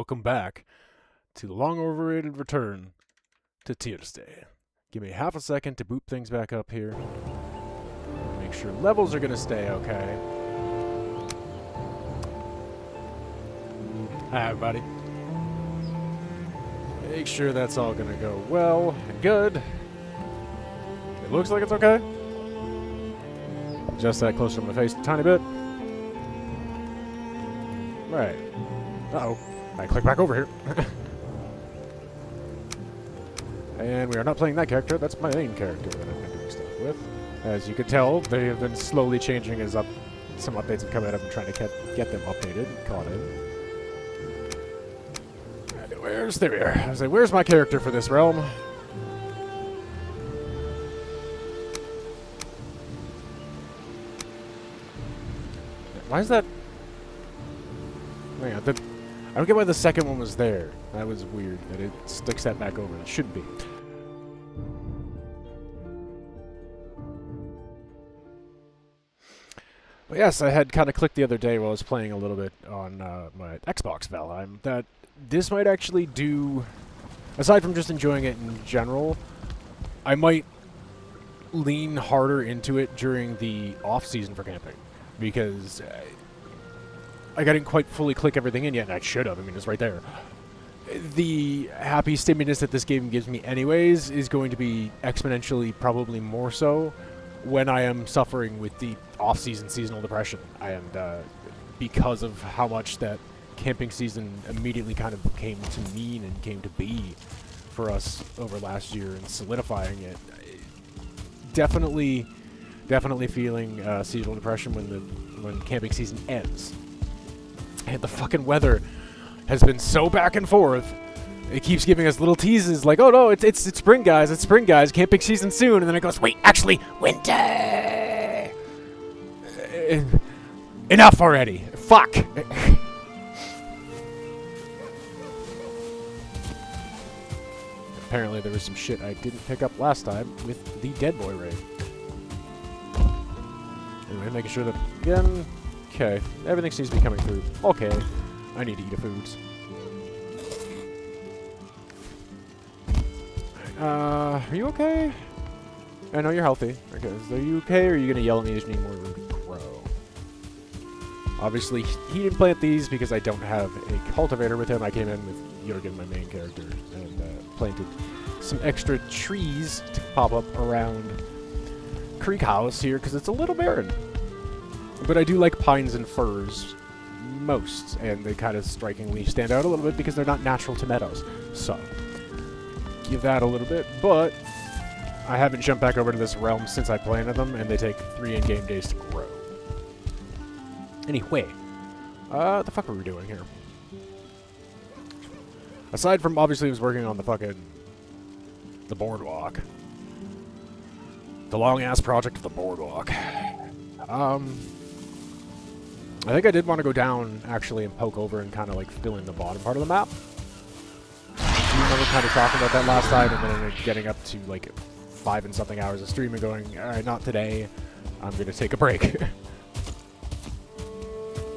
welcome back to the long-overrated return to TYR'S Day. Give me half a second to boot things back up here. Make sure levels are gonna stay okay. Hi, everybody. Make sure that's all gonna go well and good. It looks like it's okay. Just that closer to my face a tiny bit. Right. Uh-oh. I click back over here. And we are not playing that character. That's my main character that I've been doing stuff with. As you can tell, they have been slowly changing as some updates have come out. I've been trying to get them updated and caught in. There we are. I was like, where's my character for this realm? Why is that? Hang on, I don't get why the second one was there. That was weird, that it sticks that back over. It shouldn't be. But yes, I had kind of clicked the other day while I was playing a little bit on my Xbox Valheim that this might actually do, aside from just enjoying it in general, I might lean harder into it during the off-season for camping. Because I didn't quite fully click everything in yet, and I should have. I mean, it's right there. The happy stimulus that this game gives me anyways is going to be exponentially probably more so when I am suffering with the off-season seasonal depression. And because of how much that camping season immediately kind of came to mean and came to be for us over last year and solidifying it, definitely feeling seasonal depression when camping season ends. And the fucking weather has been so back and forth. It keeps giving us little teases like, oh no, it's spring, guys. It's spring, guys. Camping season soon. And then it goes, wait, actually, winter. Enough already. Fuck. Apparently there was some shit I didn't pick up last time with the Dead Boy raid. Anyway, making sure that, again, okay, everything seems to be coming through. Okay, I need to eat a foods. Are you okay? I know you're healthy. Okay, are you okay, or are you going to yell at me as you need more room to grow? Obviously, he didn't plant these because I don't have a cultivator with him. I came in with Jurgen, my main character, and planted some extra trees to pop up around Creek House here because it's a little barren. But I do like pines and firs most, and they kind of strikingly stand out a little bit because they're not natural to meadows. So, give that a little bit, but I haven't jumped back over to this realm since I planted them, and they take 3 in-game days to grow. Anyway, what the fuck were we doing here? Aside from, obviously, I was working on the BoardWalk. The long-ass project of the BoardWalk. I think I did want to go down, actually, and poke over and kind of, like, fill in the bottom part of the map. Do you remember kind of talking about that last time, and then getting up to, like, 5 and something hours of stream and going, alright, not today, I'm going to take a break.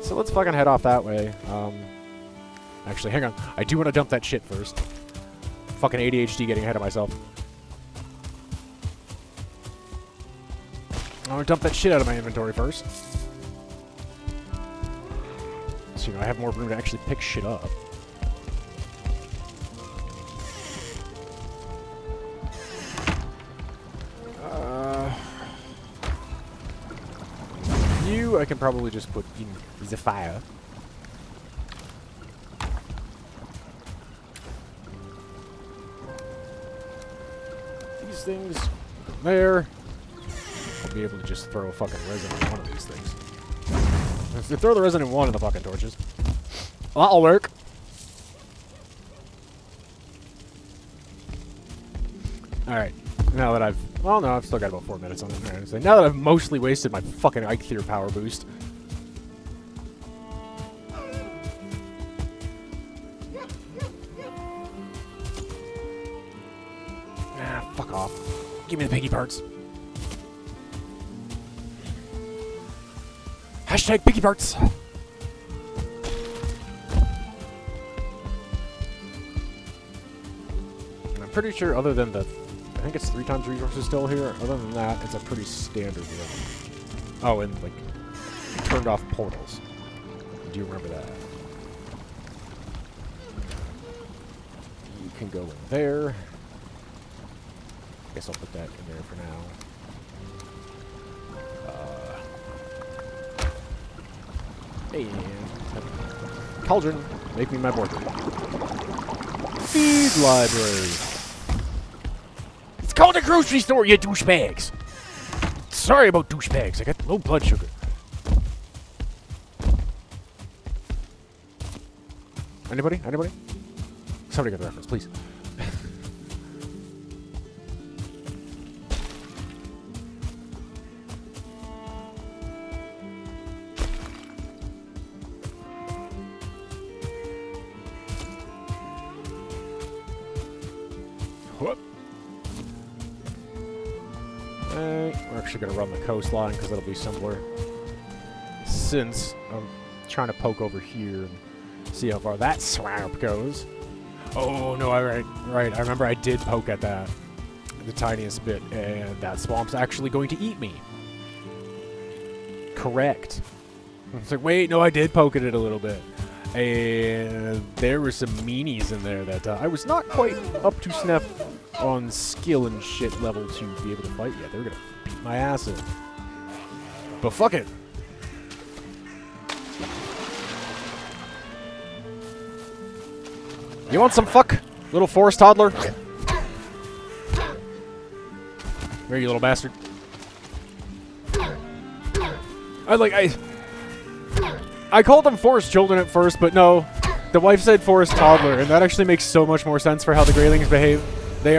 So let's fucking head off that way. Actually, hang on. I do want to dump that shit first. Fucking ADHD getting ahead of myself. I want to dump that shit out of my inventory first. So, I have more room to actually pick shit up. You, I can probably just put in the fire. These things there. I'll be able to just throw a fucking resin on one of these things. If you throw the resin in one of the fucking torches, that'll work. Alright, now that well, no, I've still got about 4 minutes on it. Right, so now that I've mostly wasted my fucking Eikthyr power boost. Ah, fuck off. Give me the piggy parts. Hashtag piggy parts. pretty sure other than the... I think it's 3 times resources still here. Other than that, it's a pretty standard one. Oh, and, like, turned off portals. Do you remember that? You can go in there. Guess I'll put that in there for now. And cauldron, make me my board. Feed library. It's called a grocery store, you douchebags. Sorry about douchebags. I got low blood sugar. Anybody? Anybody? Somebody get the reference, please. Whoop. We're actually going to run the coastline because it'll be simpler. Since I'm trying to poke over here and see how far that swamp goes. Oh, no, right. I remember I did poke at that. The tiniest bit. And that swamp's actually going to eat me. Correct. It's like, wait, no, I did poke at it a little bit. And there were some meanies in there that I was not quite up to snuff on skill and shit level to be able to fight yet. They were going to beat my ass in. But fuck it. You want some fuck, little forest toddler? Where you little bastard? I called them forest children at first, but no. The wife said forest toddler, and that actually makes so much more sense for how the Greylings behave. They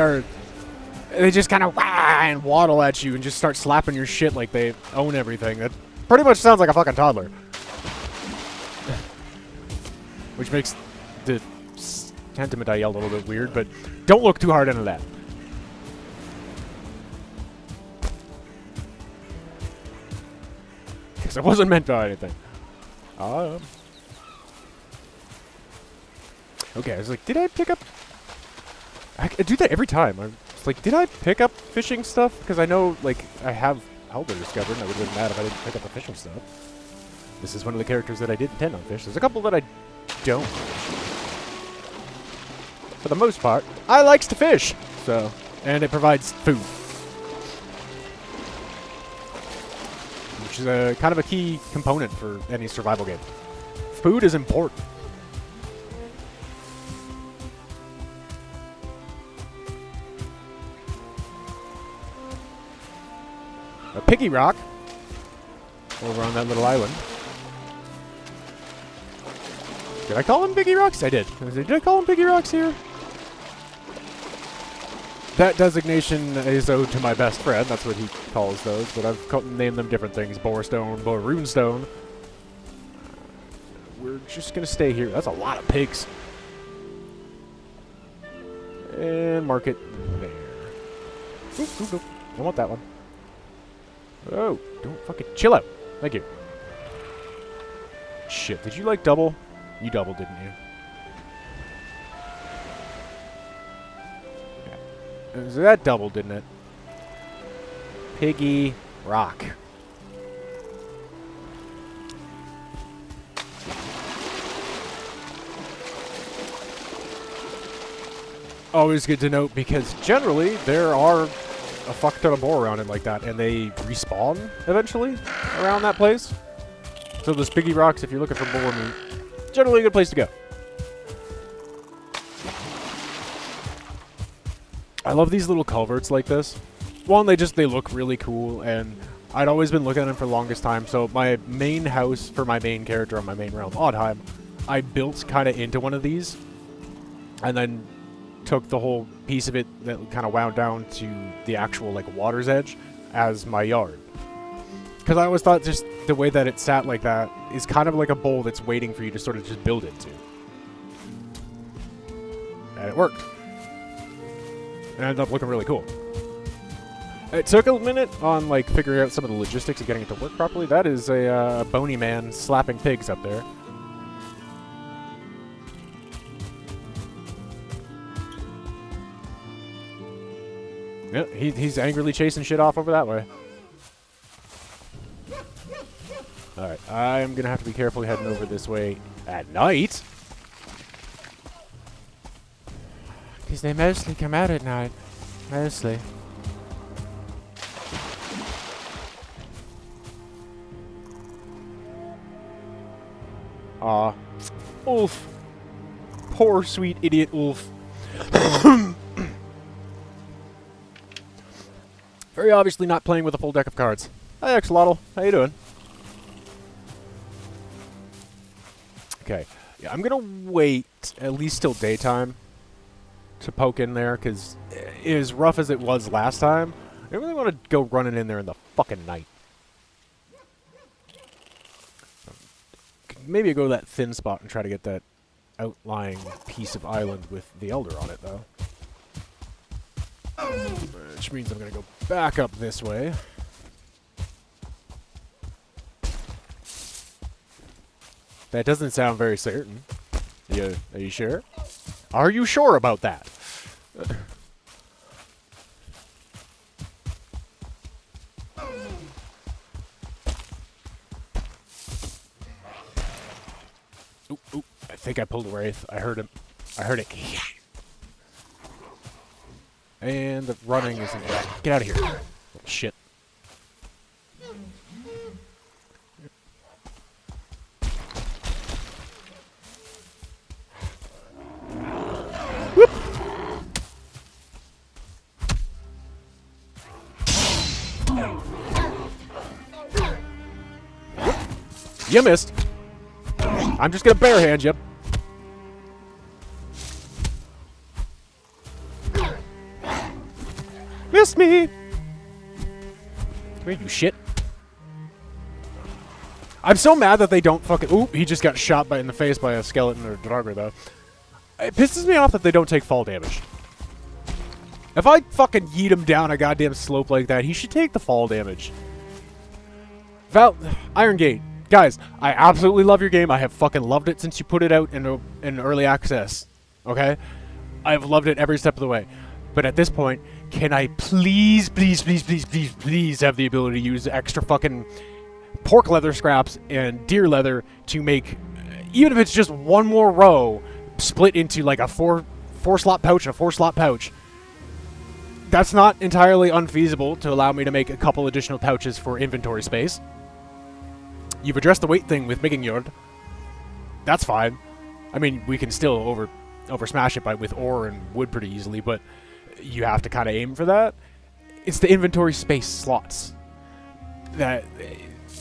just kind of wah and waddle at you and just start slapping your shit like they own everything. That pretty much sounds like a fucking toddler. Which makes the sentiment I yelled a little bit weird, but don't look too hard into that. Because it wasn't meant for anything. Okay, I was like, did I pick up... I do that every time. I was like, did I pick up fishing stuff? Because I know, like, I have Elder discovered, and I would have been mad if I didn't pick up the fishing stuff. This is one of the characters that I did intend on fish. There's a couple that I don't fish. For the most part, I likes to fish. So, and it provides food. Which is a kind of a key component for any survival game. Food is important. A piggy rock over on that little island. Did I call them piggy rocks? I did. Did I call them piggy rocks here? That designation is owed to my best friend. That's what he calls those. But I've named them different things. Borestone, Runestone. We're just going to stay here. That's a lot of pigs. And mark it there. Oop, oop, oop. I want that one. Oh, don't fucking chill out. Thank you. Shit, did you like double? You doubled, didn't you? Yeah. So that doubled, didn't it? Piggy rock. Always good to note because generally there are a fuck ton of boar around it like that, and they respawn eventually around that place. So those piggy rocks, if you're looking for boar meat, generally a good place to go. I love these little culverts like this. One, they look really cool, and I'd always been looking at them for the longest time. So my main house for my main character on my main realm, Oddheim, I built kind of into one of these, and then took the whole piece of it that kind of wound down to the actual like water's edge as my yard. Because I always thought just the way that it sat like that is kind of like a bowl that's waiting for you to sort of just build into. And it worked. It ended up looking really cool. It took a minute on like figuring out some of the logistics of getting it to work properly. That is a bony man slapping pigs up there. Yeah, he's angrily chasing shit off over that way. Alright, I'm gonna have to be careful heading over this way at night. Because they mostly come out at night. Mostly. Aw. Ulf. Poor sweet idiot Ulf. Very obviously not playing with a full deck of cards. Hi, Axolotl. How you doing? Okay. Yeah, I'm gonna wait at least till daytime to poke in there, because as rough as it was last time, I really want to go running in there in the fucking night. Maybe go to that thin spot and try to get that outlying piece of island with the Elder on it, though. Which means I'm going to go back up this way. That doesn't sound very certain. Are you sure? Are you sure about that? Oop, I think I pulled a Wraith. I heard him. I heard it. And the running isn't right. Get out of here. Little shit. Whoop! You missed. I'm just gonna barehand you. Missed me! Come here, you shit. I'm so mad that they don't fucking... Oop, he just got shot in the face by a skeleton or Drudgery, though. It pisses me off that they don't take fall damage. If I fucking yeet him down a goddamn slope like that, he should take the fall damage. Iron Gate. Guys, I absolutely love your game. I have fucking loved it since you put it out in early access. Okay? I've loved it every step of the way. But at this point, can I please have the ability to use extra fucking pork leather scraps and deer leather to make, even if it's just one more row, split into like a four slot pouch and a 4-slot pouch. That's not entirely unfeasible to allow me to make a couple additional pouches for inventory space. You've addressed the weight thing with making yard. That's fine. I mean, we can still over smash it with ore and wood pretty easily, but you have to kind of aim for that. It's the inventory space slots that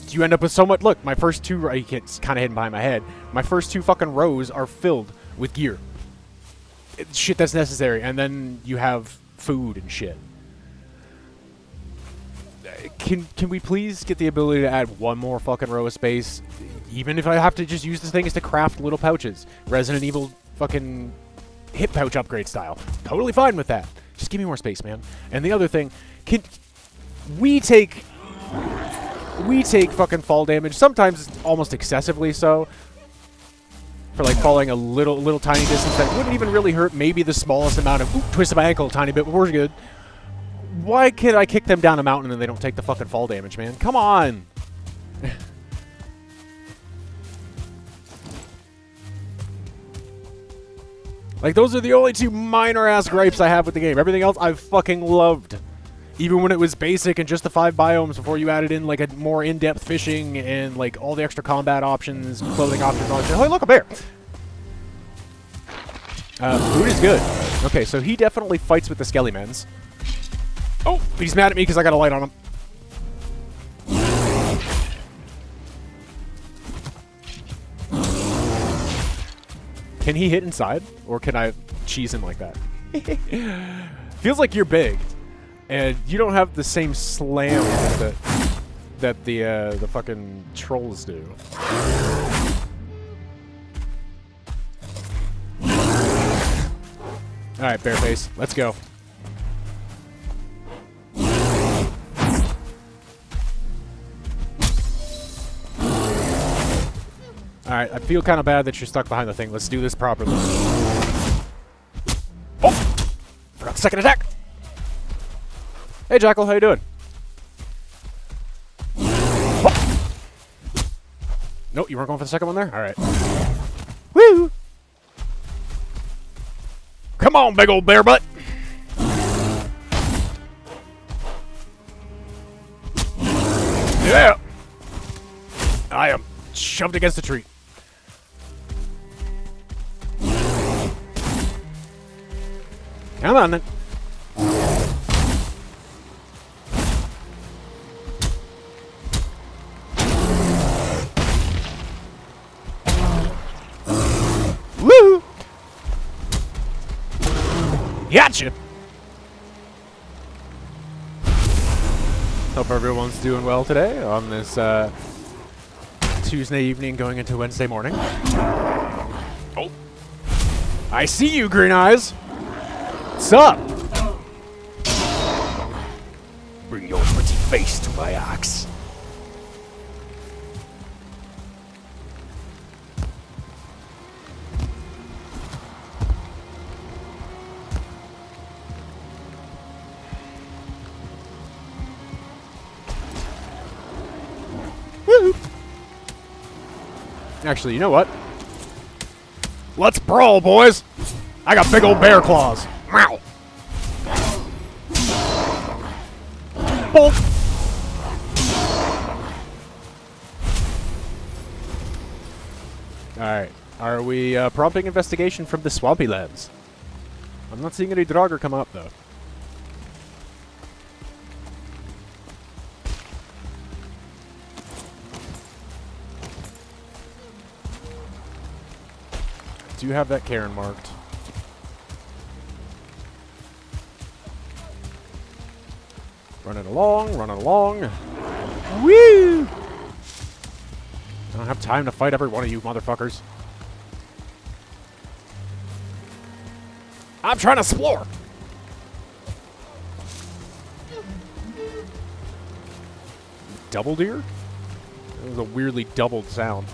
you end up with so much. Look, my first two, it's kind of hidden behind my head. My first 2 fucking rows are filled with gear. Shit that's necessary, and then you have food and shit. Can we please get the ability to add one more fucking row of space? Even if I have to just use this thing as to craft little pouches. Resident Evil fucking hip pouch upgrade style. Totally fine with that. Just give me more space, man. And the other thing, we take fucking fall damage, sometimes almost excessively so, for like falling a little tiny distance that wouldn't even really hurt, maybe the smallest amount of, twisted my ankle a tiny bit, but we're good. Why can't I kick them down a mountain and they don't take the fucking fall damage, man? Come on! Like, those are the only 2 minor-ass gripes I have with the game. Everything else I've fucking loved. Even when it was basic and just the 5 biomes before you added in, like, a more in-depth fishing and, like, all the extra combat options, clothing options, all that shit. Oh, look, a bear! Food is good. Okay, so he definitely fights with the Skelly-mens. Oh, he's mad at me because I got a light on him. Can he hit inside, or can I cheese him like that? Feels like you're big, and you don't have the same slam that the fucking trolls do. All right, Bareface, let's go. Alright, I feel kind of bad that you're stuck behind the thing. Let's do this properly. Oh! Forgot the second attack! Hey, Jackal, how you doing? Nope, you weren't going for the second one there? All right. Woo! Come on, big old bear butt. Yeah. I am shoved against a tree. Come on, then. Woo! Gotcha! Hope everyone's doing well today on this Tuesday evening going into Wednesday morning. Oh. I see you, Green Eyes! What's up? Bring your pretty face to my axe. Woo! Actually, you know what? Let's brawl, boys! I got big old bear claws. Wow. Bolt. Alright. Are we prompting investigation from the Swampy Lands? I'm not seeing any Draugr come up, though. Do you have that Cairn marked? Running along, running along. Woo! I don't have time to fight every one of you motherfuckers. I'm trying to explore. Double deer? That was a weirdly doubled sound.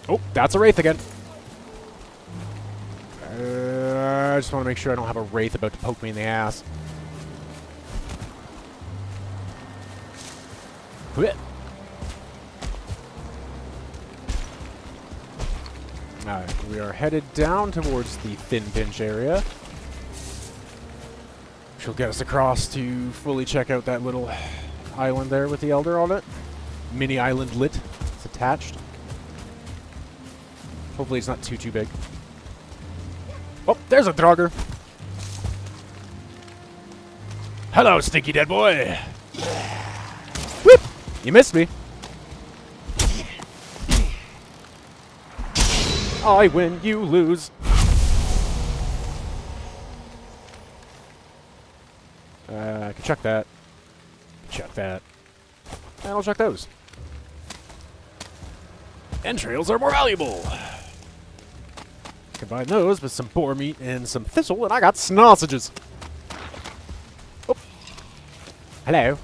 Oh, that's a wraith again. I just want to make sure I don't have a wraith about to poke me in the ass. Quit. Alright, we are headed down towards the Thin Pinch area, which will get us across to fully check out that little island there with the Elder on it. Mini island lit. It's attached. Hopefully it's not too big. Oh, there's a Draugr. Hello, stinky dead boy. Whoop! You missed me. I win, you lose. I can check that. Check that. And I'll check those. Entrails are more valuable. Combine those with some boar meat and some thistle, and I got sausages. Oh. Hello.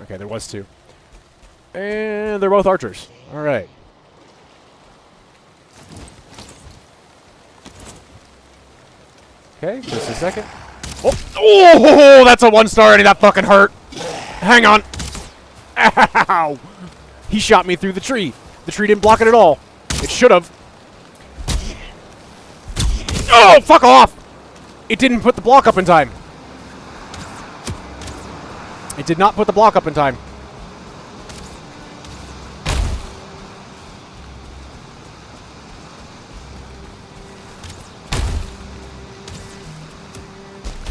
Okay, there was two. And they're both archers. Alright. Okay, just a second. Oh, that's a 1-star already. That fucking hurt. Hang on. Ow. He shot me through the tree. The tree didn't block it at all. It should have. Oh, fuck off. It didn't put the block up in time. It did not put the block up in time.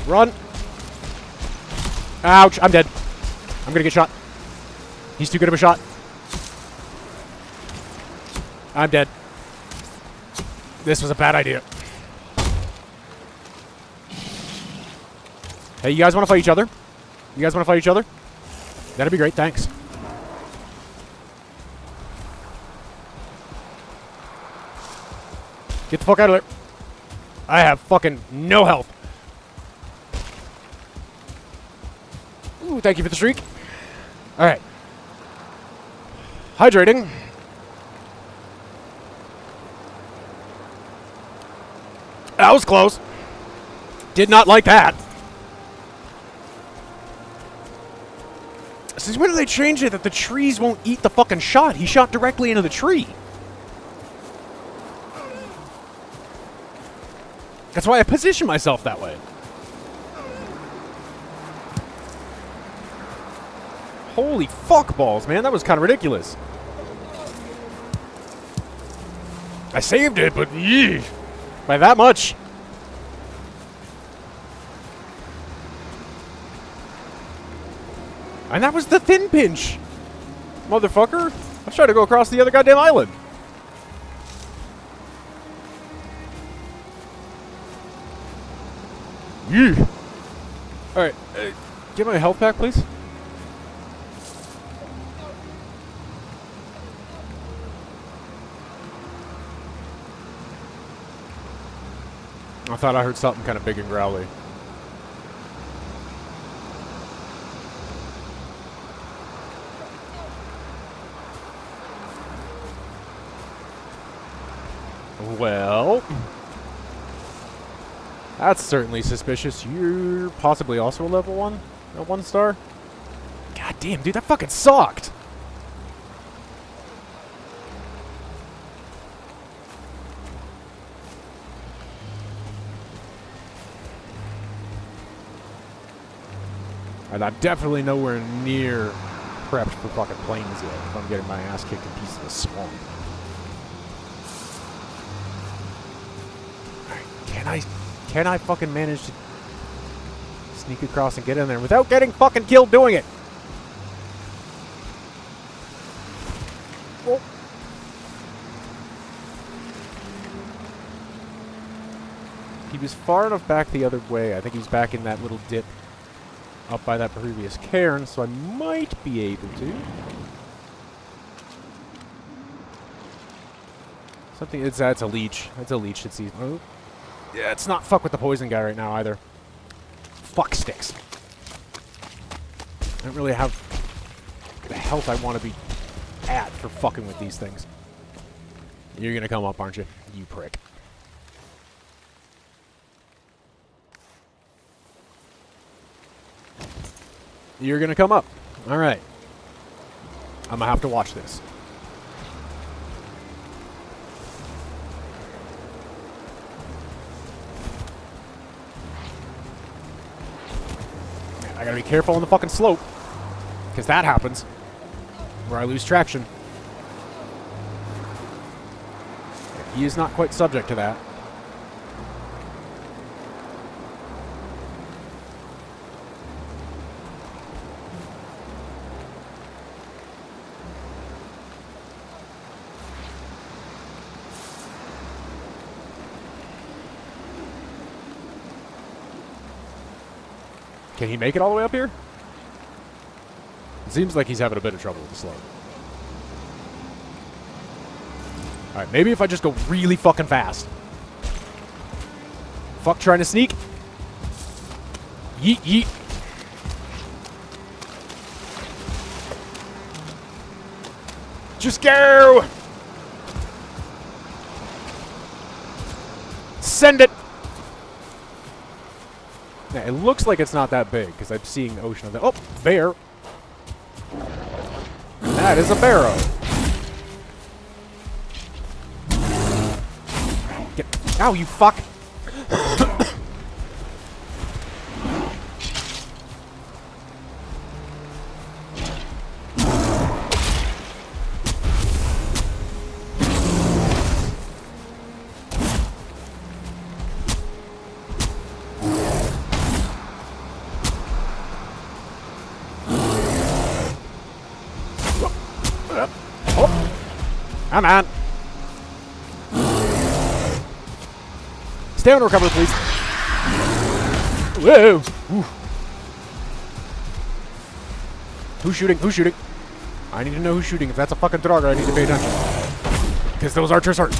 Run. Ouch, I'm dead. I'm gonna get shot. He's too good of a shot. I'm dead. This was a bad idea. Hey, you guys want to fight each other? You guys want to fight each other? That'd be great, thanks. Get the fuck out of there. I have fucking no health. Ooh, thank you for the streak. Alright. Hydrating. That was close. Did not like that. Since when did they change it that the trees won't eat the fucking shot? He shot directly into the tree. That's why I position myself that way. Holy fuck balls, man. That was kind of ridiculous. I saved it, but yee, by that much. And that was the thin pinch. Motherfucker. I was trying to go across the other goddamn island. Yeah. Alright. Get my health back, please. I thought I heard something kind of big and growly. Well, that's certainly suspicious. You're possibly also a level 1? A 1 star? God damn, dude, that fucking sucked! And I'm definitely nowhere near prepped for fucking planes yet if I'm getting my ass kicked in pieces of swamp. Can I fucking manage to sneak across and get in there without getting fucking killed doing it? Oh. He was far enough back the other way. I think he was back in that little dip up by that previous cairn, so I might be able to. Something, it's a leech. It's a leech. It's easy. Oh. Yeah, it's not fuck with the poison guy right now either. Fuck sticks. I don't really have the health I want to be at for fucking with these things. You're gonna come up, aren't you? You prick. You're gonna come up. Alright. I'm gonna have to watch this. I gotta be careful on the fucking slope, because that happens, where I lose traction. He is not quite subject to that. Can he make it all the way up here? It seems like he's having a bit of trouble with the slope. Alright, maybe if I just go really fucking fast. Fuck trying to sneak. Yeet, yeet. Just go! Send it! Yeah, it looks like it's not that big, because I'm seeing the ocean of that. Oh, bear. That is a barrow. Get, ow, you fuck. Come on. Stay on recover, please. Whoa. Ooh. Who's shooting? Who's shooting? I need to know who's shooting. If that's a fucking Draugr, I need to pay attention. Because those archers are...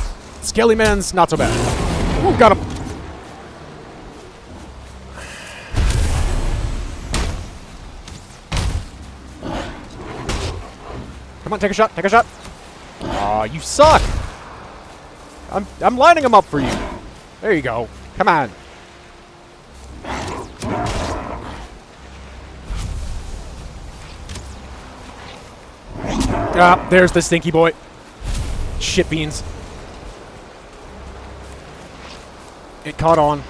Skelly man's not so bad. Ooh, got him. Come on, take a shot. Take a shot. Aw, you suck. I'm lining them up for you. There you go. Come on. Ah, there's the stinky boy. Shit beans. It caught on.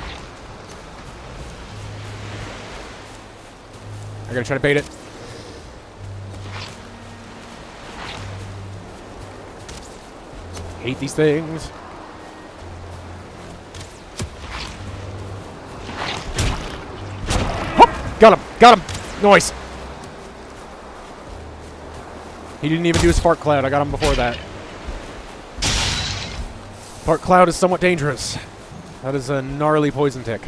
I gotta try to bait it. Hate these things. Hop! Got him! Got him! Nice! He didn't even do a spark cloud. I got him before that. Spark cloud is somewhat dangerous. That is a gnarly poison tick.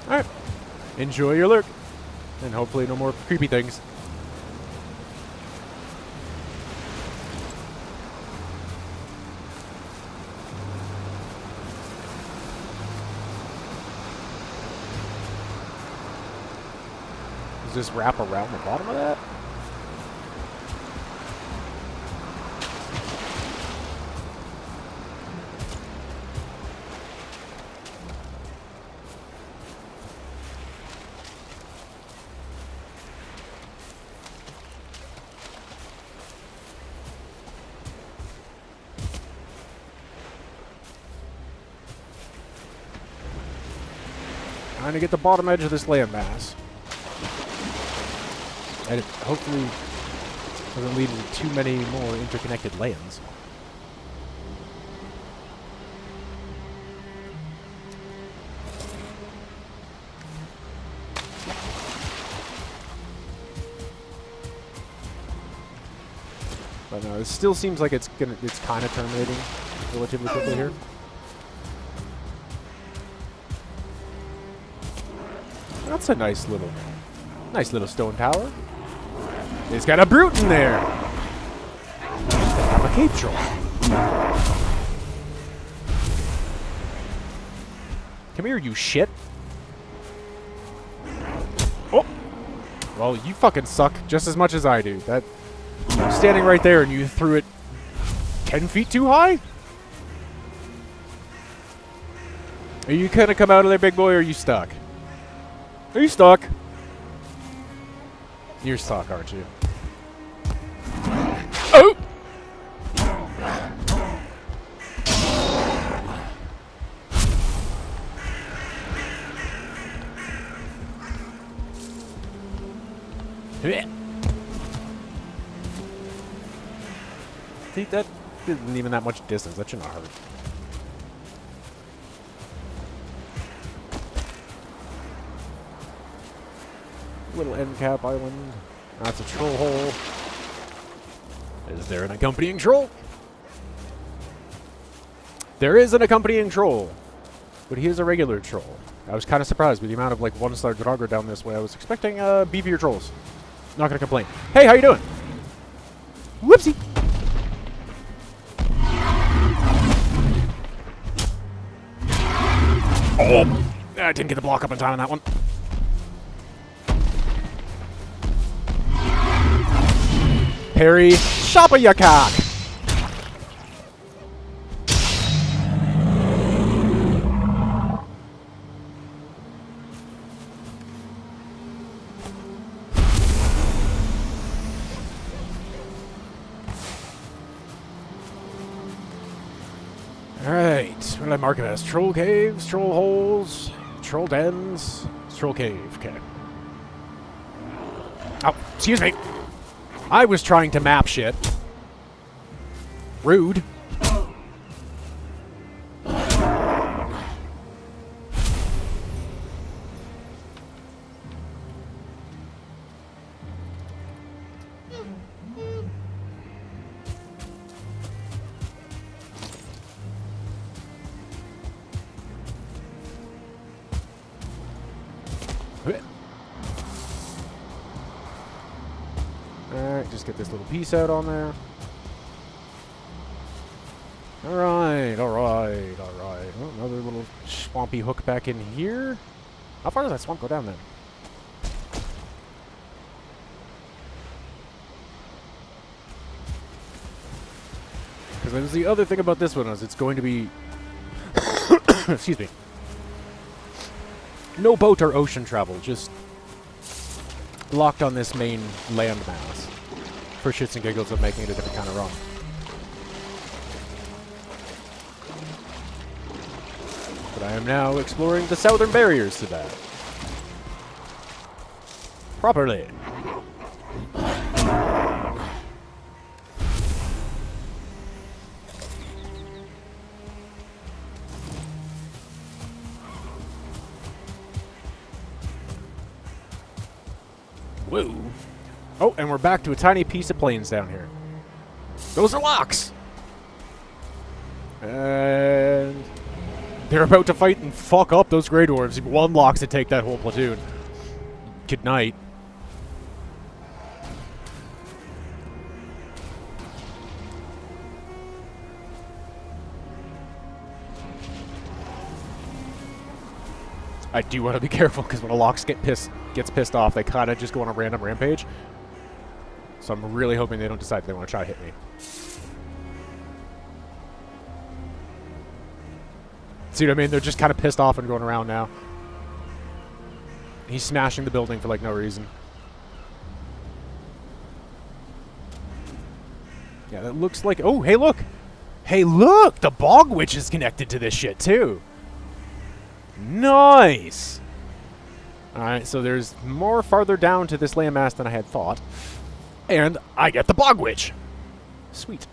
Alright. Enjoy your lurk. And hopefully no more creepy things. Does this wrap around the bottom of that? Trying to get the bottom edge of this landmass. And it hopefully doesn't lead to too many more interconnected lands. But no, it still seems like it's kind of terminating relatively quickly here. That's a nice little stone tower. It's got a brute in there. I'm a cave troll. Come here, you shit. Oh! Well, you fucking suck just as much as I do. That I'm standing right there and you threw it 10 feet too high? Are you gonna come out of there, big boy, or are you stuck? Are you stuck? You're stuck, aren't you? Oh! See, that isn't even that much distance. That should not hurt. Little end cap island. That's a troll hole. Is there an accompanying troll? There is an accompanying troll, but he is a regular troll. I was kind of surprised with the amount of like 1-star Draugr down this way. I was expecting beefier trolls. Not gonna complain. Hey, how you doing? Whoopsie. Oh, I didn't get the block up in time on that one. Parry, shoppa ya cock. Alright, what did I mark it as? Troll caves, troll holes, troll dens, troll cave, okay. Oh, excuse me. I was trying to map shit. Rude. just get this little piece out on there. Alright, alright, alright. Oh, another little swampy hook back in here. How far does that swamp go down then? Because that was the other thing about this one, is it's going to be... excuse me. No boat or ocean travel, just locked on this main landmass for shits and giggles of making it a different kind of run. But I am now exploring the southern barriers to that. Properly. Whoa. Oh, and we're back to a tiny piece of plains down here. Those are locks! And they're about to fight and fuck up those Grey Dwarves. One locks to take that whole platoon. Good night. I do want to be careful, because when a Lox gets pissed off, they kind of just go on a random rampage. So I'm really hoping they don't decide they want to try to hit me. See what I mean? They're just kind of pissed off and going around now. He's smashing the building for, like, no reason. Yeah, that looks like... Oh, hey, look! Hey, look! The Bog Witch is connected to this shit, too! Nice! Alright, so there's more farther down to this landmass than I had thought. And I get the Bog Witch! Sweet.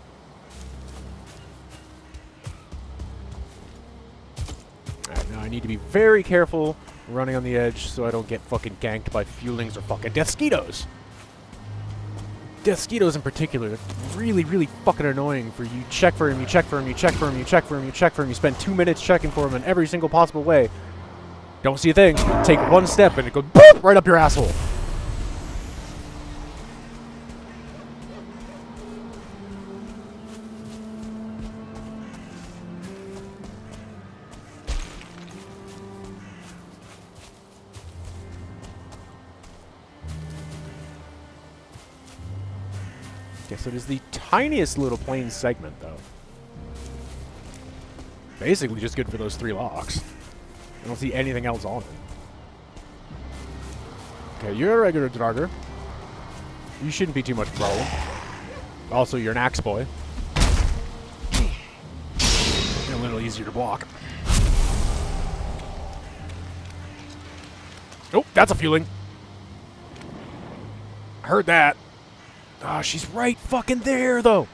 Alright, now I need to be very careful running on the edge so I don't get fucking ganked by Fuelings or fucking Deathsquitos. Deathsquitos in particular, they're really, really fucking annoying for you check for him, you check for him, you check for him, you check for him, you check for him, you spend 2 minutes checking for him in every single possible way. Don't see a thing, take one step and it goes boop right up your asshole. Okay, so it is the tiniest little plain segment, though. Basically just good for those 3 locks. I don't see anything else on it. Okay, you're a regular Drugger. You shouldn't be too much problem. Also, you're an axe boy. You're a little easier to block. Oh, that's a Fueling. Heard that. Ah, oh, she's right fucking there, though.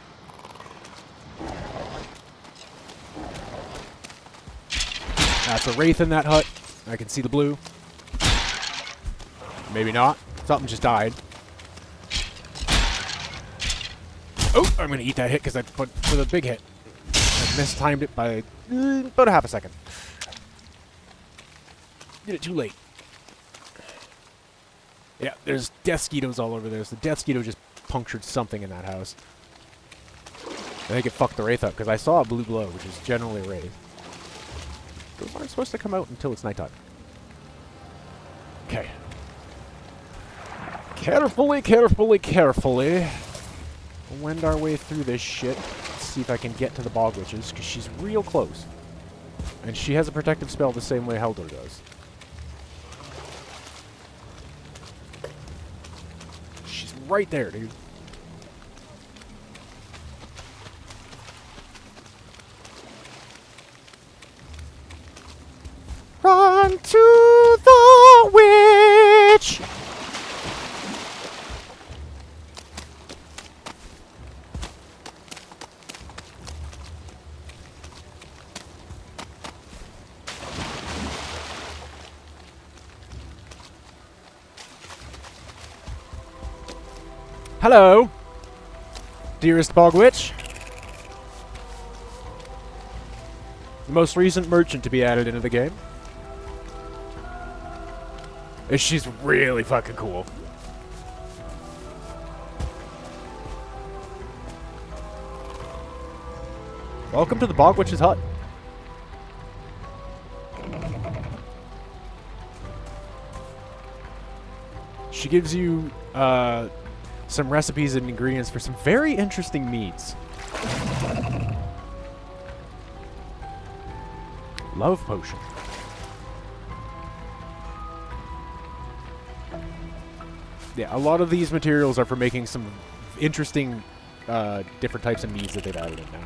That's a Wraith in that hut. I can see the blue. Maybe not. Something just died. Oh, I'm going to eat that hit because I put for the big hit. I mistimed it by about a half a second. Did it too late. Yeah, there's Deathsquitos all over there. So the Deathsquito just punctured something in that house. I think it fucked the Wraith up, because I saw a blue glow, which is generally a Wraith. Those aren't supposed to come out until it's nighttime. Okay. Carefully, carefully, carefully. We'll wend our way through this shit. Let's see if I can get to the Bog Witches, because she's real close. And she has a protective spell the same way Haldor does. She's right there, dude. Run to the witch! Hello, dearest Bog Witch. The most recent merchant to be added into the game. She's really fucking cool. Welcome to the Bog Witch's hut. She gives you some recipes and ingredients for some very interesting meats. Love potion. Yeah, a lot of these materials are for making some interesting different types of meats that they've added in now.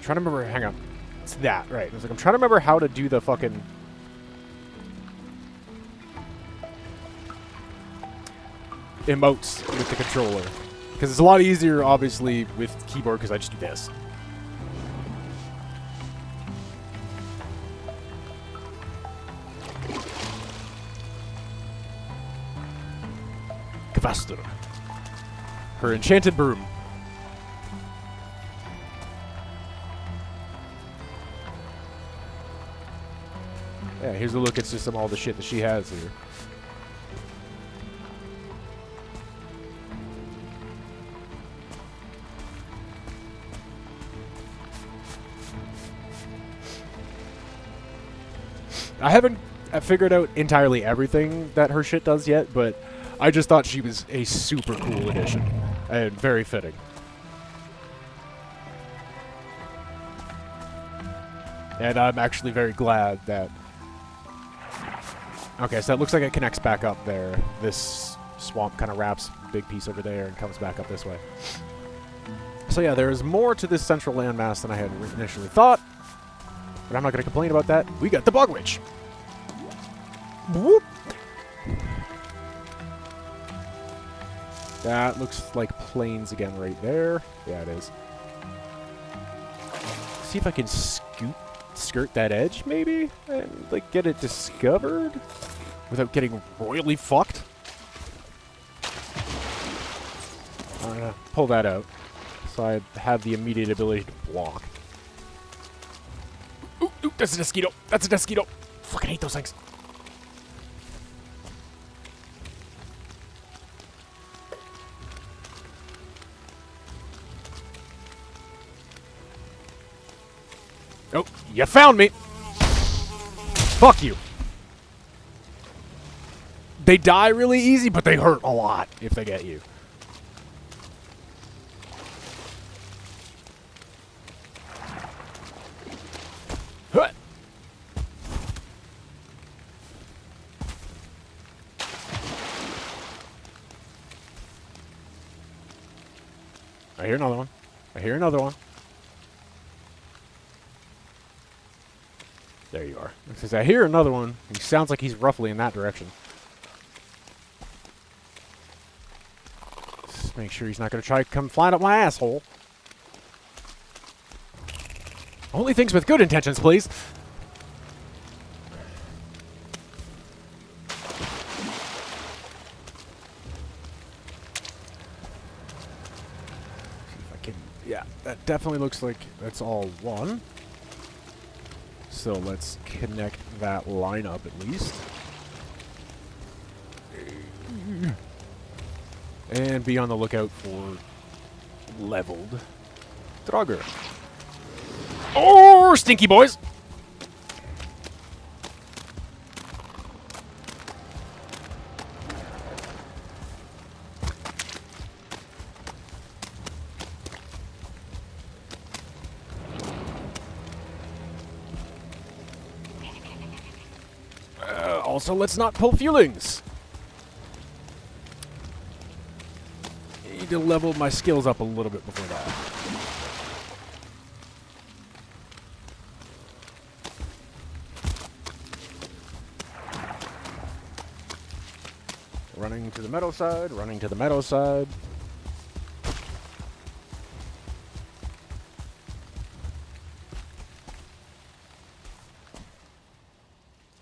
Trying to remember, hang on. It's that, right. I was like, I'm trying to remember how to do the fucking... emotes with the controller. Because it's a lot easier, obviously, with keyboard, because I just do this. Kvastur. Her enchanted broom. Yeah, here's a look at just all the shit that she has here. I haven't figured out entirely everything that her shit does yet, but I just thought she was a super cool addition and very fitting. And I'm actually very glad that... Okay, so it looks like it connects back up there. This swamp kind of wraps a big piece over there and comes back up this way. So yeah, there is more to this central landmass than I had initially thought. But I'm not going to complain about that. We got the Bog Witch. Whoop. That looks like plains again right there. Yeah, it is. See if I can skirt that edge, maybe? And, like, get it discovered? Without getting royally fucked? I'm gonna pull that out. So I have the immediate ability to block. Ooh, ooh, that's a mosquito. That's a mosquito. Fucking hate those things. Oh, you found me! Fuck you. They die really easy, but they hurt a lot if they get you. Huh. I hear another one. I hear another one. There you are. Because I hear another one. He sounds like he's roughly in that direction. Just make sure he's not going to try to come flying up my asshole. Only things with good intentions, please. See if I can... Yeah, that definitely looks like that's all one. So let's connect that line up at least. And be on the lookout for leveled Drudgery. Oh, stinky boys! Also, let's not pull feelings. Need to level my skills up a little bit before that. Running to the meadow side, running to the meadow side.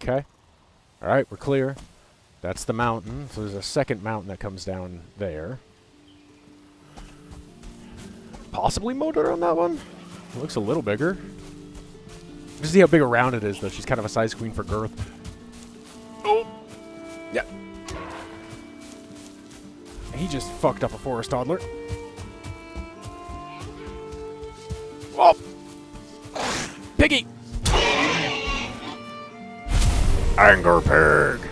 Okay. Alright, we're clear. That's the mountain. So there's a second mountain that comes down there. Possibly motor on that one? It looks a little bigger. Just see how big around it is, though. She's kind of a size queen for girth. Oh! he just fucked up a forest toddler. Oh! Piggy! Anger pig!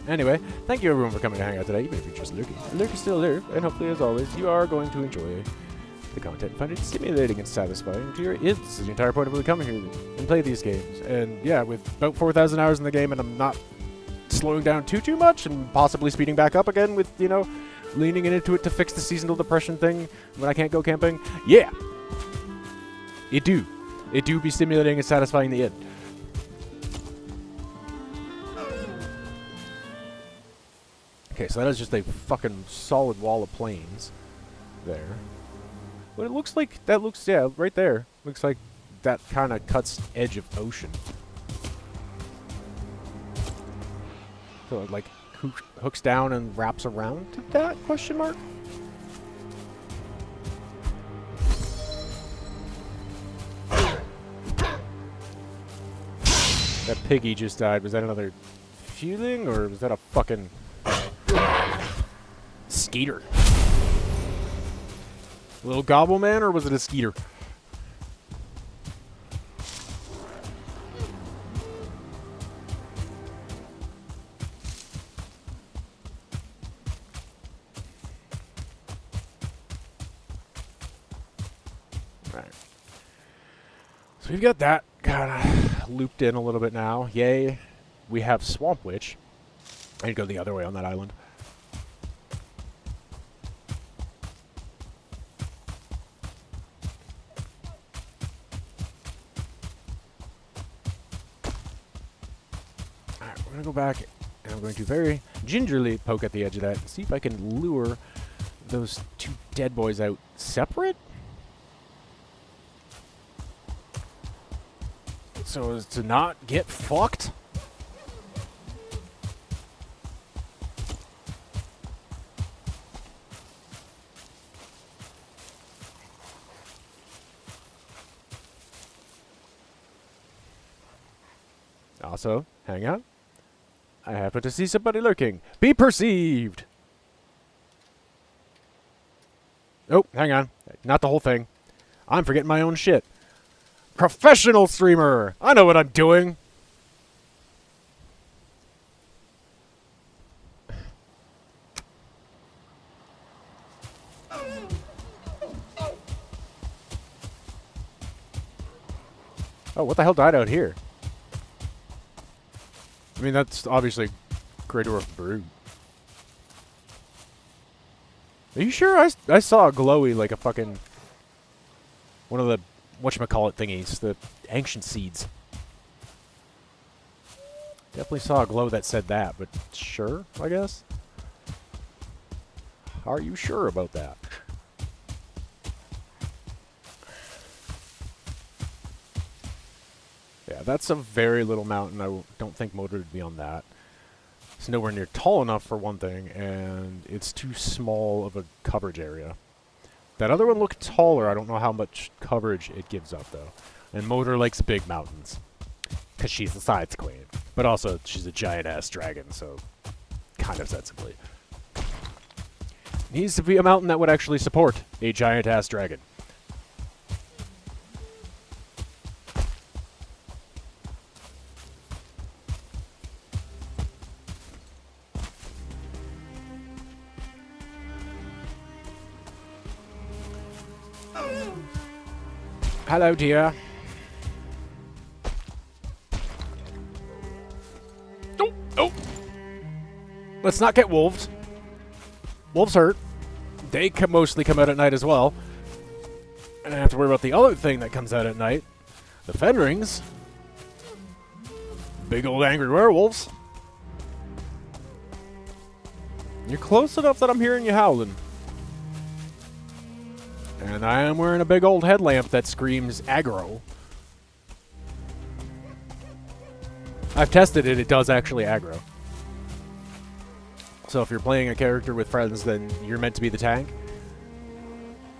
Anyway, thank you everyone for coming to hang out today, even if you're just lurking. The lurk is still there, and hopefully, as always, you are going to enjoy the content and find it stimulating and satisfying to your ears. This is the entire point of really coming here and play these games. And yeah, with about 4,000 hours in the game, and I'm not slowing down too much, and possibly speeding back up again with, you know, leaning into it to fix the seasonal depression thing when I can't go camping. Yeah! It do be stimulating and satisfying in the end. Okay, so that is just a fucking solid wall of plains there. But it looks like, that looks, yeah, right there. Looks like that kind of cuts edge of ocean. So it, like, hooks down and wraps around to that, question mark? That piggy just died. Was that another fueling, or was that a fucking skeeter? A little gobble man, or was it a skeeter? Alright. So we've got that kind of looped in a little bit now. Yay. We have Swamp Witch. I need to go the other way on that island. Alright, we're going to go back, and I'm going to very gingerly poke at the edge of that and see if I can lure those two dead boys out separate? So as to not get fucked? Also, hang on. I happen to see somebody lurking. Be perceived! Oh, hang on. Not the whole thing. I'm forgetting my own shit. Professional streamer! I know what I'm doing! Oh, what the hell died out here? I mean, that's obviously Grey Dwarf Brood. Are you sure? I saw a glowy, like a fucking... one of the whatchamacallit thingies, the ancient seeds. Definitely saw a glow that said that, but sure, I guess? Are you sure about that? Yeah, that's a very little mountain. I don't think motor would be on that. It's nowhere near tall enough for one thing, and it's too small of a coverage area. That other one looked taller. I don't know how much coverage it gives up, though. And Motor likes big mountains. Because she's the science queen. But also, she's a giant-ass dragon, so kind of sensibly. Needs to be a mountain that would actually support a giant-ass dragon. Hello, dear. Oh, oh. Let's not get wolves. Wolves hurt. They can mostly come out at night as well. And I have to worry about the other thing that comes out at night. The Fenrings. Big old angry werewolves. You're close enough that I'm hearing you howling. And I am wearing a big old headlamp that screams aggro. I've tested it, it does actually aggro. So if you're playing a character with friends, then you're meant to be the tank.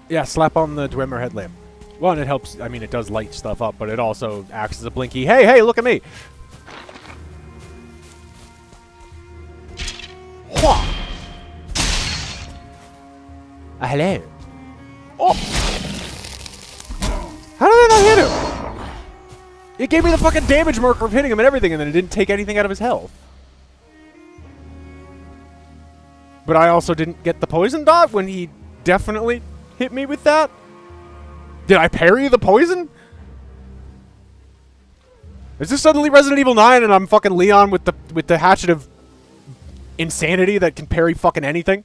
Yeah, slap on the Dwemer headlamp. One, it helps, I mean, it does light stuff up, but it also acts as a blinky, hey, hey, look at me! Hello. Oh! How did I not hit him? It gave me the fucking damage marker of hitting him and everything, and then it didn't take anything out of his health. But I also didn't get the poison dot when he definitely hit me with that. Did I parry the poison? Is this suddenly Resident Evil 9 and I'm fucking Leon with the hatchet of insanity that can parry fucking anything?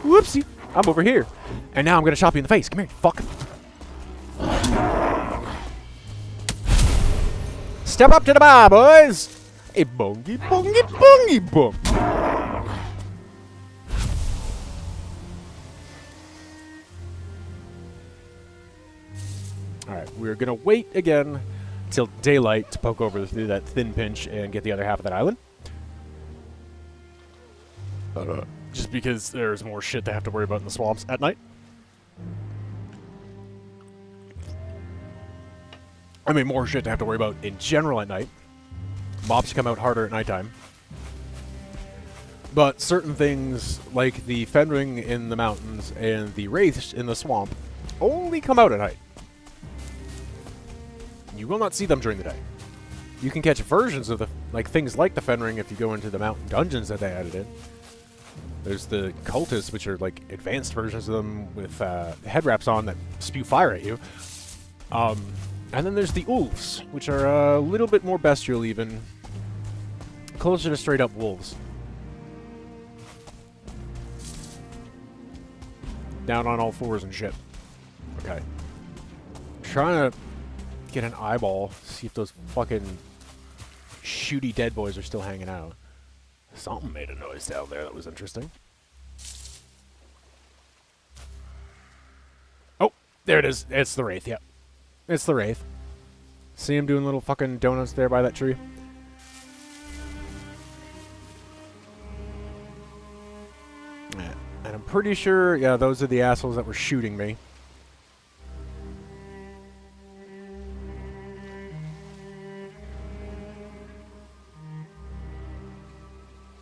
Whoopsie. I'm over here. And now I'm gonna chop you in the face. Come here, fuck. Step up to the bar, boys! A bongy, bongy, bongy, bong. Alright, we're gonna wait again till daylight to poke over through that thin pinch and get the other half of that island. Just because there's more shit to have to worry about in the swamps at night. I mean, more shit to have to worry about in general at night. Mobs come out harder at nighttime. But certain things, like the Fenring in the mountains and the Wraiths in the swamp, only come out at night. You will not see them during the day. You can catch versions of things like the Fenring if you go into the mountain dungeons that they added in. There's the cultists, which are like advanced versions of them with head wraps on that spew fire at you. And then there's the wolves, which are a little bit more bestial even. Closer to straight up wolves. Down on all fours and shit. Okay. Trying to get an eyeball, see if those fucking shooty dead boys are still hanging out. Something made a noise down there that was interesting. Oh, there it is. It's the Wraith, yep. It's the Wraith. See him doing little fucking donuts there by that tree? Yeah. And I'm pretty sure, yeah, those are the assholes that were shooting me.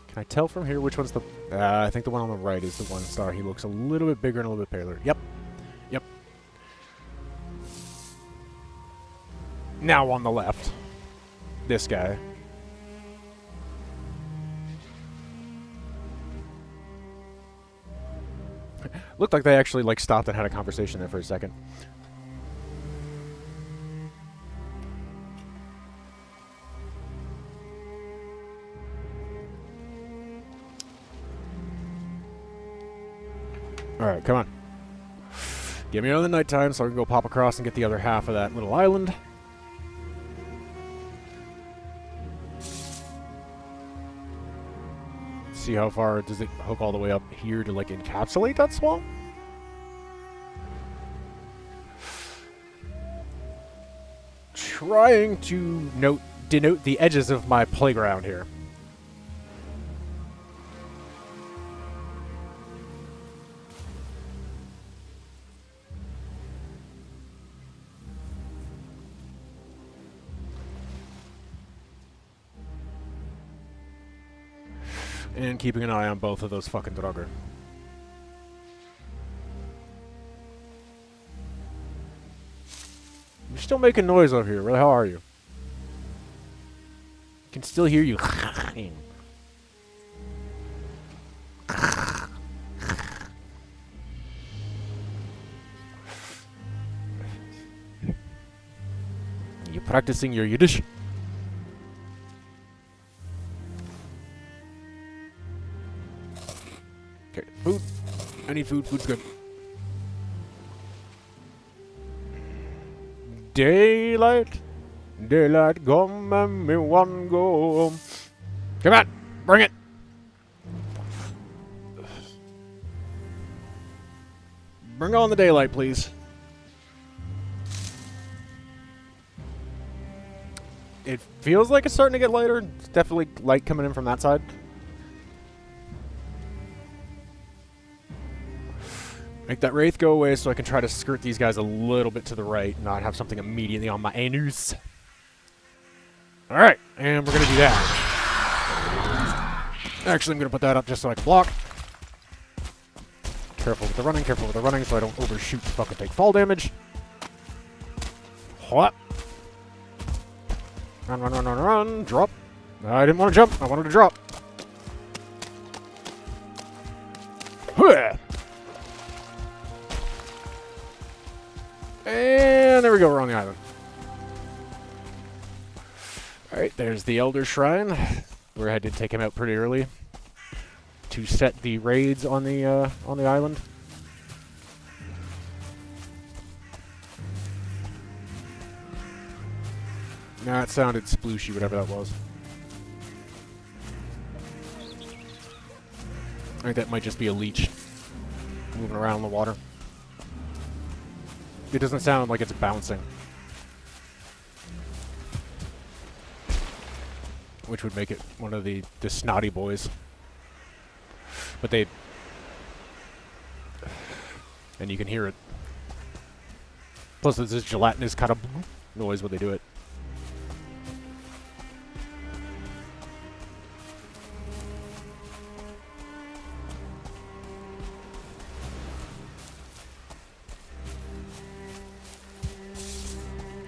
Can I tell from here which one's the... I think the one on the right is the one star. He looks a little bit bigger and a little bit paler. Yep. Yep. Now on the left. This guy. Looked like they actually like stopped and had a conversation there for a second. Alright, come on. Get me out of the nighttime so I can go pop across and get the other half of that little island. See how far does it hook all the way up here to like encapsulate that swamp? Trying to denote the edges of my playground here. And keeping an eye on both of those fucking Drudgery. You're still making noise over here. Where the hell are you? I can still hear you. You practicing your Yiddish? Okay, food. I need food. Food's good. Daylight. Daylight, come and me one go home. Come on, bring it. Bring on the daylight, please. It feels like it's starting to get lighter. It's definitely light coming in from that side. Make that Wraith go away so I can try to skirt these guys a little bit to the right, not have something immediately on my anus. Alright, and we're going to do that. Actually, I'm going to put that up just so I can block. Careful with the running so I don't overshoot and fucking take fall damage. What? Run, drop. I didn't want to jump, I wanted to drop. And there we go, we're on the island. Alright, there's the Elder Shrine, where I did take him out pretty early to set the raids on the island. Nah, it sounded splooshy, whatever that was. I think that might just be a leech moving around in the water. It doesn't sound like it's bouncing. Which would make it one of the snotty boys. But they... And you can hear it. Plus there's this gelatinous kind of noise when they do it.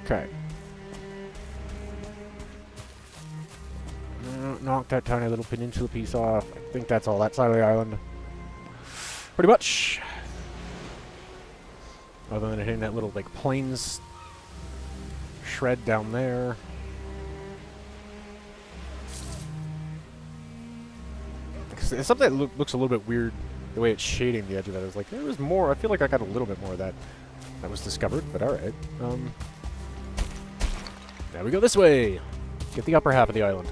Okay. Knock that tiny little peninsula piece off. I think that's all that side of the island. Pretty much. Other than hitting that little, like, plains shred down there. It's something that looks a little bit weird, the way it's shading the edge of it. It's like, there was more. I feel like I got a little bit more of that was discovered, but alright. Now we go this way. Get the upper half of the island.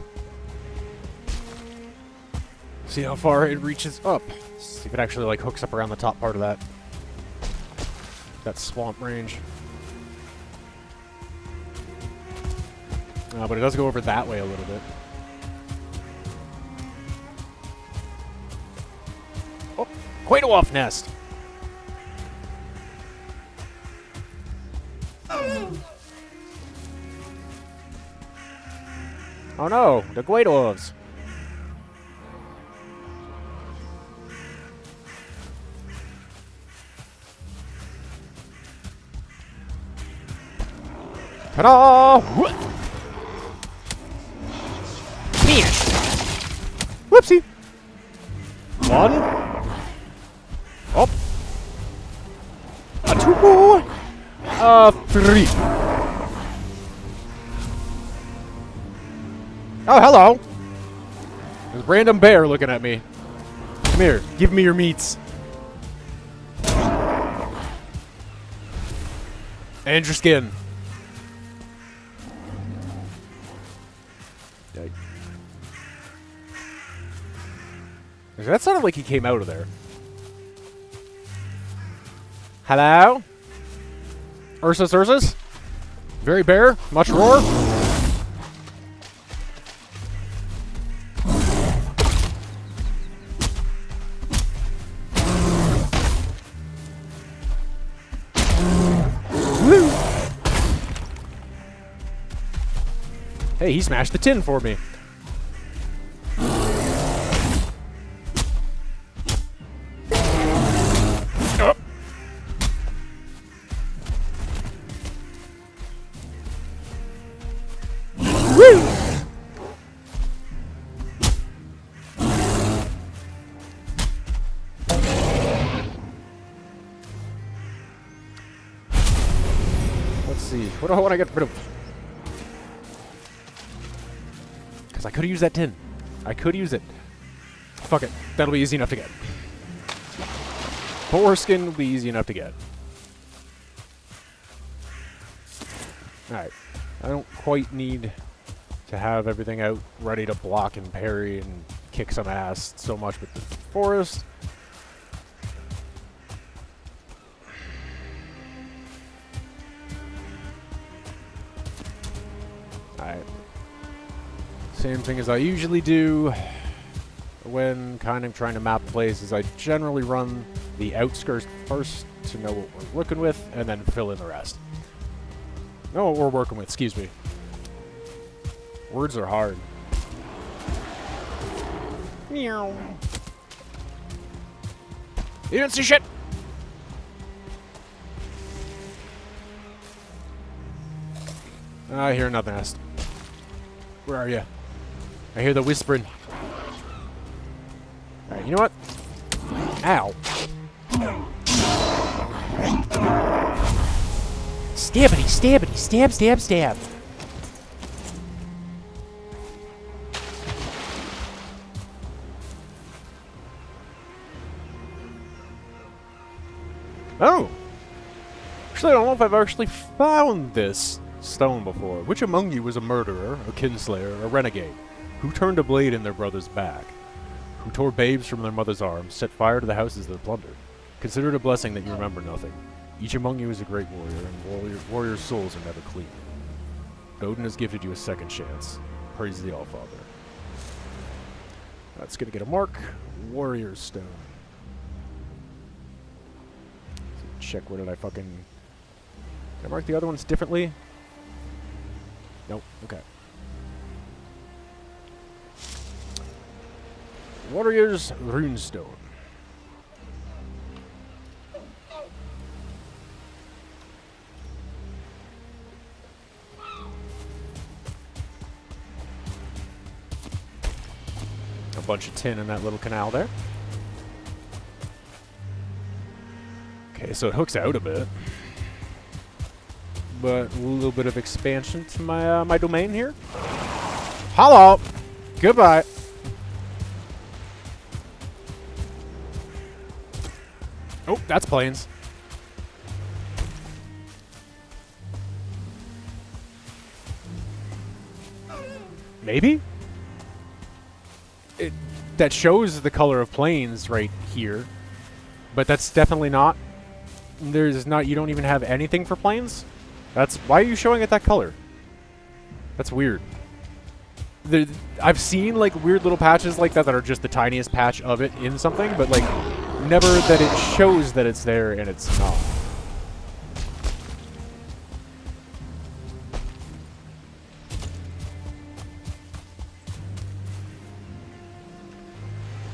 See how far it reaches up. See if it actually like hooks up around the top part of that swamp range. But it does go over that way a little bit. Oh, Quaidwolf nest. Oh no, the Quaidwolves. Ta-da! Finish! Whoopsie! One. Up. A two. A three. Oh, hello! There's a random bear looking at me. Come here, give me your meats. And your skin. That sounded like he came out of there. Hello? Ursus? Very bear? Much roar? Woo! Hey, he smashed the tin for me. What do I want to get rid of? Because I could have used that tin. I could use it. Fuck it. That'll be easy enough to get. Foreskin will be easy enough to get. Alright. I don't quite need to have everything out ready to block and parry and kick some ass so much with the forest. Alright. Same thing as I usually do when kind of trying to map places. I generally run the outskirts first to know what we're working with, and then fill in the rest. Know what we're working with, excuse me. Words are hard. Meow. You didn't see shit! I hear another nest. Where are you? I hear the whispering. Alright, you know what? Ow. Stabbity, stabbity, stab, stab, stab. Oh! Actually, I don't know if I've actually found this stone before. Which among you was a murderer, a kinslayer, a renegade, who turned a blade in their brother's back, who tore babes from their mother's arms, set fire to the houses they plundered? Consider it a blessing that you remember nothing. Each among you is a great warrior, and warriors' souls are never clean. Odin has gifted you a second chance. Praise the Allfather. That's gonna get a mark. Warrior's Stone. Check where did I fucking... Did I mark the other ones differently? Nope. Okay. Warrior's Runestone. A bunch of tin in that little canal there. Okay, so it hooks out a bit. But a little bit of expansion to my my domain here. Hello! Goodbye! Oh, that's planes. Maybe? That shows the color of planes right here. But that's definitely not. There's not, you don't even have anything for planes? That's, why are you showing it that color? That's weird. I've seen like weird little patches like that that are just the tiniest patch of it in something, but like never that it shows that it's there and it's not.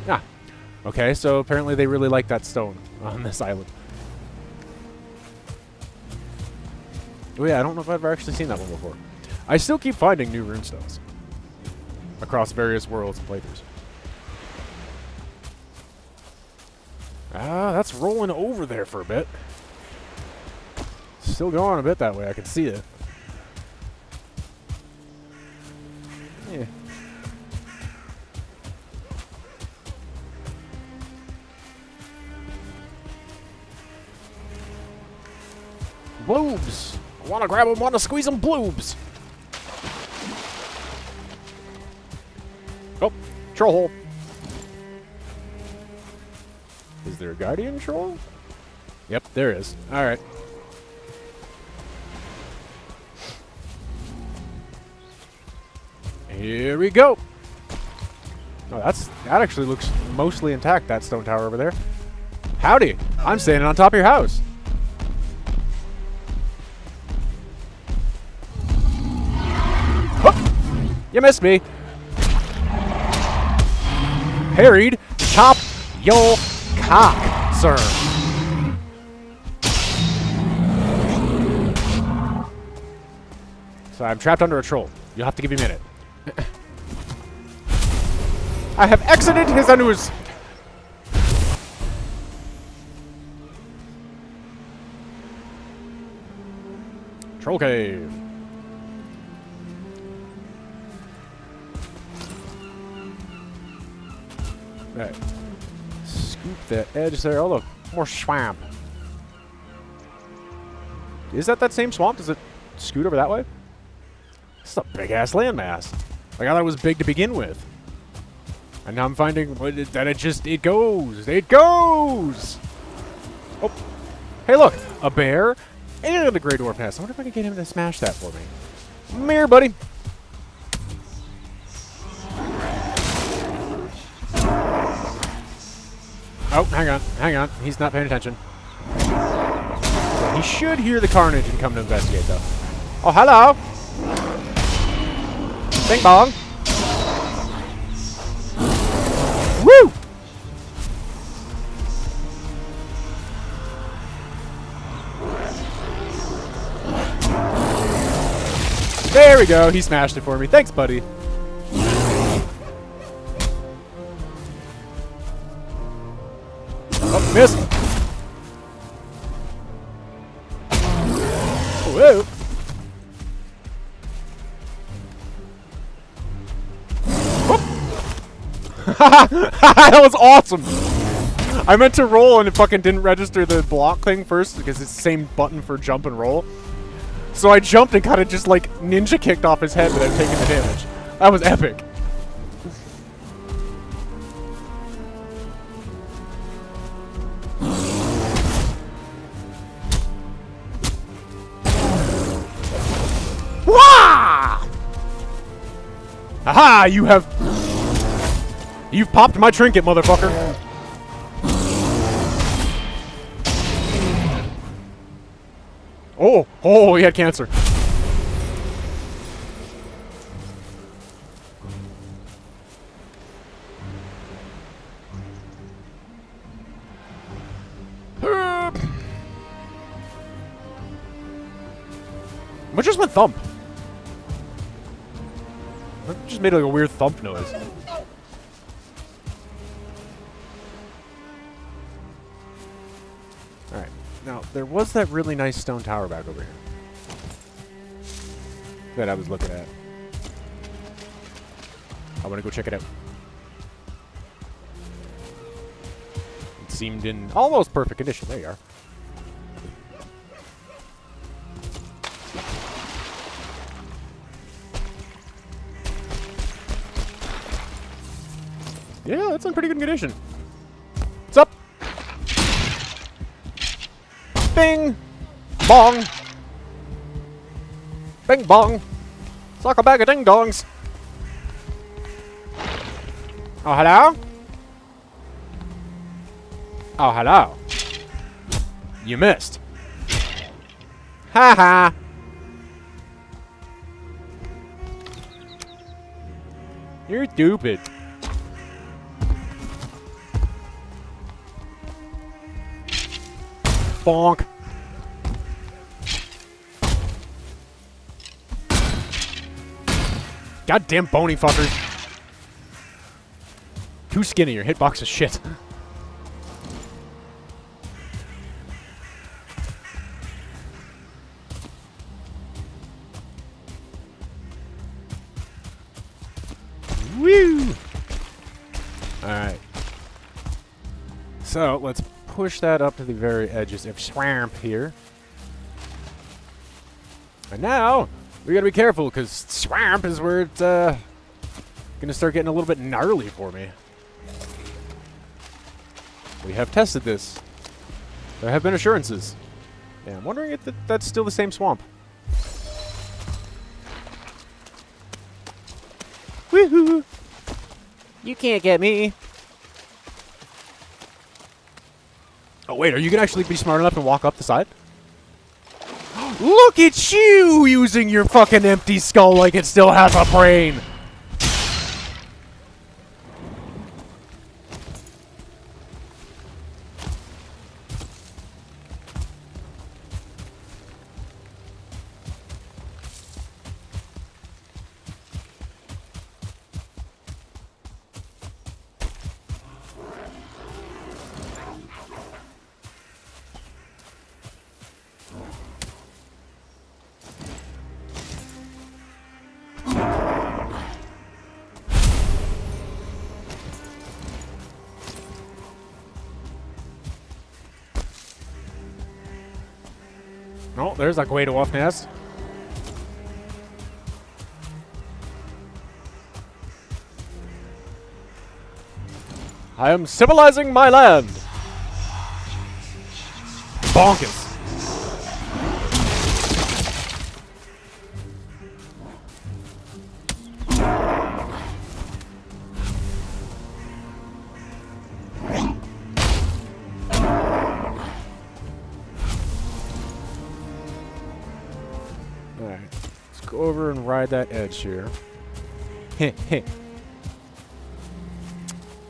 Ah. Okay, so apparently they really like that stone on this island. Oh yeah, I don't know if I've ever actually seen that one before. I still keep finding new runestones across various worlds and playthroughs. Ah, that's rolling over there for a bit. Still going a bit that way, I can see it. Yeah. Bloobs! Wanna grab them, wanna squeeze them, bloobs! Oh, troll hole. Is there a guardian troll? Yep, there is. Alright. Here we go! Oh, that actually looks mostly intact, that stone tower over there. Howdy! I'm standing on top of your house. You missed me. Harried, chop your cock, sir. So I'm trapped under a troll. You'll have to give me a minute. I have exited his anus. Troll cave. Right. Scoop that edge there. Oh, look. More swamp. Is that same swamp? Does it scoot over that way? This is a big-ass landmass. Like, I thought it was big to begin with. And now I'm finding that it goes. It goes! Oh. Hey, look. A bear and a Grey Dwarf nest. I wonder if I can get him to smash that for me. Come here, buddy. Oh, hang on. He's not paying attention. He should hear the carnage and come to investigate, though. Oh, hello! Bing bong! Woo! There we go. He smashed it for me. Thanks, buddy. Oh, missed. Whoa. That was awesome. I meant to roll and it fucking didn't register the block thing first because it's the same button for jump and roll. So I jumped and kind of just like ninja kicked off his head without taking the damage. That was epic. Wah! Aha! You've popped my trinket, motherfucker. Oh, he had cancer. What just went thump? It just made like a weird thump noise. Alright. Now, there was that really nice stone tower back over here that I was looking at. I want to go check it out. It seemed in almost perfect condition. There you are. Yeah, that's in pretty good condition. What's up? Bing! Bong! Bing bong! Suck a bag of ding dongs! Oh, hello? Oh, hello. You missed. Ha ha! You're stupid. Bonk. Goddamn bony fuckers. Too skinny, your hitbox is shit. Woo! Alright. So, let's push that up to the very edges of swamp here. And now, we gotta be careful, because swamp is where it's gonna start getting a little bit gnarly for me. We have tested this. There have been assurances. Yeah, I'm wondering if that's still the same swamp. Woohoo! You can't get me. Oh, wait, are you gonna actually be smart enough to walk up the side? Look at you using your fucking empty skull like it still has a brain! Oh, there's a Guido off nest. I am civilizing my land. Bonkers. go over and ride that edge here. Heh heh.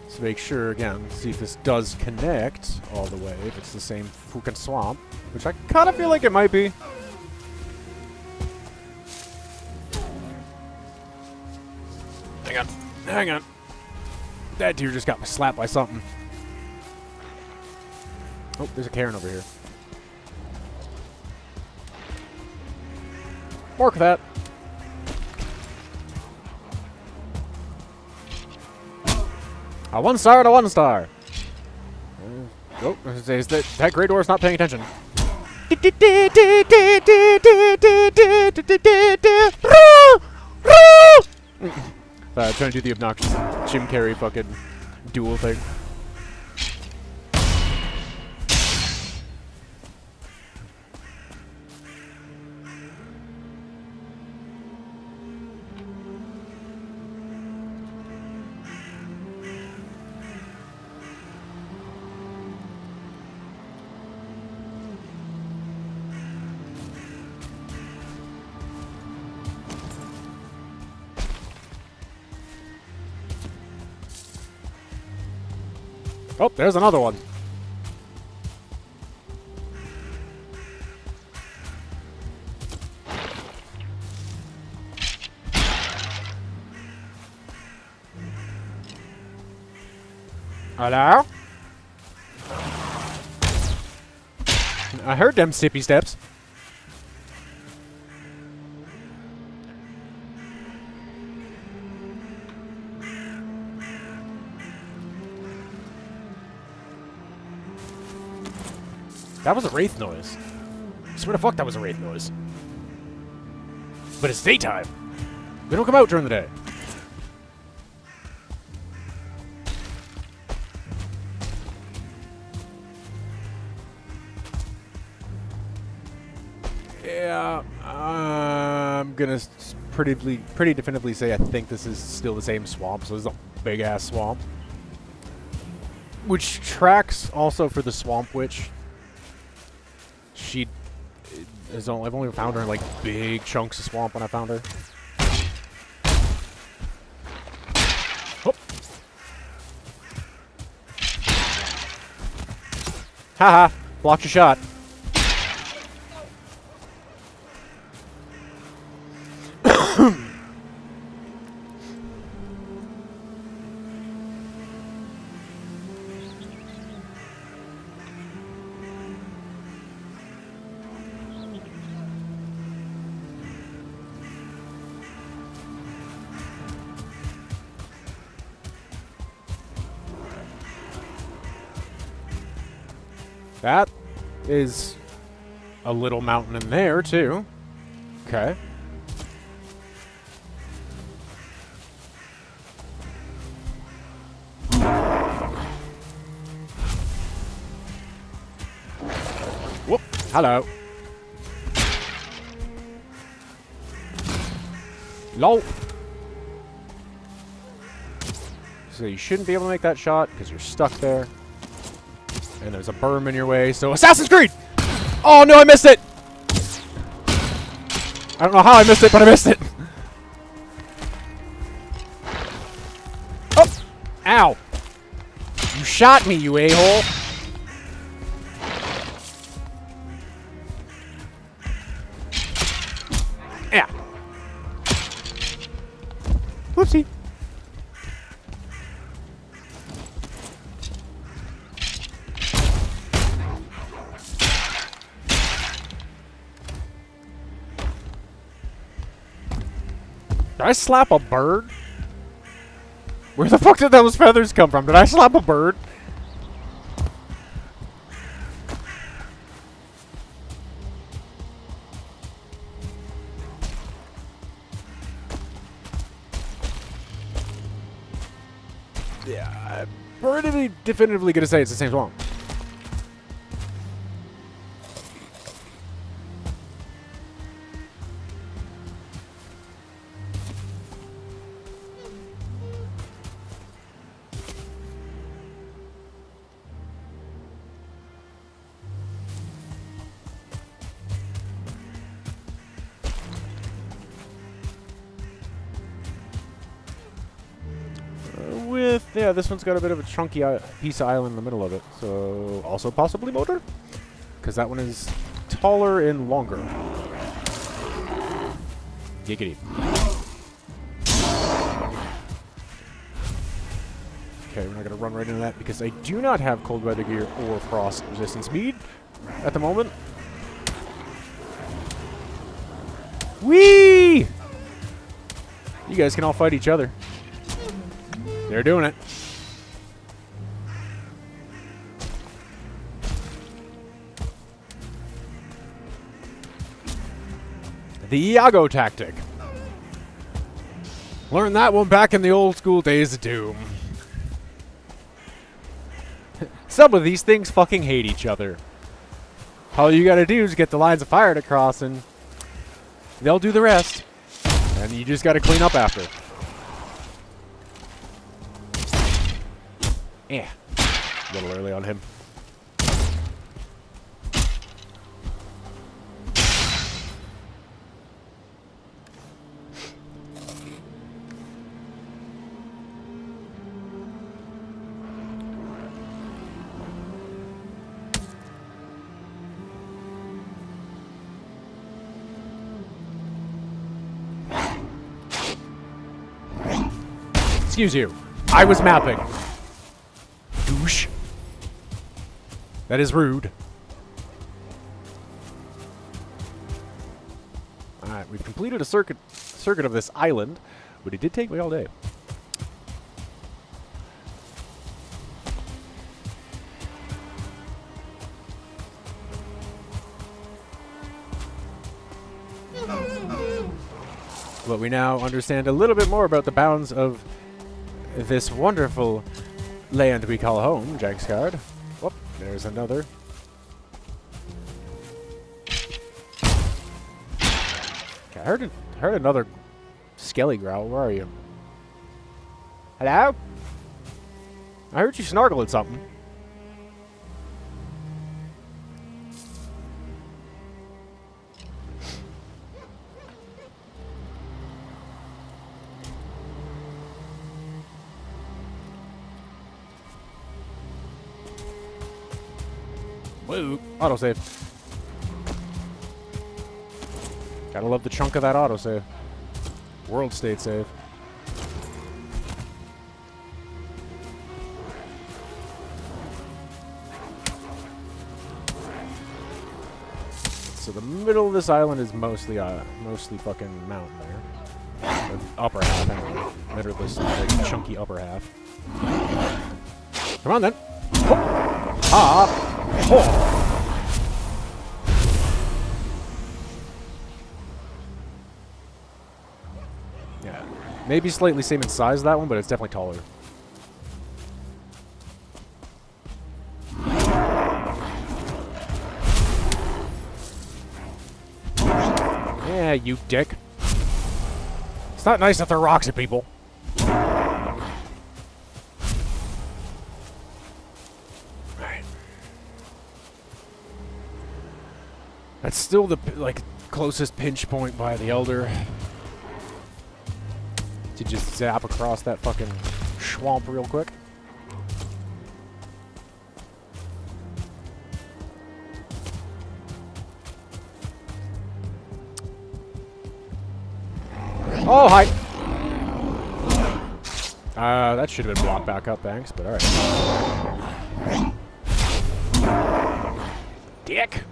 Let's make sure, again, see if this does connect all the way, if it's the same fucking swamp, which I kind of feel like it might be. Hang on. Hang on. That deer just got slapped by something. Oh, there's a cairn over here. Mark that. A 1 star to 1 star. Oh, that Grey Dwarf's not paying attention. Trying to do the obnoxious Jim Carrey fucking duel thing. Oh, there's another one. Hello? I heard them sippy steps. That was a wraith noise. I swear to fuck that was a wraith noise. But it's daytime. We don't come out during the day. Yeah, I'm gonna pretty definitively say I think this is still the same swamp. So this is a big ass swamp, which tracks also for the swamp witch. I've only found her in like big chunks of swamp when I found her. Oh. Haha, blocked your shot. That is a little mountain in there, too. Okay. Whoop. Hello. Lol. So you shouldn't be able to make that shot because you're stuck there. And there's a berm in your way, so Assassin's Creed! Oh no, I missed it! I don't know how I missed it, but I missed it! Oh! Ow! You shot me, you a-hole! Yeah. Whoopsie. Did I slap a bird? Where the fuck did those feathers come from? Did I slap a bird? Yeah, I'm pretty definitively gonna say it's the same song. Yeah, this one's got a bit of a chunky piece of island in the middle of it. So, also possibly motor? Because that one is taller and longer. Giggity. Okay, we're not going to run right into that because I do not have cold weather gear or frost resistance speed at the moment. Whee! You guys can all fight each other. They're doing it. The Iago tactic. Learned that one back in the old school days of Doom. Some of these things fucking hate each other. All you gotta do is get the lines of fire to cross and they'll do the rest. And you just gotta clean up after. Yeah. A little early on him. Excuse you. I was mapping. Douche. That is rude. Alright, we've completed a circuit of this island, but it did take me all day. But we now understand a little bit more about the bounds of this wonderful land we call home, Jack's card. Whoop, there's another. Okay, I heard another skelly growl. Where are you? Hello? I heard you snargle at something. Woo! Autosave. Gotta love the chunk of that autosave. World state save. So the middle of this island is mostly fucking mountain there. The upper half, anyway. Middle of this like, chunky upper half. Come on then. Ah! Oh. Yeah, maybe slightly same in size that one, but it's definitely taller. Yeah, you dick. It's not nice to throw rocks at people. That's still the closest pinch point by the Elder. To just zap across that fucking swamp real quick. Oh, hi! That should have been blocked back up, thanks, but alright. Dick!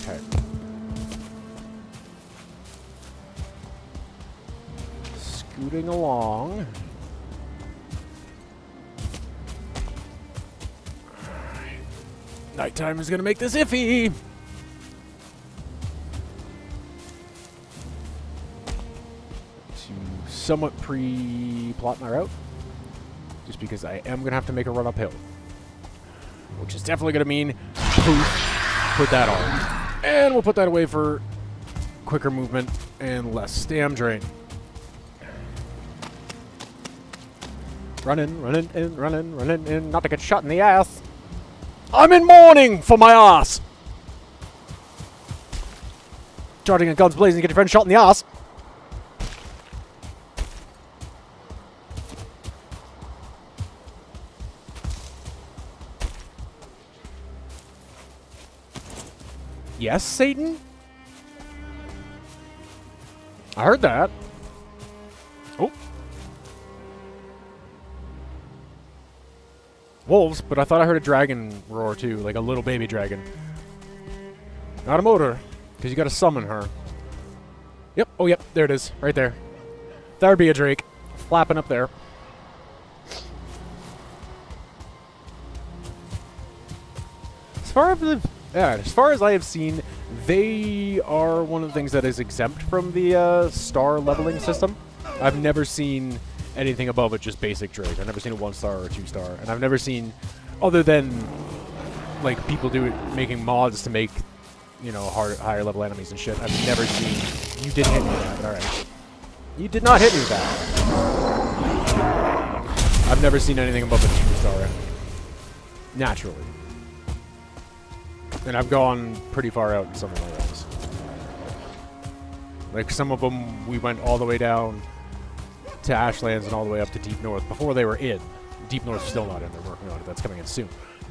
Okay. Scooting along. Nighttime is gonna make this iffy! To somewhat pre-plot my route. Just because I am gonna have to make a run uphill. Which is definitely gonna mean poof, put that on. And we'll put that away for quicker movement and less stam drain. Running in, not to get shot in the ass. I'm in mourning for my ass! Charging and guns blazing, get your friend shot in the ass. Yes, Satan? I heard that. Oh. Wolves, but I thought I heard a dragon roar too, like a little baby dragon. Not a motor, because you gotta summon her. Yep, oh yep, there it is, right there. That would be a drake, flapping up there. As far as I have seen, they are one of the things that is exempt from the star leveling system. I've never seen anything above it, just basic Drake. I've never seen a 1-star or a 2-star, and I've never seen, other than like people do it, making mods to make, you know, higher level enemies and shit. I've never seen. You didn't hit me with that. All right, you did not hit me with that. I've never seen anything above a 2-star naturally. And I've gone pretty far out in some of my runs. Like, some of them, we went all the way down to Ashlands and all the way up to Deep North before they were in. Deep North's still not in. They're working on it. That's coming in soon.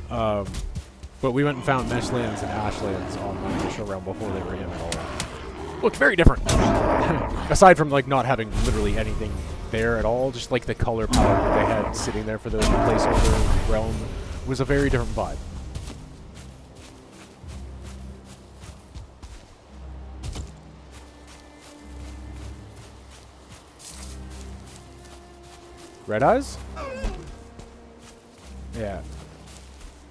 But we went and found Meshlands and Ashlands on the initial round before they were in at all. Looked very different. Aside from, like, not having literally anything there at all, just, like, the color palette that they had sitting there for the placeholder realm was a very different vibe. Red eyes? Yeah.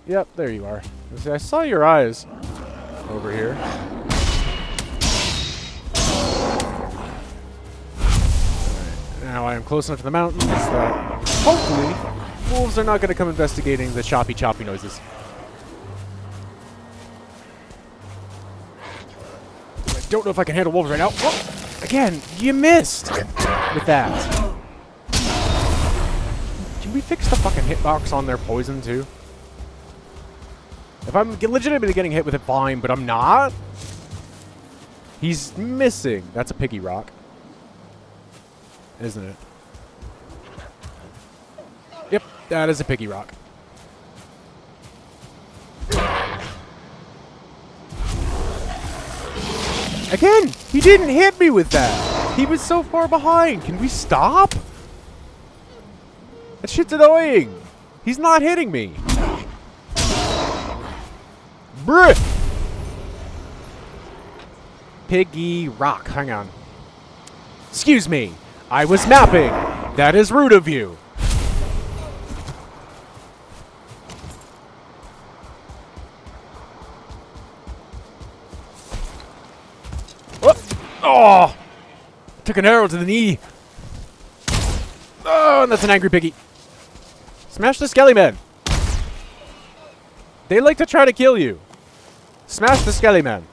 Yep, there you are. See, I saw your eyes over here. Alright, now I am close enough to the mountains that hopefully wolves are not going to come investigating the choppy noises. I don't know if I can handle wolves right now. Oh, again, you missed with that. Can we fix the fucking hitbox on their poison, too? If I'm legitimately getting hit with it, fine, but I'm not. He's missing. That's a piggy rock. Isn't it? Yep, that is a piggy rock. Again, he didn't hit me with that. He was so far behind. Can we stop? That shit's annoying. He's not hitting me. Bruh. Piggy rock. Hang on. Excuse me. I was mapping. That is rude of you. Oh! Took an arrow to the knee. Oh, and that's an angry piggy. Smash the skelly man. They like to try to kill you. Smash the skelly man.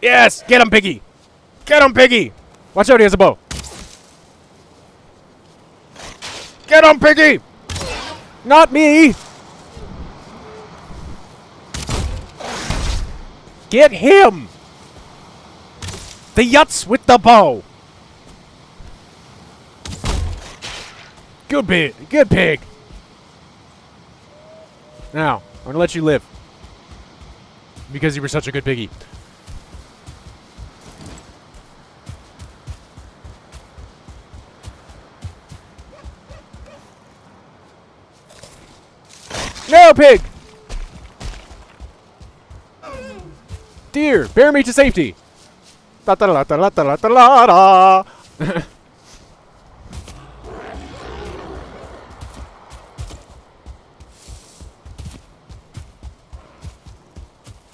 Yes! Get him, piggy! Get him, piggy! Watch out, he has a bow. Get him, piggy! Not me! Get him! The Yutz with the bow! Good pig. Good pig. Now, I'm going to let you live. Because you were such a good piggy. No, pig! Deer, bear me to safety. Da da da da da da da da.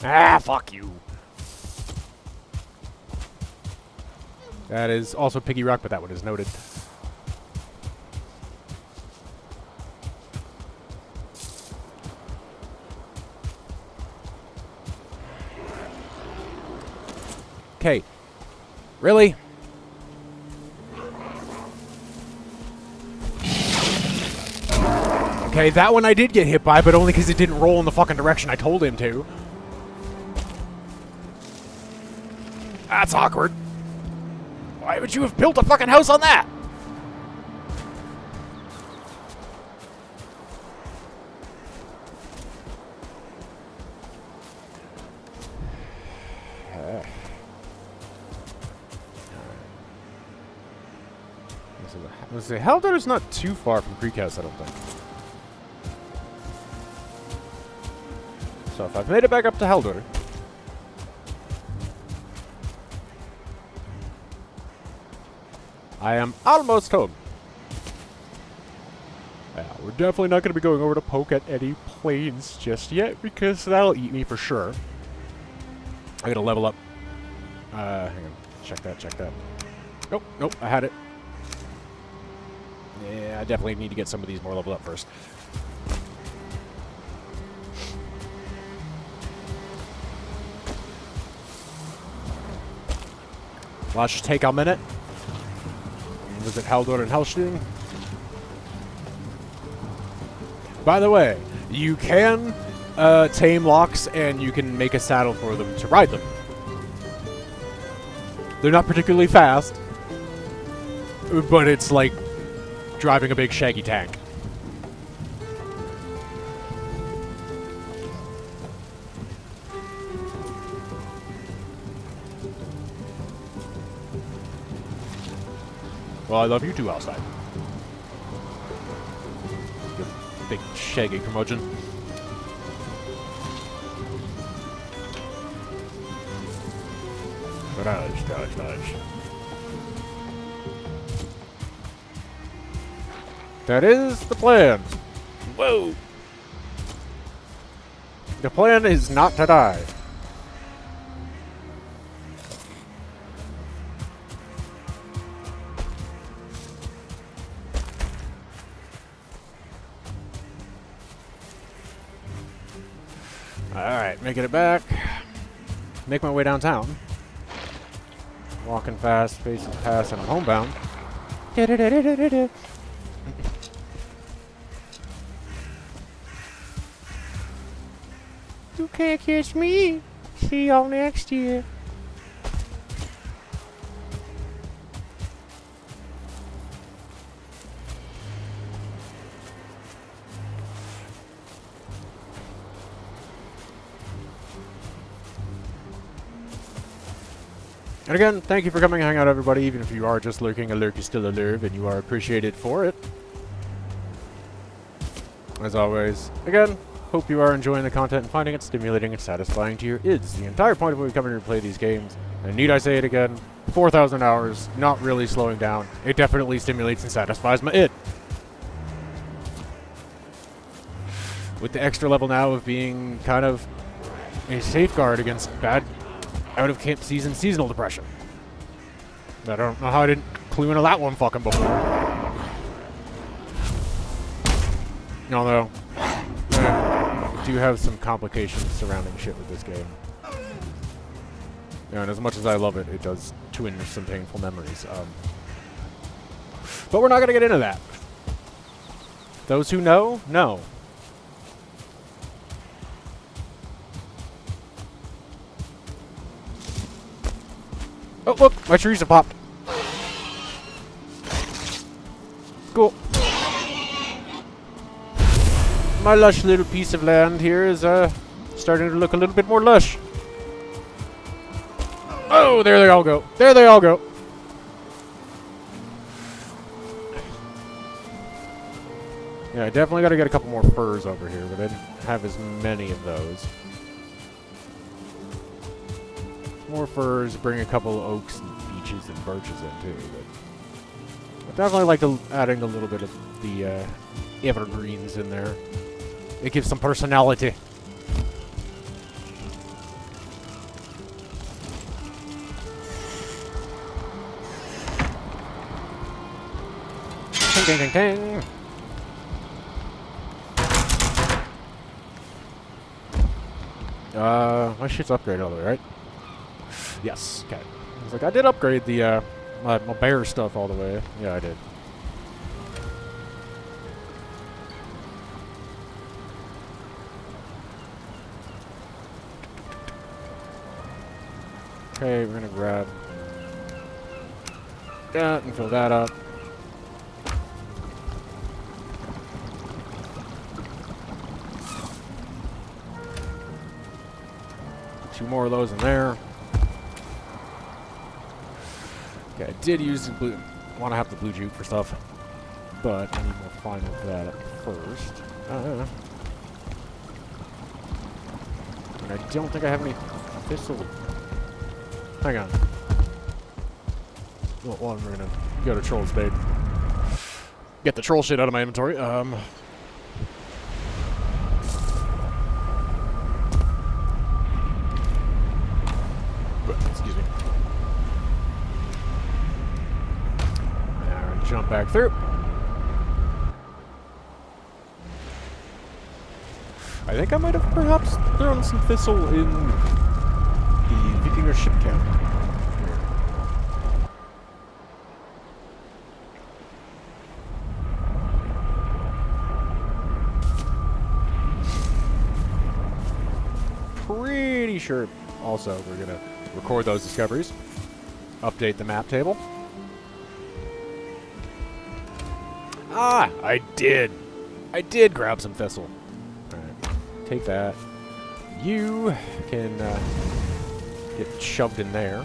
Ah, fuck you. That is also Piggy Rock, but that one is noted. Okay. Really? Okay, that one I did get hit by, but only because it didn't roll in the fucking direction I told him to. That's awkward. Why would you have built a fucking house on that? Let's see. Haldor's not too far from Precast, I don't think. So if I've made it back up to Haldor, I am almost home. Yeah, we're definitely not going to be going over to poke at any planes just yet, because that'll eat me for sure. I gotta level up. Hang on. Check that. Nope, nope, I had it. Yeah, I definitely need to get some of these more leveled up first. Let's just take a minute. Visit Haldor and Hellsting. By the way, you can tame locks and you can make a saddle for them to ride them. They're not particularly fast, but it's like driving a big shaggy tank. Well, I love you too outside. You big shaggy curmudgeon. Dodge. That is the plan. Whoa! The plan is not to die. Alright, making it back. Make my way downtown. Walking fast, facing past, and I'm homebound. You can't catch me. See y'all next year. And again, thank you for coming and hang out, everybody. Even if you are just lurking, a lurk is still a lurv, and you are appreciated for it. As always, again, hope you are enjoying the content and finding it stimulating and satisfying to your ids. The entire point of when we come here to play these games, and need I say it again, 4,000 hours, not really slowing down. It definitely stimulates and satisfies my id. With the extra level now of being kind of a safeguard against bad out-of-camp seasonal depression. I don't know how I didn't clue into that one fucking before. Although, I do have some complications surrounding shit with this game. And as much as I love it, it does twinge some painful memories. But we're not going to get into that. Those who know, know. Oh, look! My trees have popped. Cool. My lush little piece of land here is starting to look a little bit more lush. Oh, there they all go. There they all go. Yeah, I definitely got to get a couple more firs over here, but I didn't have as many of those. More firs, bring a couple of oaks and beeches and birches in too. But I definitely like adding a little bit of the evergreens in there. It gives some personality. Ting, ting, ting, ting. My shit's upgraded all the way, right? Yes, okay. I was like, I did upgrade the, my bear stuff all the way. Yeah, I did. Okay, we're gonna grab that and fill that up. Two more of those in there. Okay, I did use the blue. Want to have the blue juke for stuff. but I need more final for that first. And I don't think I have any thistle. Hang on. Well, one, we're gonna go to Troll's Bait. Get the troll shit out of my inventory. Excuse me. Now jump back through. I think I might have perhaps thrown some thistle in the Vikinger ship camp. Pretty sure also we're going to record those discoveries, update the map table. Ah, I did grab some thistle. Take that. You can get shoved in there.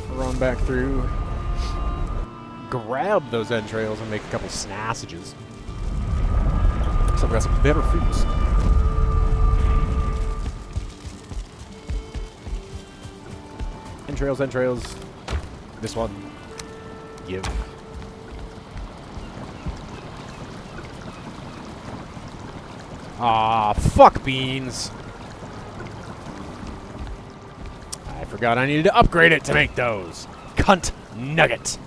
Run back through. Grab those entrails and make a couple snassages. So I've got some better foods. Entrails. This one. Give. Ah, fuck beans. I forgot I needed to upgrade it to make those. Cunt nugget.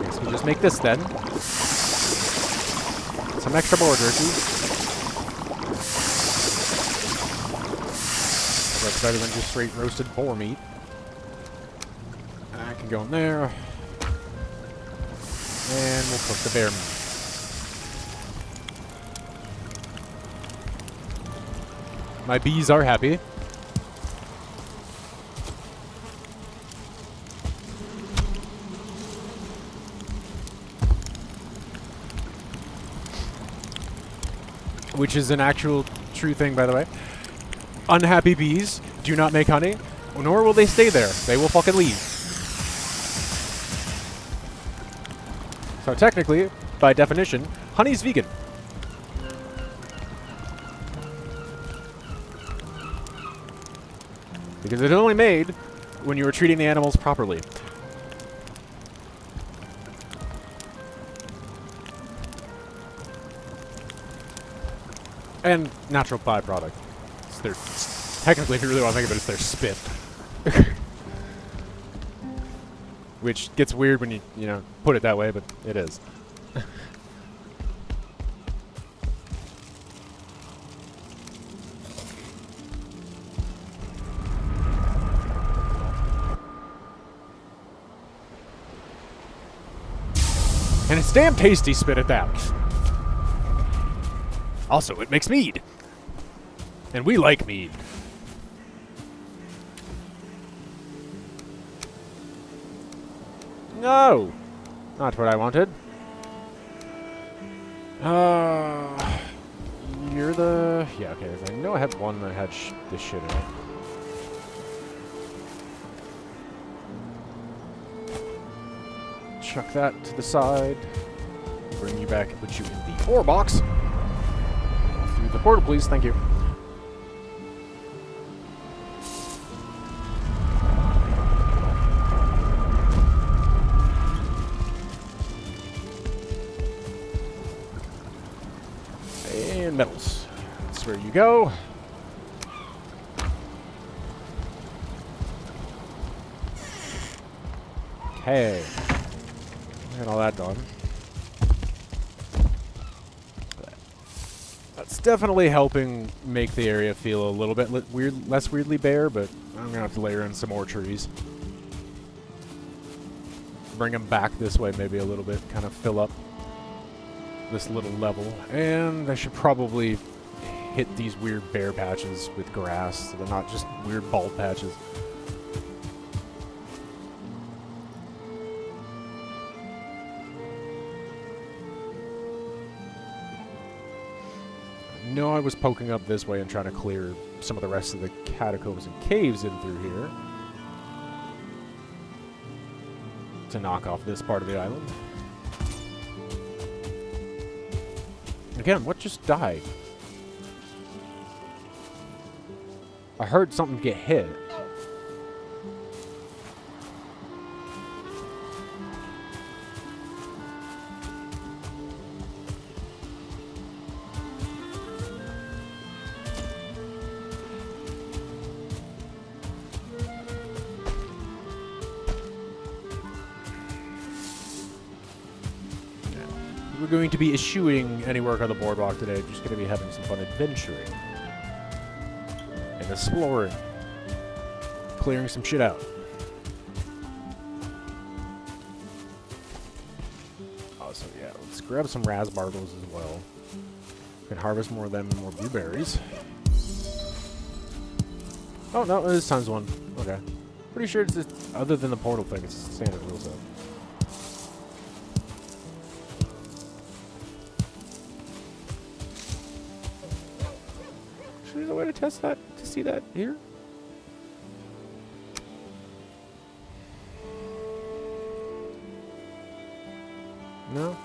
Guess we'll just make this then. Some extra boar jerky. That's better than just straight roasted boar meat. I can go in there. And we'll cook the bear meat. My bees are happy. Which is an actual true thing, by the way. Unhappy bees do not make honey, nor will they stay there. They will fucking leave. So technically, by definition, honey's vegan. Because it's only made when you are treating the animals properly. And natural byproduct. Technically, if you really want to think of it, it's their spit. Which gets weird when you know, put it that way, but it is. And it's damn tasty spit at that. Also, it makes mead. And we like mead. No! Not what I wanted. You're the... Yeah, okay. I know I had one that had this shit in it. Chuck that to the side. Bring you back and put you in the ore box. Through the portal, please. Thank you. And metals. That's where you go. Okay. And all that done. That's definitely helping make the area feel a little bit less weirdly bare, but I'm going to have to layer in some more trees. Bring them back this way maybe a little bit, kind of fill up this little level. And I should probably hit these weird bare patches with grass so they're not just weird bald patches. No, I was poking up this way and trying to clear some of the rest of the catacombs and caves in through here to knock off this part of the island. Again, what just died? I heard something get hit. We're going to be eschewing any work on the boardwalk today. Just going to be having some fun adventuring. And exploring. Clearing some shit out. Oh, so yeah, let's grab some raspberries as well. We can harvest more of them and more blueberries. Oh, no, this times one. Okay. Pretty sure it's just, other than the portal thing, it's standard rule set. Is there a way to test that, to see that here? No?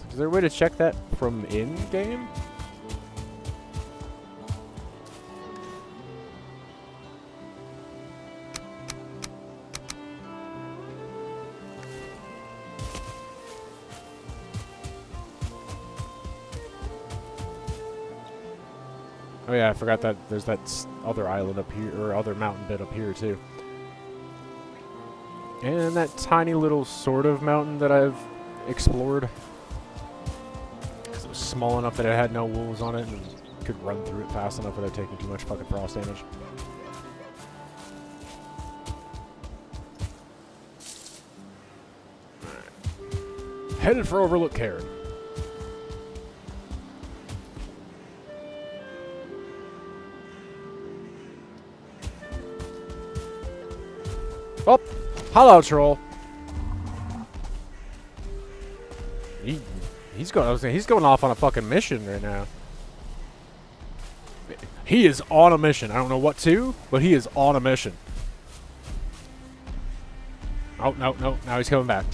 Is there a way to check that from in-game? Oh yeah, I forgot that there's that other island up here, or other mountain bit up here too. And that tiny little sort of mountain that I've explored. Because it was small enough that it had no wolves on it and could run through it fast enough without taking too much fucking frost damage. Alright. Headed for Overlook Cairn. Oh, hello, troll. He's going. I was saying, he's going off on a fucking mission right now. He is on a mission. I don't know what to, but he is on a mission. Oh no, no! Now he's coming back.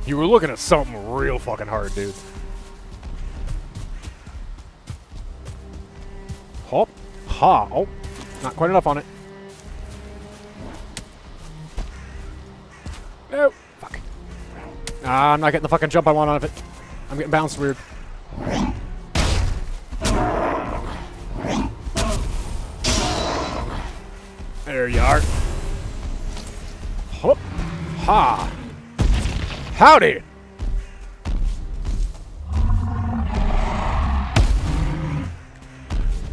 You were looking at something real fucking hard, dude. Hop, ha! Oh, not quite enough on it. No! Fuck. Ah, I'm not getting the fucking jump I want out of it. I'm getting bounced weird. There you are. Hop. Ha! Howdy!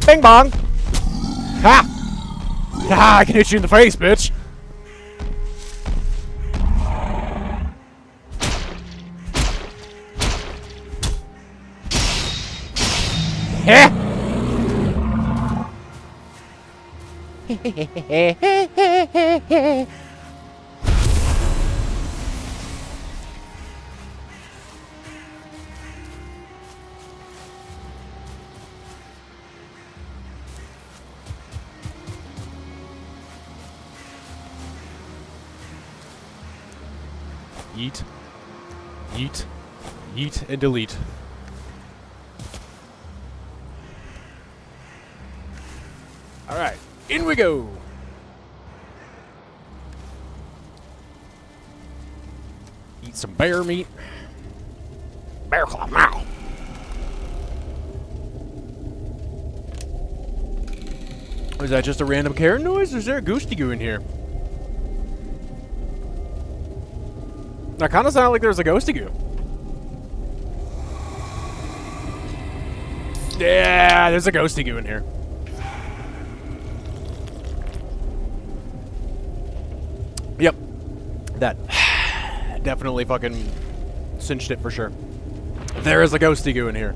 Bing bong! Ha! Ha! I can hit you in the face, bitch! Yeah. Yeet. Yeet. Yeet and delete. Alright, in we go! Eat some bear meat. Bear claw, meow! Was that just a random carrot noise, or is there a ghosty goo in here? That kind of sounded like there was a ghosty goo. Yeah, there's a ghosty goo in here. Yep. That definitely fucking cinched it for sure. There is a ghosty goo in here.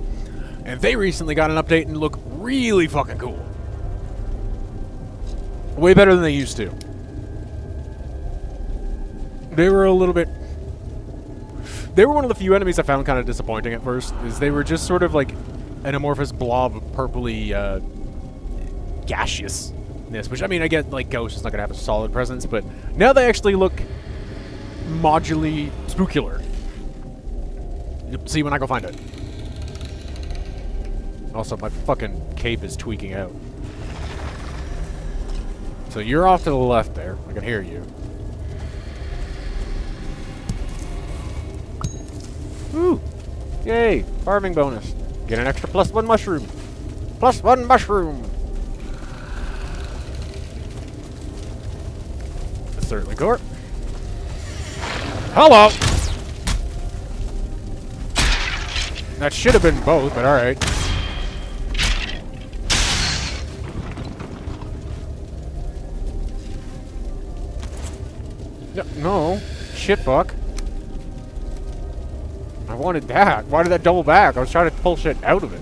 And they recently got an update and look really fucking cool. Way better than they used to. They were a little bit... They were one of the few enemies I found kind of disappointing at first. Is they were just sort of like an amorphous blob of purpley gaseousness, which, I mean, I get, like, Ghost is not going to have a solid presence, but now they actually look modularly spookular. You'll see when I go find it. Also, my fucking cape is tweaking out. So you're off to the left there. I can hear you. Woo! Yay! Farming bonus. Get an extra +1 mushroom. +1 mushroom! That's certainly cool. Hello! That should have been both, but alright. No. Shit fuck. I wanted that. Why did that double back? I was trying to pull shit out of it.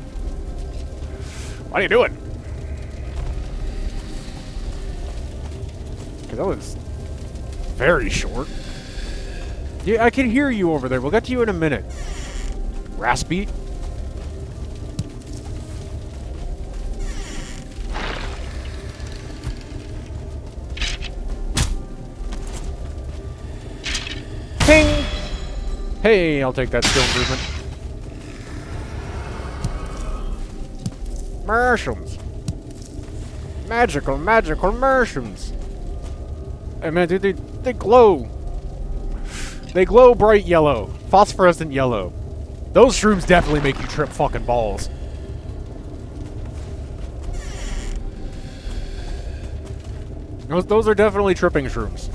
What are you doing? Because that was very short. Yeah, I can hear you over there. We'll get to you in a minute. Raspy. Ping! Hey, I'll take that skill improvement. Mushrooms. Magical mushrooms. Hey man, dude, they glow. They glow bright yellow. Phosphorescent yellow. Those shrooms definitely make you trip fucking balls. Those are definitely tripping shrooms.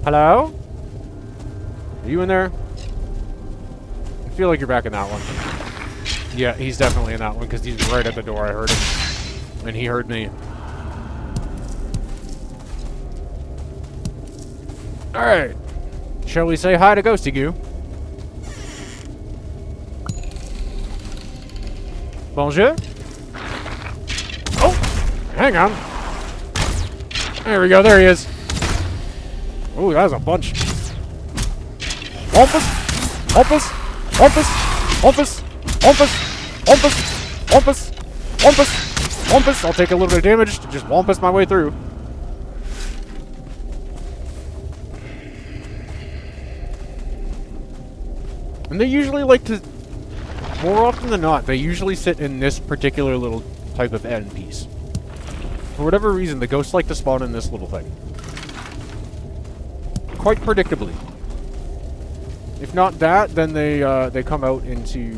Hello? Are you in there? I feel like you're back in that one. Yeah, he's definitely in that one because he's right at the door. I heard him. And he heard me. Alright. Shall we say hi to Ghosty Goo? Bonjour? Oh! Hang on. There we go. There he is. Ooh, that was a bunch. Wampus! Wampus! Wampus! Wampus! Wampus! Wampus! Wampus! Wampus! Wampus! I'll take a little bit of damage to just wampus my way through. And they usually like to... More often than not, they usually sit in this particular little type of end piece. For whatever reason, the ghosts like to spawn in this little thing. Quite predictably. If not that, then they come out into...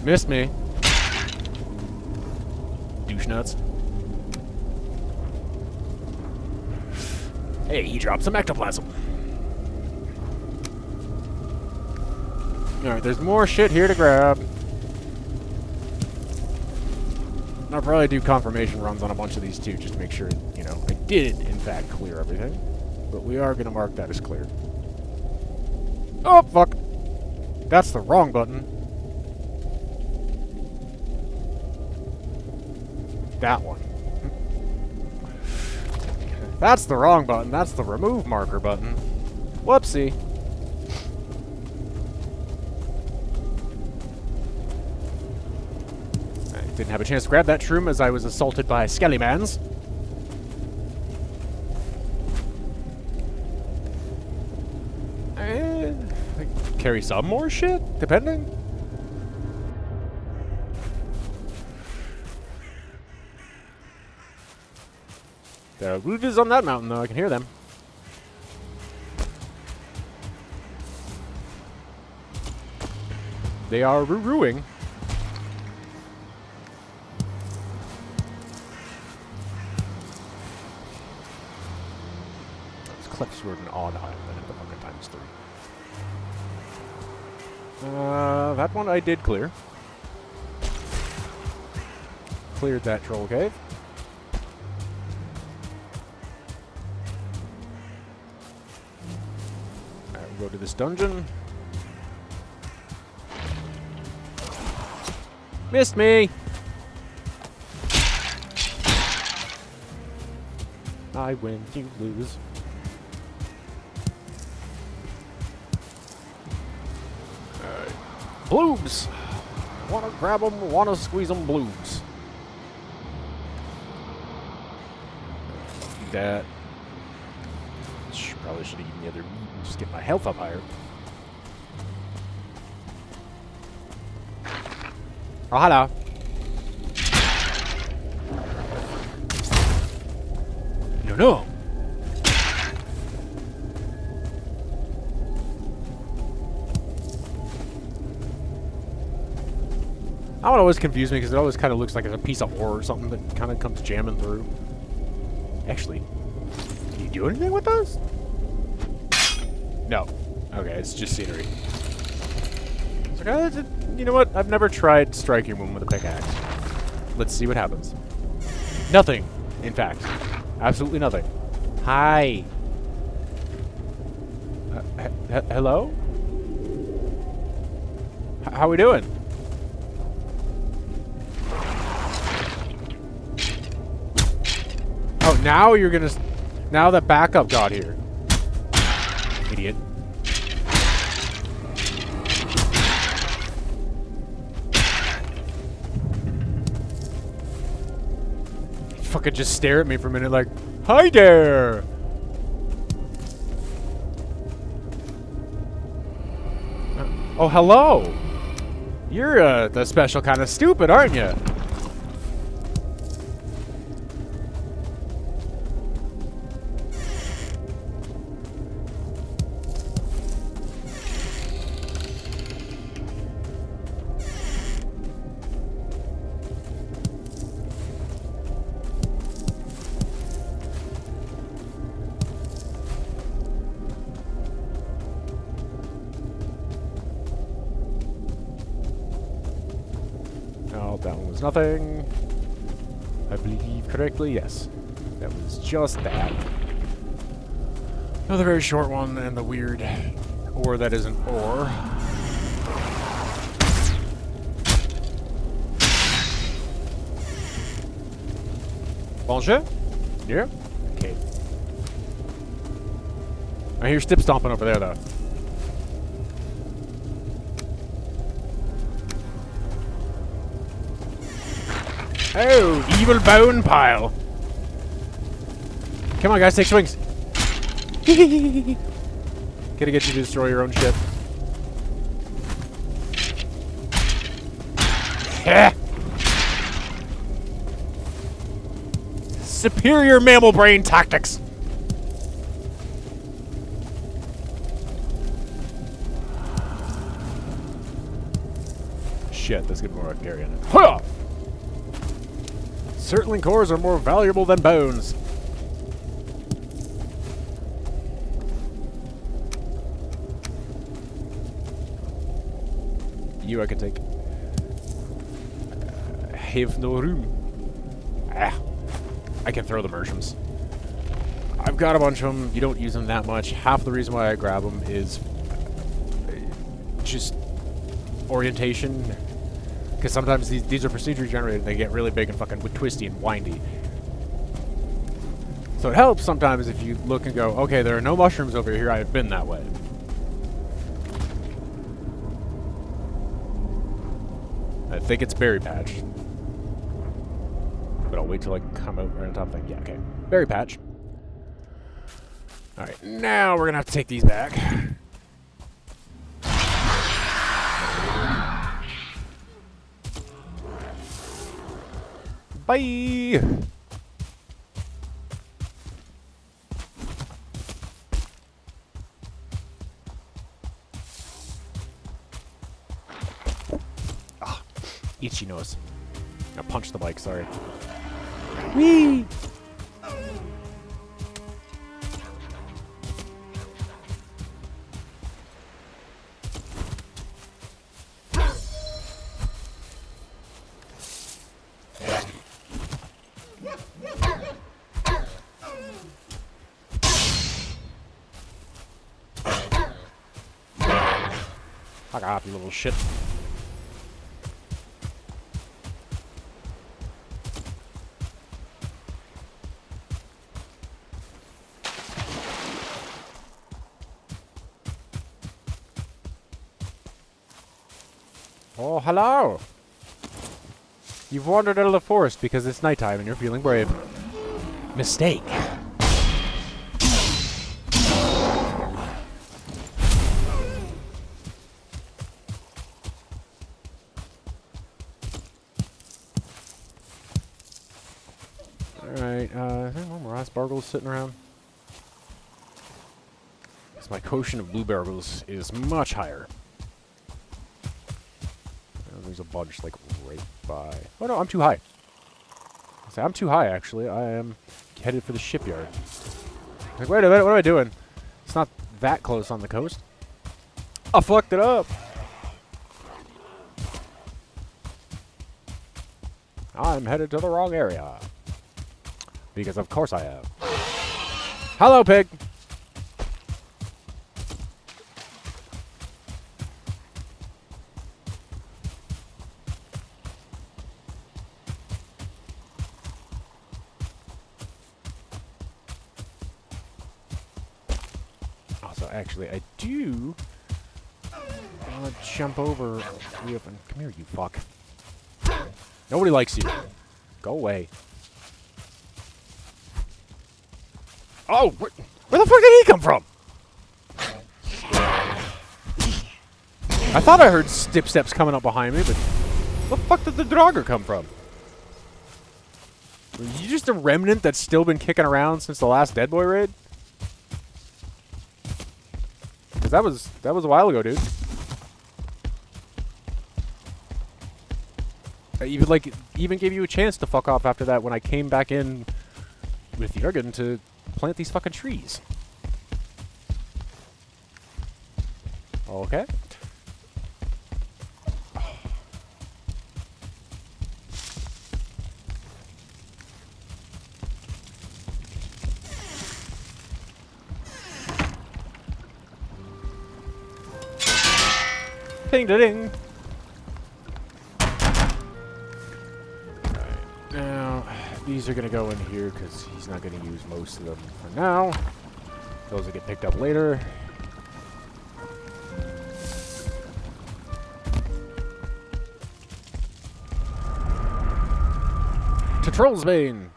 Missed me. Douche nuts. Hey, he dropped some ectoplasm. Alright, there's more shit here to grab. I'll probably do confirmation runs on a bunch of these too, just to make sure, you know, I did, in fact, clear everything. But we are going to mark that as clear. Oh, fuck. That's the wrong button. That one. That's the wrong button. That's the remove marker button. Whoopsie. I didn't have a chance to grab that shroom as I was assaulted by Skellymans. I carry some more shit, depending. There are roofers on that mountain, though. I can hear them. They are roo-rooing. It's Clef Sword and Odd Island at the fucking times 3. That one I did clear. Cleared that troll cave. Go to this dungeon. Missed me! I win, you lose. Alright. Bloobs! Wanna grab them, wanna squeeze them, bloobs. Do that. Probably should have eaten the other meat and just get my health up higher. Oh, hello. No, no. That one always confused me because it always kind of looks like it's a piece of ore or something that kind of comes jamming through. Actually, can you do anything with those? No. Okay, it's just scenery. It's like, you know what? I've never tried striking one with a pickaxe. Let's see what happens. Nothing, in fact. Absolutely nothing. Hi. Hello? How we doing? Oh, now you're gonna... Now that backup got here. Idiot. Fucking just stare at me for a minute like, hi there! Oh, hello! You're the special kind of stupid, aren't you? That one was nothing. I believe correctly, yes. That was just that. Another very short one, and the weird ore that isn't ore. Bonjour? Yeah? Okay. I hear stip stomping over there, though. Oh, evil bone pile. Come on, guys, take swings. Gotta get you to destroy your own shit. Superior mammal brain tactics. Shit, that's good more carry on it. Huh! Certainly cores are more valuable than bones. You I can take. Have no room. Ah. I can throw the mershams. I've got a bunch of them. You don't use them that much. Half the reason why I grab them is just orientation. Because sometimes these are procedurally generated, they get really big and fucking twisty and windy. So it helps sometimes if you look and go, okay, there are no mushrooms over here, I have been that way. I think it's berry patch. But I'll wait till I come out right on top of that. Yeah, okay. Berry patch. Alright, now we're gonna have to take these back. Bye! Ah, itchy nose. I punched the bike, sorry. Whee! Fuck off, you little shit. Oh, hello! You've wandered out of the forest because it's nighttime and you're feeling brave. Mistake. Alright, is there more rasbargles sitting around? Because my quotient of blueberries is much higher. There's a bunch, like, right by... Oh, no, I'm too high. I'm too high, actually. I am headed for the shipyard. Like, wait a minute, what am I doing? It's not that close on the coast. I fucked it up! I'm headed to the wrong area. Because of course I am. Hello, pig! Also, actually, I do want to jump over. Come here, you fuck. Nobody likes you. Go away. Oh, where the fuck did he come from? I thought I heard steps coming up behind me, but where the fuck did the Draugr come from? Were you just a remnant that's still been kicking around since the last Dead Boy raid? Because that was a while ago, dude. I even gave you a chance to fuck off after that when I came back in with Jurgen to plant these fucking trees. Okay. Ding-da-ding! Alright, now, these are going to go in here because he's not going to use most of them for now. Those will get picked up later. To Troll's Bane!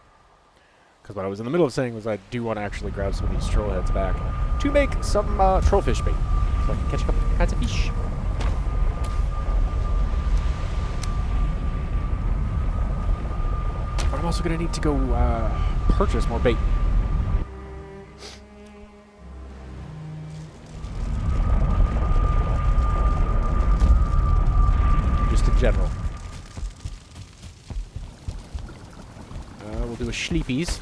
Because what I was in the middle of saying was I do want to actually grab some of these troll heads back to make some trollfish bait. So I can catch a couple kinds of fish. I'm also going to need to go purchase more bait. Just in general. We'll do a Sleepies.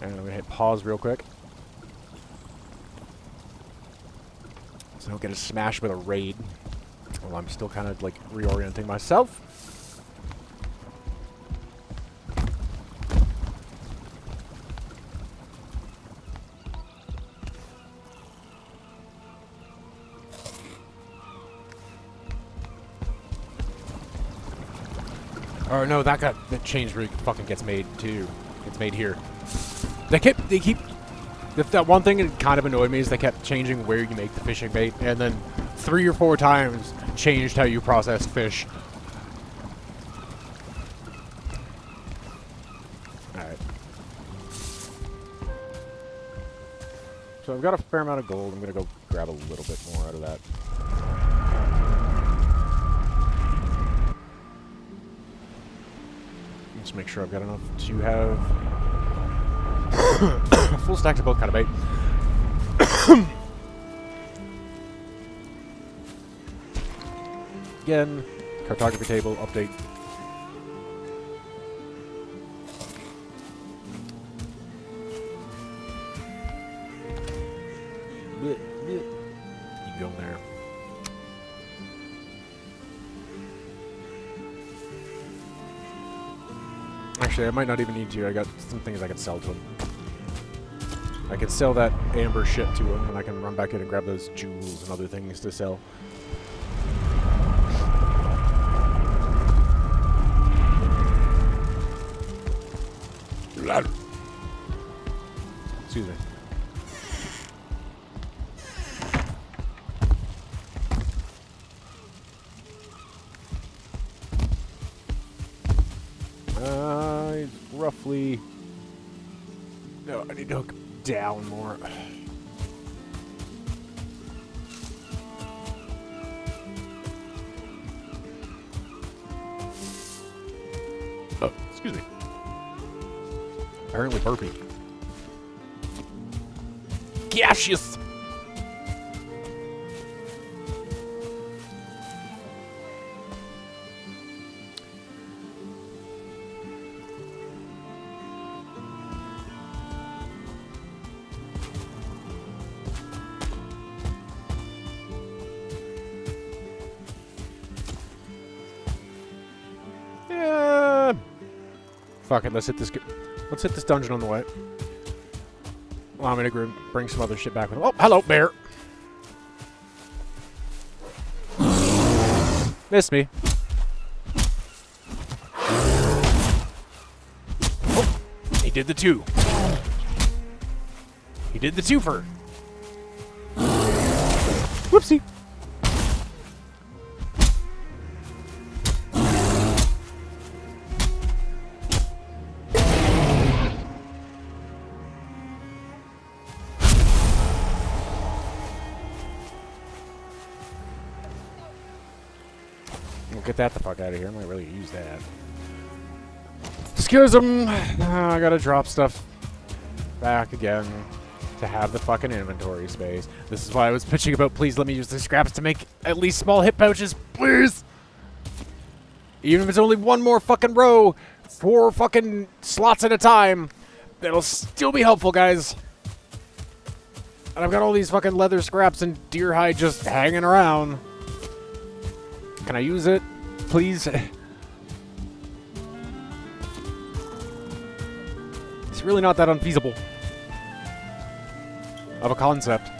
And I'm going to hit pause real quick. So I don't get a smash with a raid. Well, I'm still kind of like reorienting myself. Or no, that change really fucking gets made too. It's made here. They keep that one thing that kind of annoyed me is they kept changing where you make the fishing bait, and then 3 or 4 times changed how you processed fish. Alright. So I've got a fair amount of gold. I'm gonna go grab a little bit more out of that. Just make sure I've got enough to have full stacks of both kind of bait. Again, cartography table update. You go there. Actually, I might not even need to. I got some things I can sell to him. I can sell that amber shit to him, and I can run back in and grab those jewels and other things to sell. Excuse me. Roughly... No, I need to hook down more. Oh, excuse me. Apparently burpy. Gaseous! Fuck it, let's hit this dungeon on the way. Allow me to bring some other shit back with him. Oh, hello, bear. Missed me. Oh, he did the two. He did the twofer. Whoopsie. Get that the fuck out of here. I might really use that. Schism! I gotta drop stuff back again to have the fucking inventory space. This is why I was pitching about please let me use the scraps to make at least small hip pouches. Please! Even if it's only one more fucking row, 4 fucking slots at a time, that'll still be helpful, guys. And I've got all these fucking leather scraps and deer hide just hanging around. Can I use it? Please? It's really not that unfeasible of a concept.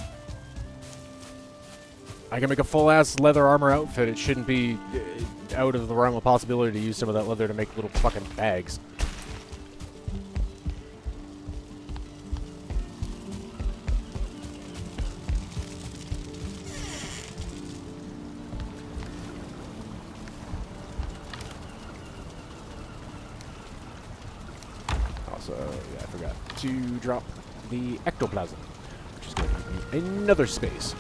I can make a full-ass leather armor outfit. It shouldn't be out of the realm of possibility to use some of that leather to make little fucking bags. Also, yeah, I forgot to drop the ectoplasm, which is going to give me another space.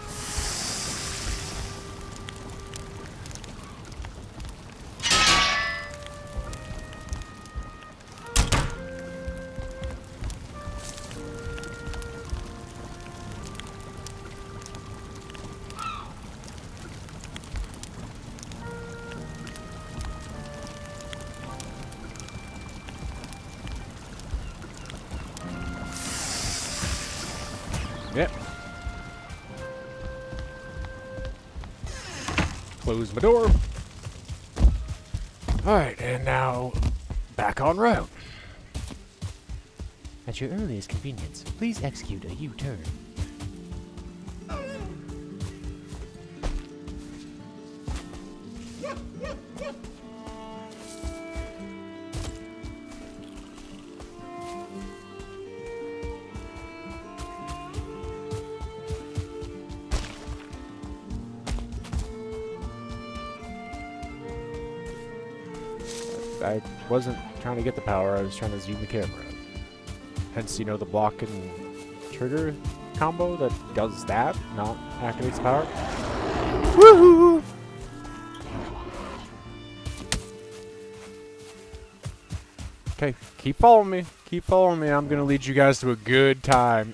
Yep. Close my door. Alright, and now back on route. At your earliest convenience, please execute a U-turn. I wasn't trying to get the power, I was trying to zoom the camera. Hence, you know, the block and trigger combo that does that, not activates the power. Woohoo! Okay, keep following me. Keep following me. I'm gonna lead you guys to a good time.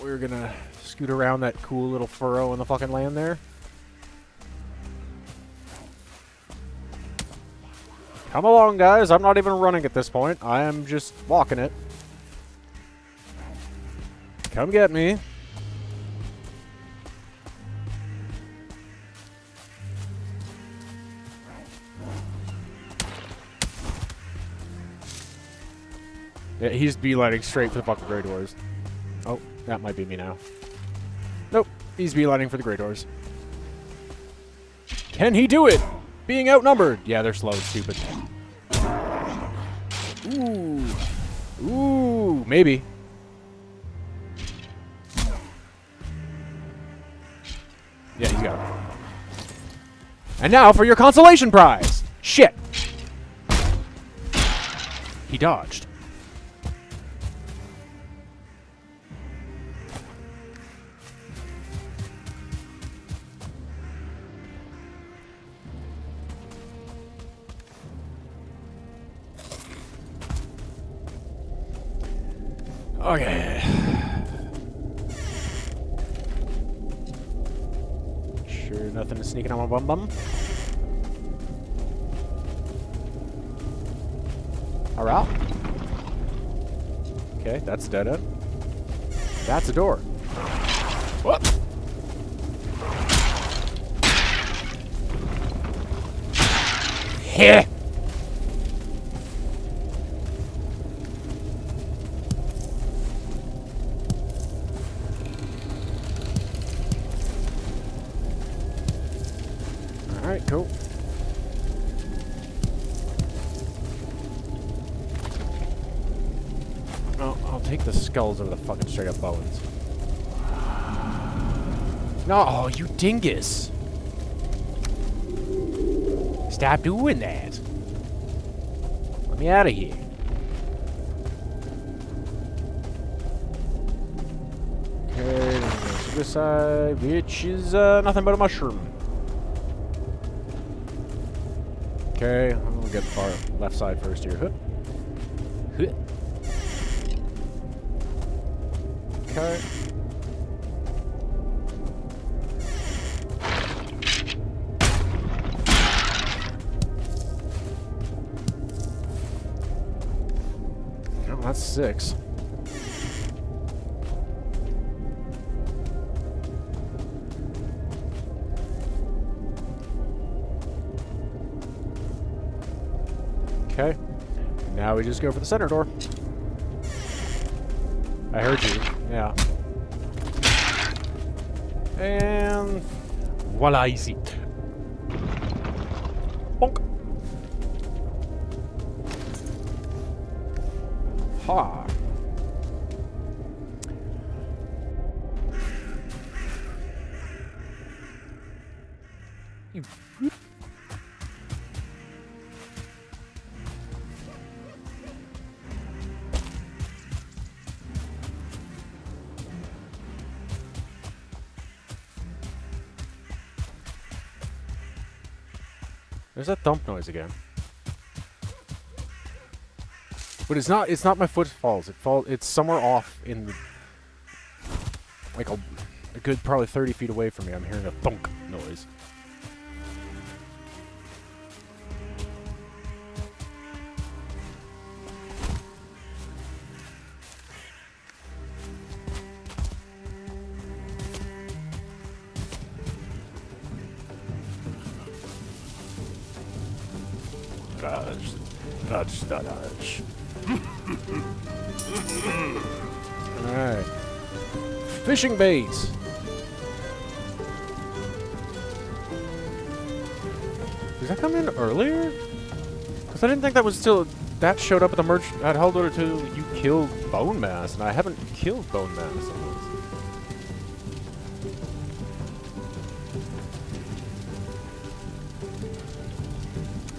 We're gonna scoot around that cool little furrow in the fucking land there. Come along, guys. I'm not even running at this point. I am just walking it. Come get me. Yeah, he's beelining straight for the fucking Grey Doors. Oh, that might be me now. Nope, he's beelining for the Grey Doors. Can he do it? Being outnumbered. Yeah, they're slow and stupid. Ooh. Ooh, maybe. Yeah, he's got it. And now for your consolation prize! Shit! He dodged. Okay. Sure, nothing sneaking on my bum bum. Alright. Okay, that's a dead end. That's a door. What? Heh! Alright, cool. Oh, I'll take the skulls over the fucking straight up bones. No, oh, you dingus! Stop doing that! Let me out of here. Okay, this side, which is nothing but a mushroom. Okay, I'm gonna get the far left side first here. Huh. Huh. Okay. Oh, that's 6. Okay. Now we just go for the center door. I heard you. Yeah. And voila, easy. Bonk. Ha. There's that thump noise again. But it's not my footfalls. It's somewhere off in the, like a good probably 30 feet away from me. I'm hearing a thunk noise. Dodge. Alright. Fishing baits. Did that come in earlier? Because I didn't think that was still... That showed up at the merch at Held Order 2. You killed Bone Mass, and I haven't killed Bone Mass.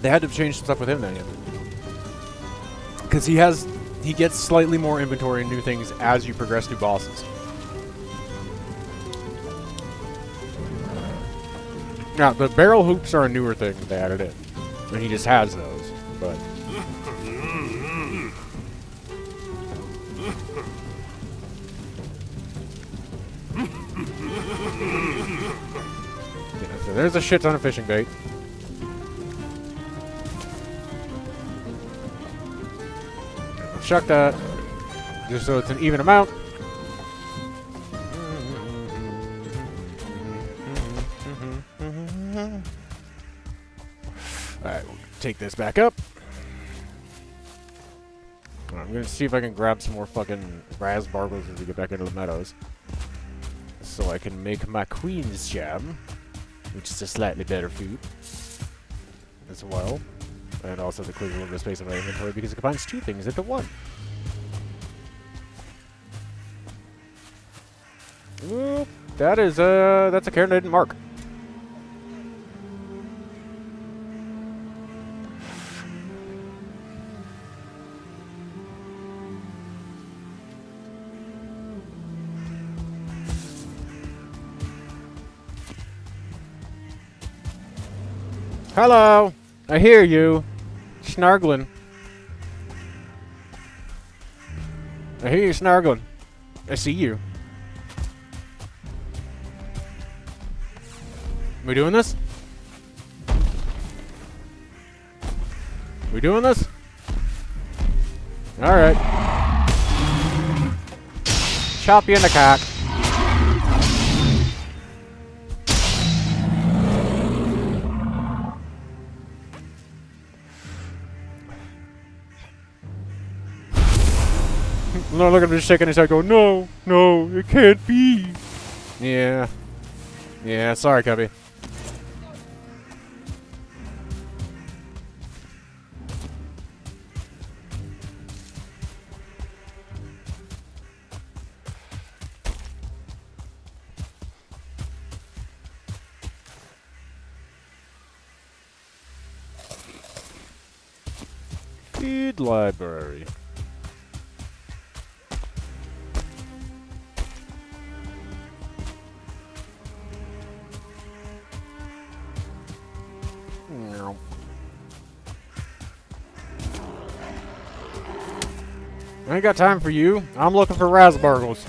They had to change some stuff with him then, yeah. Because he gets slightly more inventory and new things as you progress through bosses. Now, the barrel hoops are a newer thing they added in. And he just has those, but... yeah, so there's a shit ton of fishing bait. Chuck that, just so it's an even amount. Alright, we'll take this back up. I'm gonna see if I can grab some more fucking raspberries as we get back into the meadows. So I can make my queen's jam, which is a slightly better food as well. And also to clear a little bit of space in my inventory because it combines two things into one. Oop, that's a carrot I didn't mark. Hello! I hear you. Snargling. I hear you snargling. I see you. We doing this? We doing this? Alright. Chop you in the cock. No, look at him just shaking his head going, no, no, it can't be. Yeah. Yeah, sorry, Cubby. Feed library. I ain't got time for you. I'm looking for raspberries.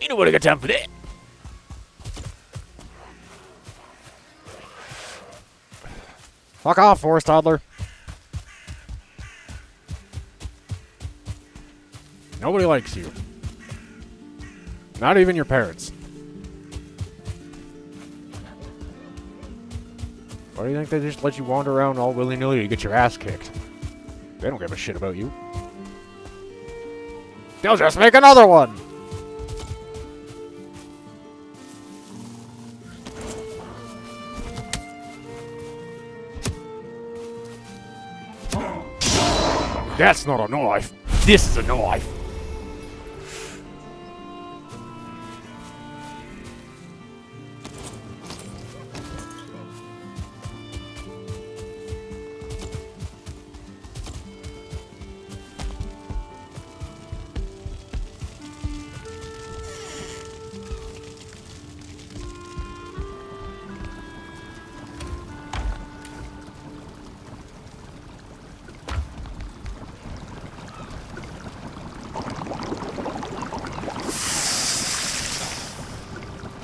You know what I got time for that. Fuck off, Forest Toddler. Nobody likes you. Not even your parents. Why do you think they just let you wander around all willy-nilly to get your ass kicked? They don't give a shit about you. They'll just make another one! That's not a knife. This is a knife.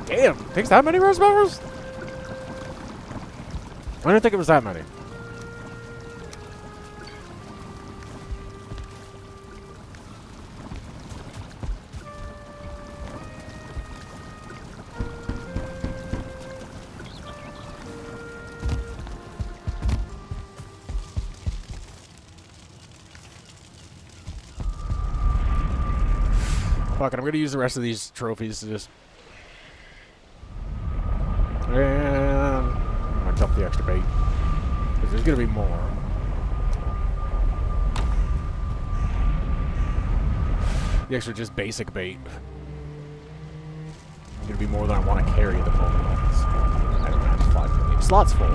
Damn, takes that many raspberries? I didn't think it was that many. Fuck it, I'm gonna use the rest of these trophies to just... And I'm gonna dump the extra bait. Because there's gonna be more. The extra just basic bait. There's gonna be more than I want to carry at the moment. I don't have 5 million slots full.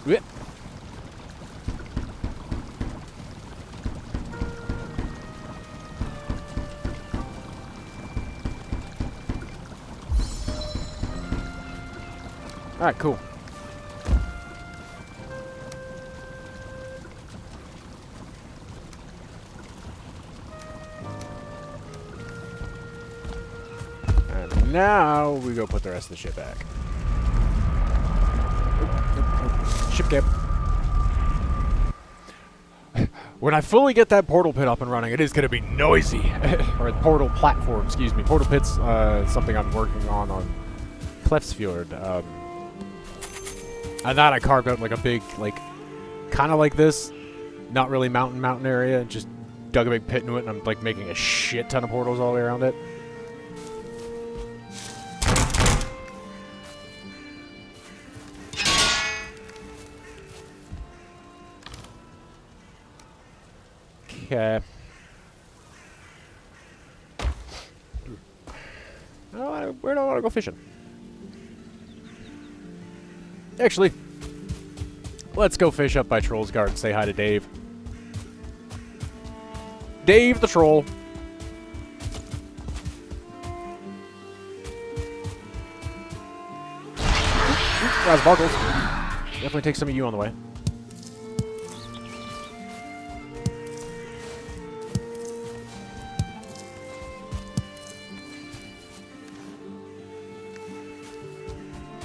Whip. Alright, cool. And now we go put the rest of the shit back. Ship cap. When I fully get that portal pit up and running, it is going to be noisy. Or portal platform, excuse me. Portal pit's something I'm working on Clefsfjord. And that I carved out like a big, like, kind of like this, not really mountain area, just dug a big pit into it, and I'm like making a shit ton of portals all the way around it. Okay. Where do I want to go fishing? Actually, let's go fish up by Troll's Guard and say hi to Dave. Dave the Troll. Rasbuckles. Definitely take some of you on the way.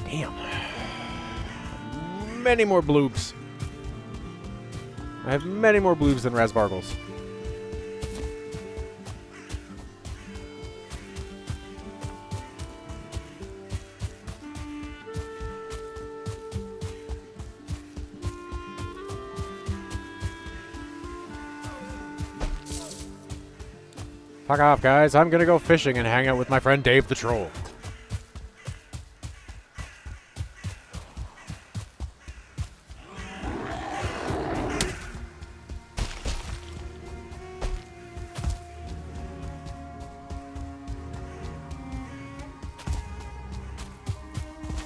Damn. Many more bloobs. I have many more bloobs than Rasbargles. Fuck off, guys. I'm gonna go fishing and hang out with my friend Dave the Troll.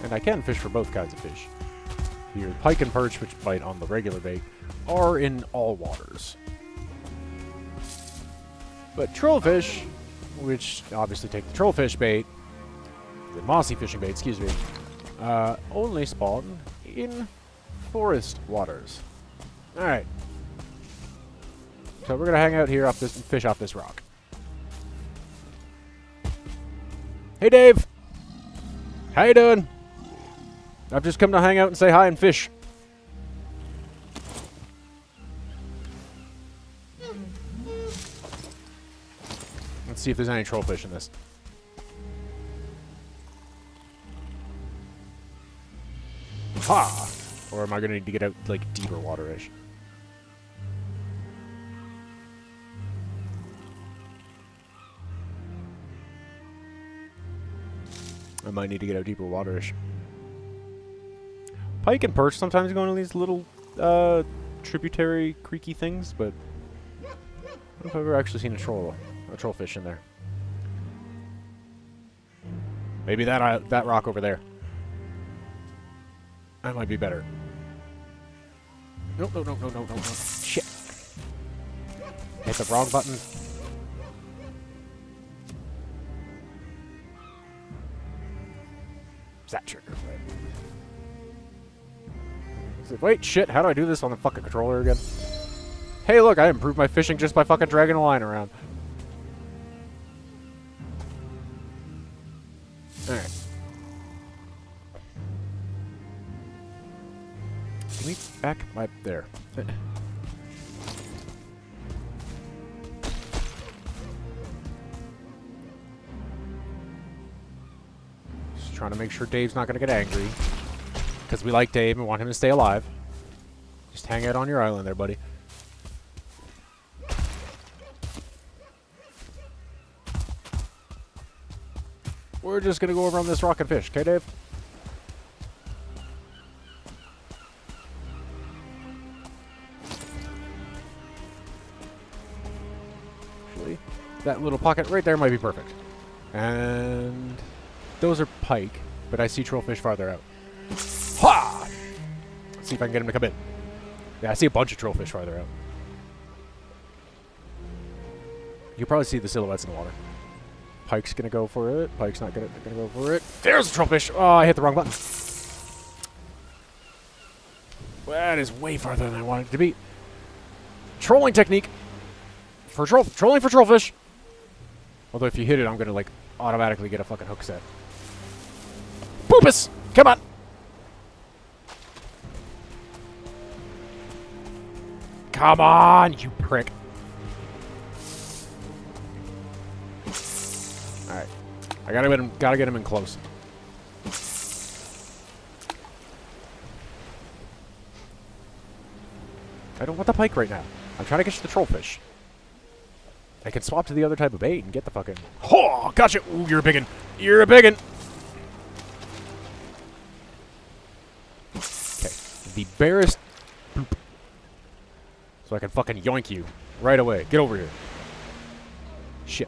And I can fish for both kinds of fish. Here, pike and perch, which bite on the regular bait, are in all waters. But trollfish, which obviously take the trollfish bait, the mossy fishing bait, excuse me, only spawn in forest waters. Alright. So we're gonna hang out here off this and fish off this rock. Hey Dave! How you doing? I've just come to hang out and say hi and fish. Let's see if there's any trollfish in this. Ha! Or am I going to need to get out, like, deeper water-ish? I might need to get out deeper water-ish. Pike and perch sometimes go into these little, tributary, creaky things, but I don't know if I've ever actually seen a trollfish in there. Maybe that rock over there. That might be better. No. Shit. Hit the wrong button. Is that trigger? Wait, shit, how do I do this on the fucking controller again? Hey, look, I improved my fishing just by fucking dragging a line around. Alright. Can we back my... there. Just trying to make sure Dave's not gonna get angry. Because we like Dave and want him to stay alive. Just hang out on your island there, buddy. We're just gonna go over on this rock and fish, okay, Dave? Actually, that little pocket right there might be perfect. And those are pike, but I see trollfish farther out. Ha! Let's see if I can get him to come in. Yeah, I see a bunch of trollfish farther out. You can probably see the silhouettes in the water. Pike's gonna go for it. Pike's not gonna go for it. There's the trollfish! Oh, I hit the wrong button. Well, that is way farther than I wanted it to be. Trolling technique. Trolling for trollfish. Although if you hit it, I'm gonna, like, automatically get a fucking hook set. Boopus! Come on! Come on, you prick. Alright. I gotta get him in close. I don't want the pike right now. I'm trying to catch the trollfish. I can swap to the other type of bait and get the fucking... Oh, gotcha! Ooh, you're a biggin'. You're a biggin'. Okay. The barest... Boop. So I can fucking yoink you right away. Get over here. Shit.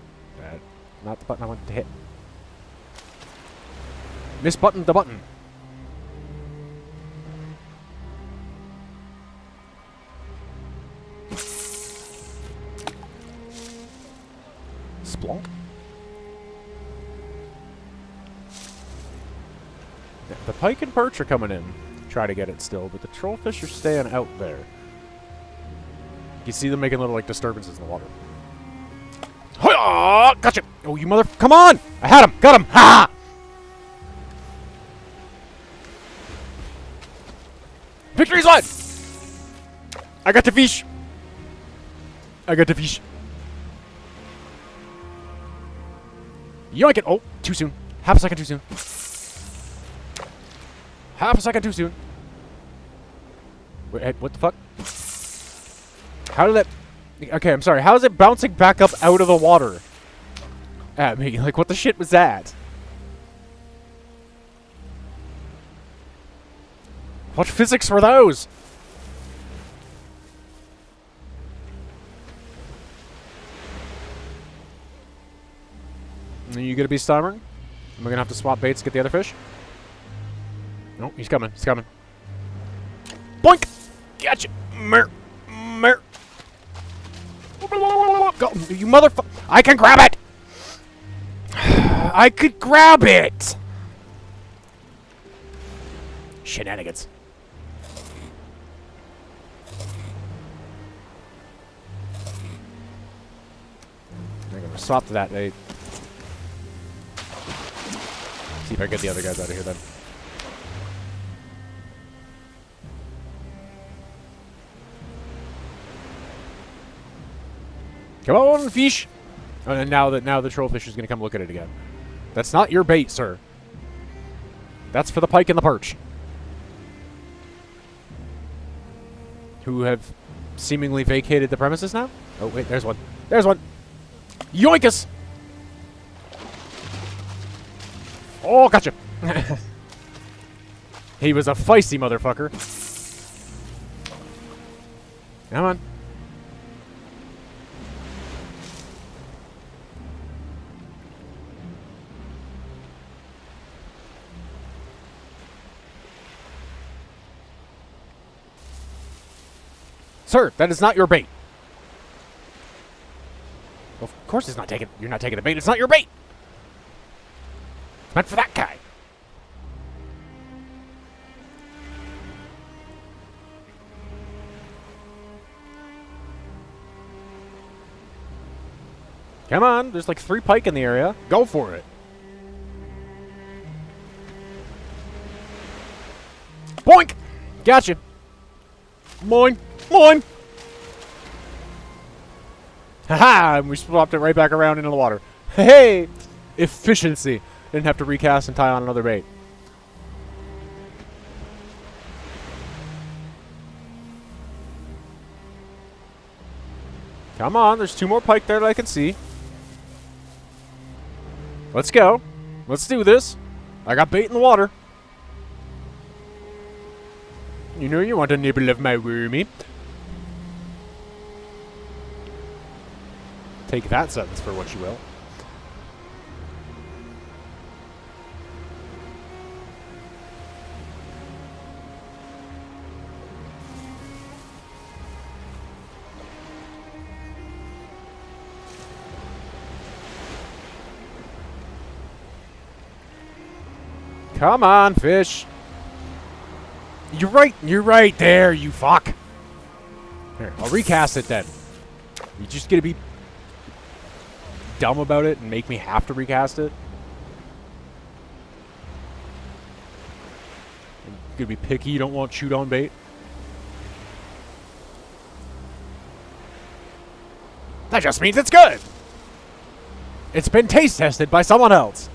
Not the button I wanted to hit. Misbuttoned the button. Splonk. The pike and perch are coming in. Try to get it still, but the trollfish are staying out there. You see them making little like disturbances in the water. Hi-yah! Gotcha! Oh, you mother... Come on! I had him! Got him! Ha! Victory's won! I got the fish! I got the fish. Yoink it! Oh, too soon. Half a second too soon. Half a second too soon. Wait, what the fuck? How did that... Okay, I'm sorry. How is it bouncing back up out of the water at me? Like, what the shit was that? What physics were those? Are you gonna be stubborn? Am I gonna have to swap baits to get the other fish? No, he's coming. He's coming. Boink! Gotcha! Mer! Mer! Go, you motherfucker! I can grab it! I could grab it! Shenanigans. I'm gonna swap to that bait. See if I get the other guys out of here then. Come on, fish! Oh, and now the trollfish is gonna come look at it again. That's not your bait, sir. That's for the pike and the perch, who have seemingly vacated the premises now. Oh wait, there's one. There's one. Yoinkus! Oh, gotcha. He was a feisty motherfucker. Come on. Sir, that is not your bait. Well, of course it's not taking... You're not taking the bait. It's not your bait. It's meant for that guy. Come on. There's like 3 pike in the area. Go for it. Boink! Gotcha. Moin. Moin! Haha! And we swapped it right back around into the water. Hey! Efficiency. Didn't have to recast and tie on another bait. Come on, there's 2 more pike there that I can see. Let's go. Let's do this. I got bait in the water. You know you want a nibble of my wormy. Take that sentence for what you will. Come on, fish. You're right there, you fuck. Here, I'll recast it then. You just gonna be dumb about it and make me have to recast it? You're gonna be picky, you don't want chewed on bait? That just means it's good! It's been taste tested by someone else.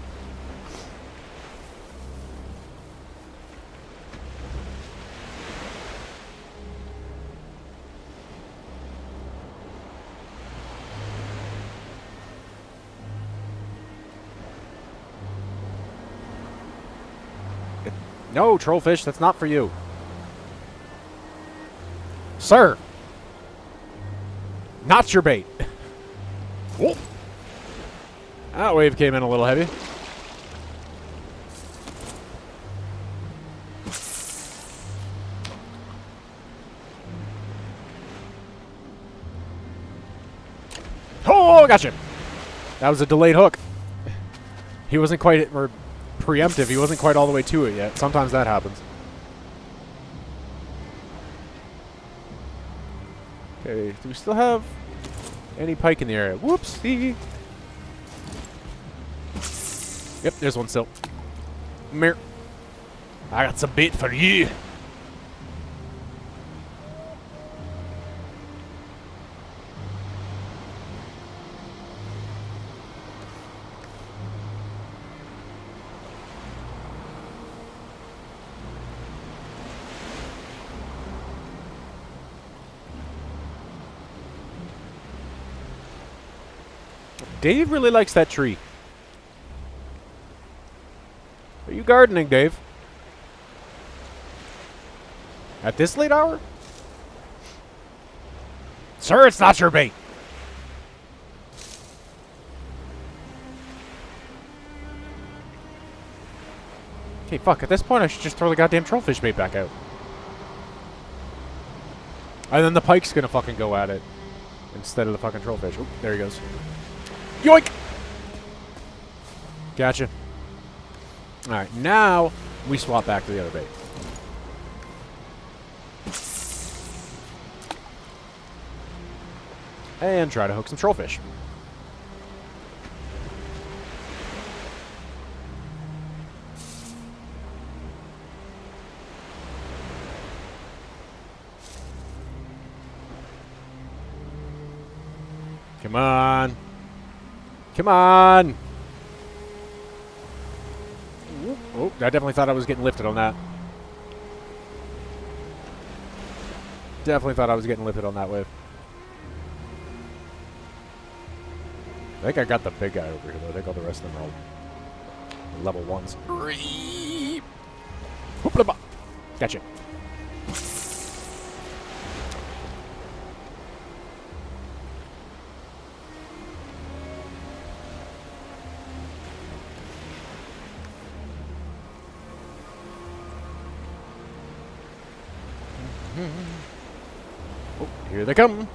No, trollfish, that's not for you. Sir! Not your bait. Whoa. That wave came in a little heavy. Oh, gotcha. That was a delayed hook. He wasn't quite, or preemptive, he wasn't quite all the way to it yet. Sometimes that happens. Okay, do we still have any pike in the area? Whoopsie. Yep, there's one still. Mirror. I got some bait for you. Dave really likes that tree. Are you gardening, Dave? At this late hour? Sir, it's not your bait. Okay, fuck. At this point, I should just throw the goddamn trollfish bait back out. And then the pike's gonna fucking go at it instead of the fucking trollfish. Oop, there he goes. Yoink! Gotcha. Alright, now we swap back to the other bait. And try to hook some trollfish. Come on. Come on. Oh, I definitely thought I was getting lifted on that. Definitely thought I was getting lifted on that wave. I think I got the big guy over here, though. I think all the rest of them are all level 1s. Gotcha. Oh, here they come.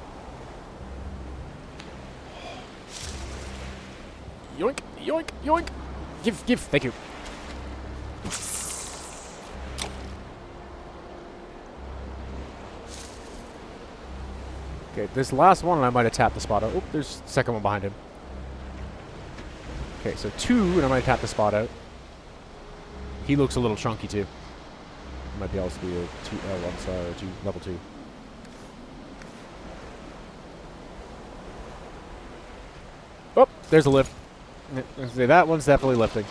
Yoink, yoink, yoink. Give, thank you. Okay, this last one I might have tapped the spot out. Oh, there's the second one behind him. Okay, so 2, and I might tap the spot out. He looks a little chunky, too. Might be able to be a 1 star or level 2. Oh, there's a lift. That one's definitely lifting.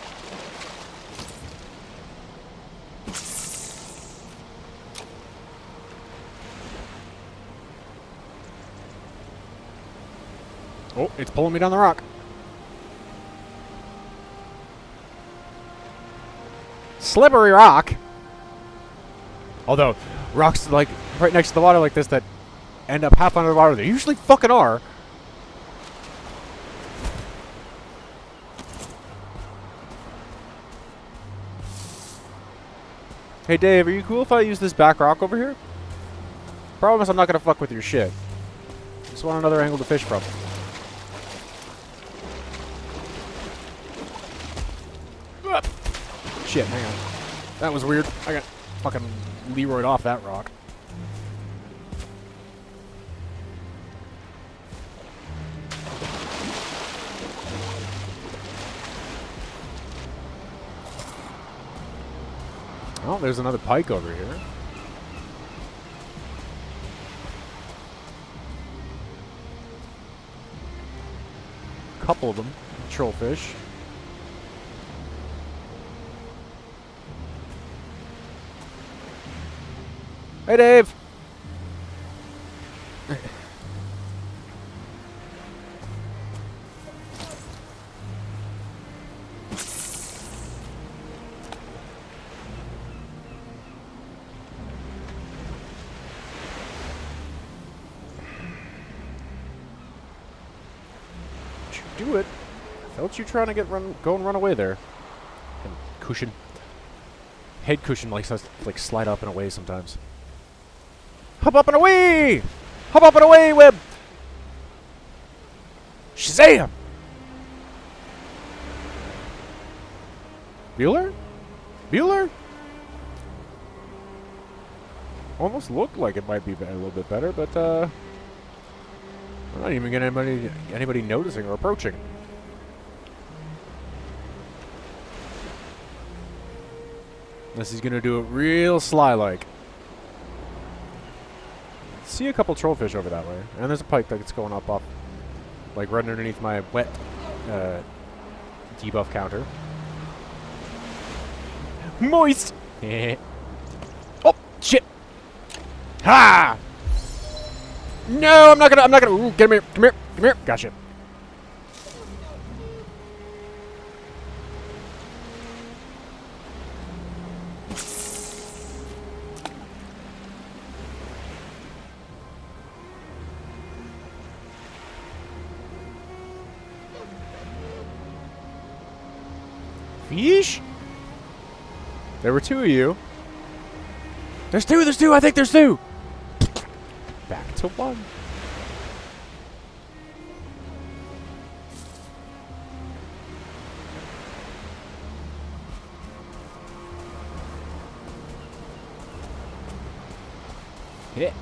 Oh, it's pulling me down the rock. Slippery rock. Although, rocks like right next to the water like this that end up half under the water, they usually fucking are. Hey Dave, are you cool if I use this back rock over here? Promise I'm not gonna fuck with your shit. Just want another angle to fish from. Shit, hang on. That was weird. I got fucking Leroyed off that rock. Oh, there's another pike over here. Couple of them. Trollfish. Hey, Dave! do it. Felt you trying to go and run away there. And cushion. Head cushion likes to like slide up and away sometimes. Hop up and away! Hop up and away, Web! Shazam! Bueller? Bueller? Almost looked like it might be a little bit better, but we're not even getting anybody noticing or approaching. Unless he's gonna do it real sly-like. See a couple trollfish over that way, and there's a pike that's going up off, like right underneath my wet debuff counter. Moist. Oh shit! Ha! No, I'm not gonna. Ooh, get him here. Come here. Come here. Gotcha. Fish? There were two of you. There's two, I think there's two. Back to one. Hit.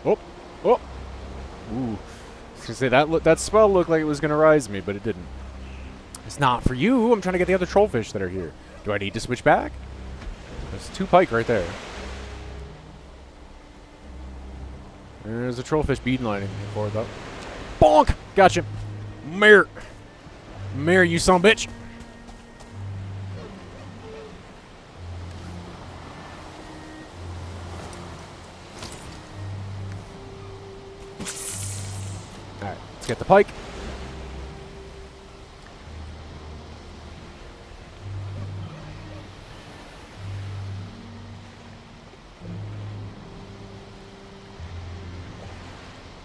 Oh, oh. Ooh. I was gonna say that spell looked like it was gonna rise me, but it didn't. It's not for you. I'm trying to get the other trollfish that are here. Do I need to switch back? There's two pike right there. There's a trollfish beadlining for it though. Bonk! Gotcha. Mare. Mare, you son of a bitch. Alright, let's get the pike.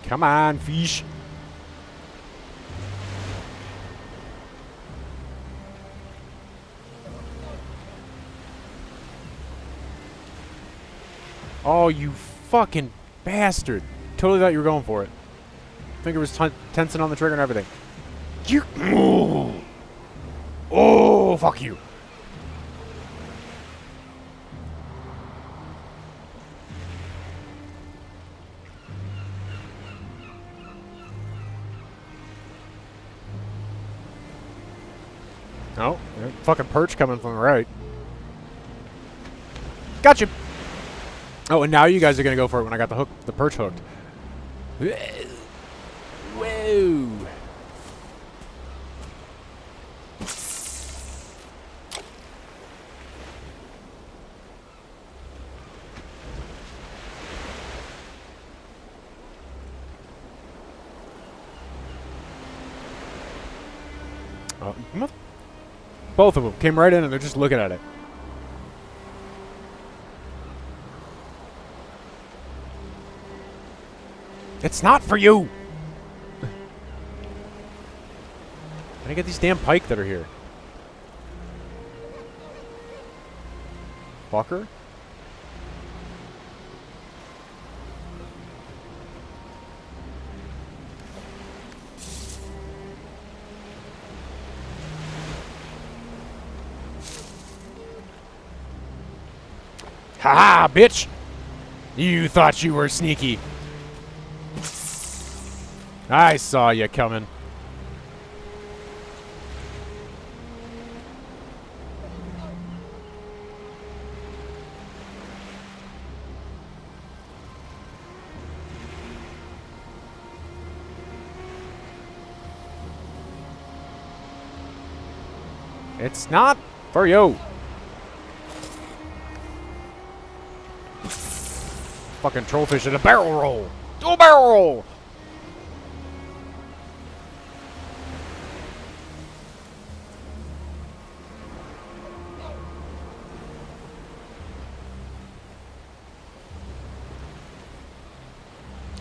Come on, fish. Oh, you fucking bastard. Totally thought you were going for it. Finger was tensing on the trigger and everything. You. Oh, fuck you. Oh, fucking perch coming from the right. Gotcha. Oh, and now you guys are gonna go for it when I got the perch hooked. Whoa. Oh, both of them came right in and they're just looking at it. It's not for you! Can I get these damn pike that are here? Fucker? Ha-ha, bitch! You thought you were sneaky. I saw you coming. It's not for you. Fucking trollfish in a barrel roll. Do a barrel roll.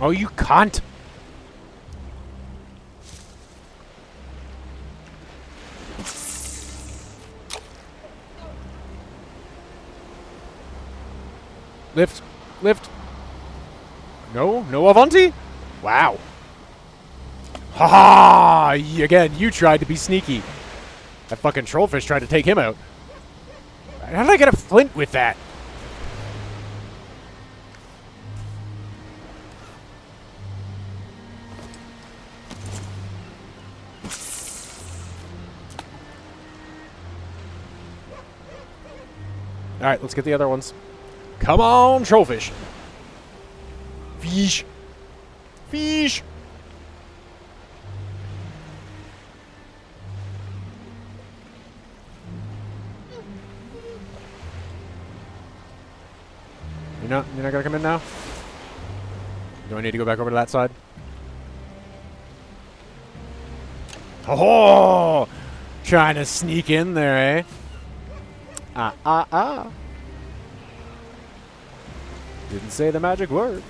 Oh, you cunt! Lift. Lift. No? No Avanti? Wow. Ha-ha! Again, you tried to be sneaky. That fucking trollfish tried to take him out. How did I get a flint with that? Alright, let's get the other ones. Come on, trollfish. Fish. Fish. You're not gonna come in now? Do I need to go back over to that side? Oh! Trying to sneak in there, eh? Didn't say the magic word.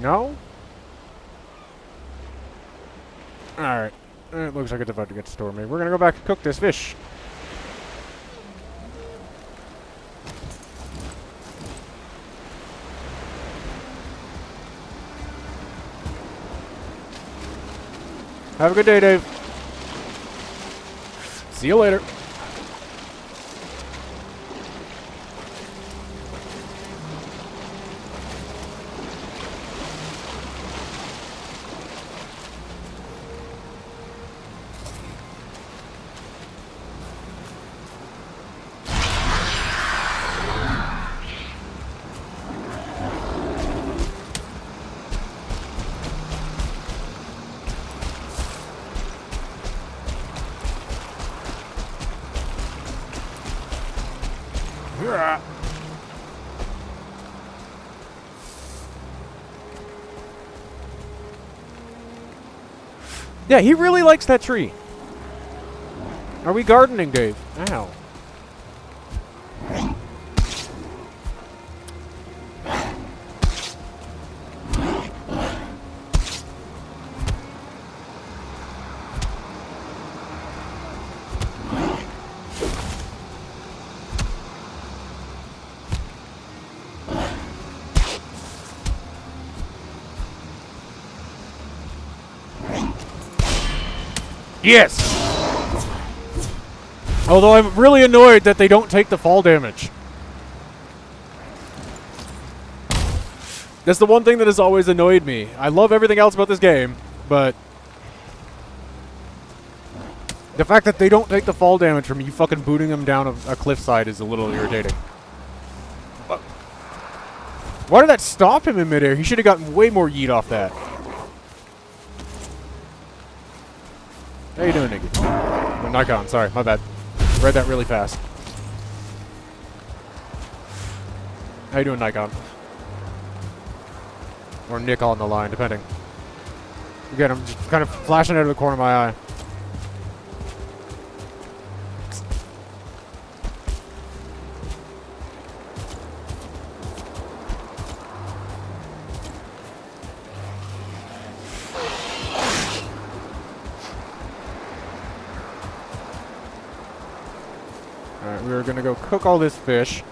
No? Alright. It looks like it's about to get stormy. We're gonna go back and cook this fish. Have a good day, Dave. See you later. Yeah, he really likes that tree. Are we gardening, Dave? Ow. Yes! Although I'm really annoyed that they don't take the fall damage. That's the one thing that has always annoyed me. I love everything else about this game, but the fact that they don't take the fall damage from you fucking booting them down a cliffside is a little irritating. Why did that stop him in midair? He should have gotten way more yeet off that. How you doing, Nikki? Oh, Nikon, sorry, my bad. Read that really fast. How you doing, Nikon? Or Nick on the line, depending. Again, I'm just kind of flashing out of the corner of my eye. Alright, we're gonna go cook all this fish.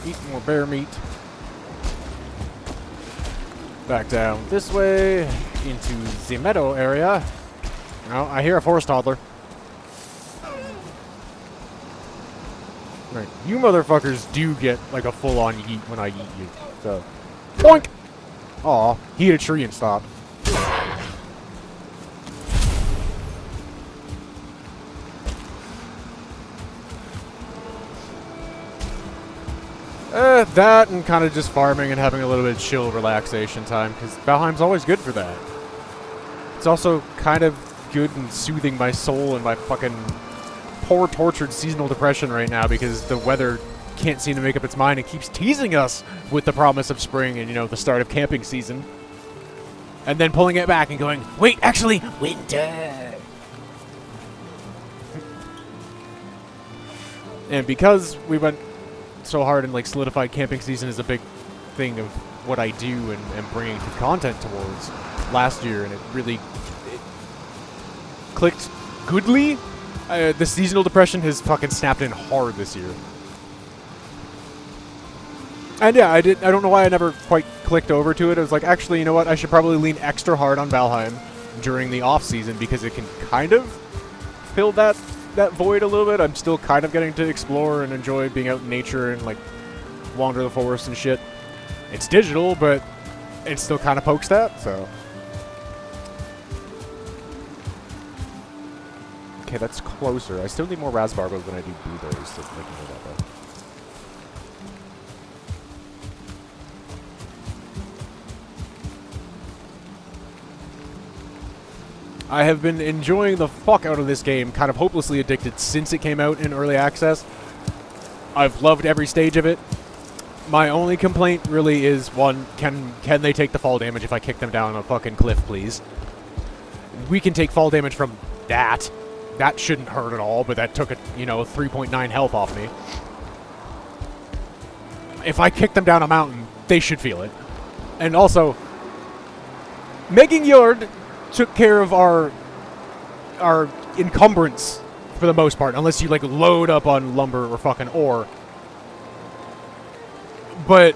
Eat more bear meat. Back down this way into the meadow area. Oh, I hear a forest toddler. Right, you motherfuckers do get like a full-on yeet when I yeet you. So, boink! Aw, he hit a tree and stopped. That and kind of just farming and having a little bit of chill relaxation time, because Valheim's always good for that. It's also kind of good and soothing my soul and my fucking poor tortured seasonal depression right now, because the weather can't seem to make up its mind and keeps teasing us with the promise of spring and, you know, the start of camping season. And then pulling it back and going, wait, actually, winter! And because we went so hard and, like, solidified camping season is a big thing of what I do and bringing content towards last year, and it really clicked goodly. The seasonal depression has fucking snapped in hard this year. And yeah, I don't know why I never quite clicked over to it. I was like, actually, you know what? I should probably lean extra hard on Valheim during the off season, because it can kind of fill that void a little bit. I'm still kind of getting to explore and enjoy being out in nature and, like, wander the forest and shit. It's digital, but it still kind of pokes that, so. Okay, that's closer. I still need more raspberries than I do blueberries, so making it that way. I have been enjoying the fuck out of this game, kind of hopelessly addicted since it came out in early access. I've loved every stage of it. My only complaint really is, one, can they take the fall damage if I kick them down a fucking cliff, please? We can take fall damage from that. That shouldn't hurt at all, but that took, 3.9 health off me. If I kick them down a mountain, they should feel it. And also, Megan Yord took care of our encumbrance for the most part, unless you, like, load up on lumber or fucking ore. But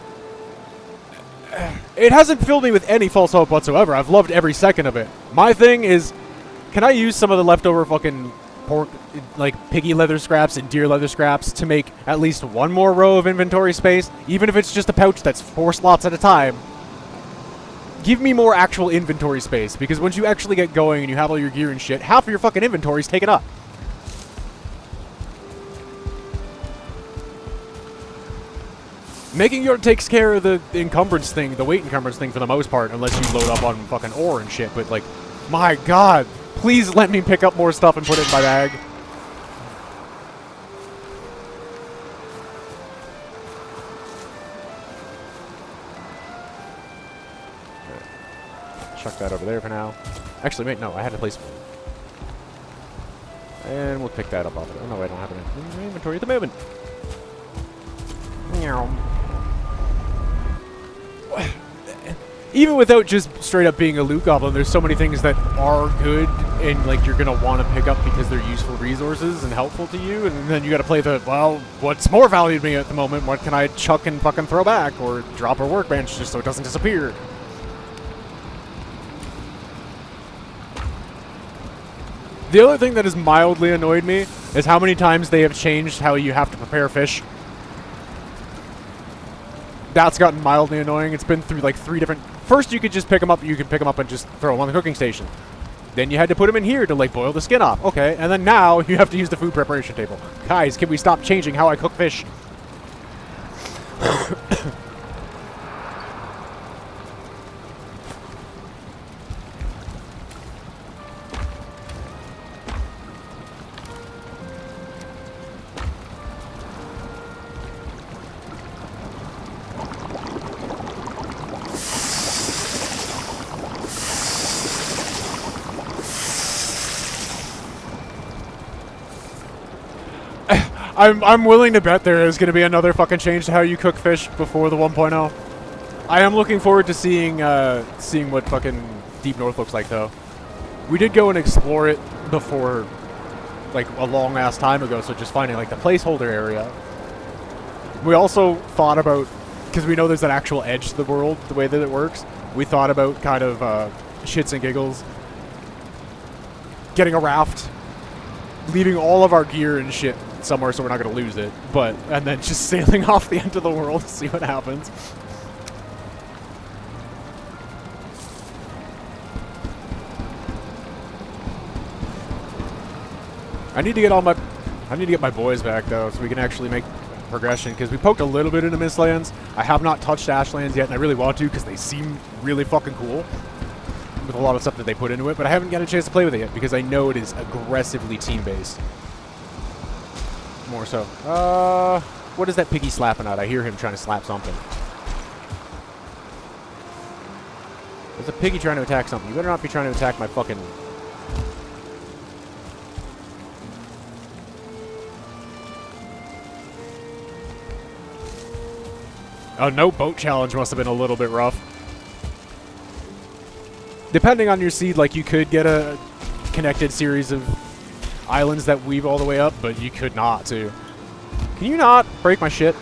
it hasn't filled me with any false hope whatsoever. I've loved every second of it. My thing is, can I use some of the leftover fucking pork, like, piggy leather scraps and deer leather scraps to make at least one more row of inventory space, even if it's just a pouch that's 4 slots at a time? Give me more actual inventory space, because once you actually get going and you have all your gear and shit, half of your fucking inventory is taken up. Making your takes care of the encumbrance thing, the weight encumbrance thing for the most part, unless you load up on fucking ore and shit, but, like, my god, please let me pick up more stuff and put it in my bag. Chuck that over there for now. Actually, wait, no, I had a place for it. And we'll pick that up off of it. Oh, no, I don't have it in my inventory at the moment. Even without just straight up being a loot goblin, there's so many things that are good and, like, you're gonna want to pick up because they're useful resources and helpful to you, and then you gotta play the, well, what's more value to me at the moment? What can I chuck and fucking throw back, or drop a workbench just so it doesn't disappear? The other thing that has mildly annoyed me is how many times they have changed how you have to prepare fish. That's gotten mildly annoying. It's been through, like, 3 different... First, you could just pick them up. You could pick them up and just throw them on the cooking station. Then you had to put them in here to, like, boil the skin off. Okay, and then now you have to use the food preparation table. Guys, can we stop changing how I cook fish? I'm willing to bet there is going to be another fucking change to how you cook fish before the 1.0. I am looking forward to seeing what fucking Deep North looks like, though. We did go and explore it before, like, a long ass time ago, so just finding, like, the placeholder area. We also thought about, because we know there's an actual edge to the world, the way that it works, we thought about kind of shits and giggles, getting a raft, leaving all of our gear and shit somewhere so we're not going to lose it, and then just sailing off the end of the world to see what happens. I need to get my boys back, though, so we can actually make progression, because we poked a little bit into Mistlands. I have not touched Ashlands yet, and I really want to because they seem really fucking cool with a lot of stuff that they put into it, but I haven't got a chance to play with it yet because I know it is aggressively team-based. More so. What is that piggy slapping at? I hear him trying to slap something. There's a piggy trying to attack something. You better not be trying to attack my fucking... Oh, no, boat challenge must have been a little bit rough. Depending on your seed, like, you could get a connected series of islands that weave all the way up, but you could not, too. Can you not break my shit?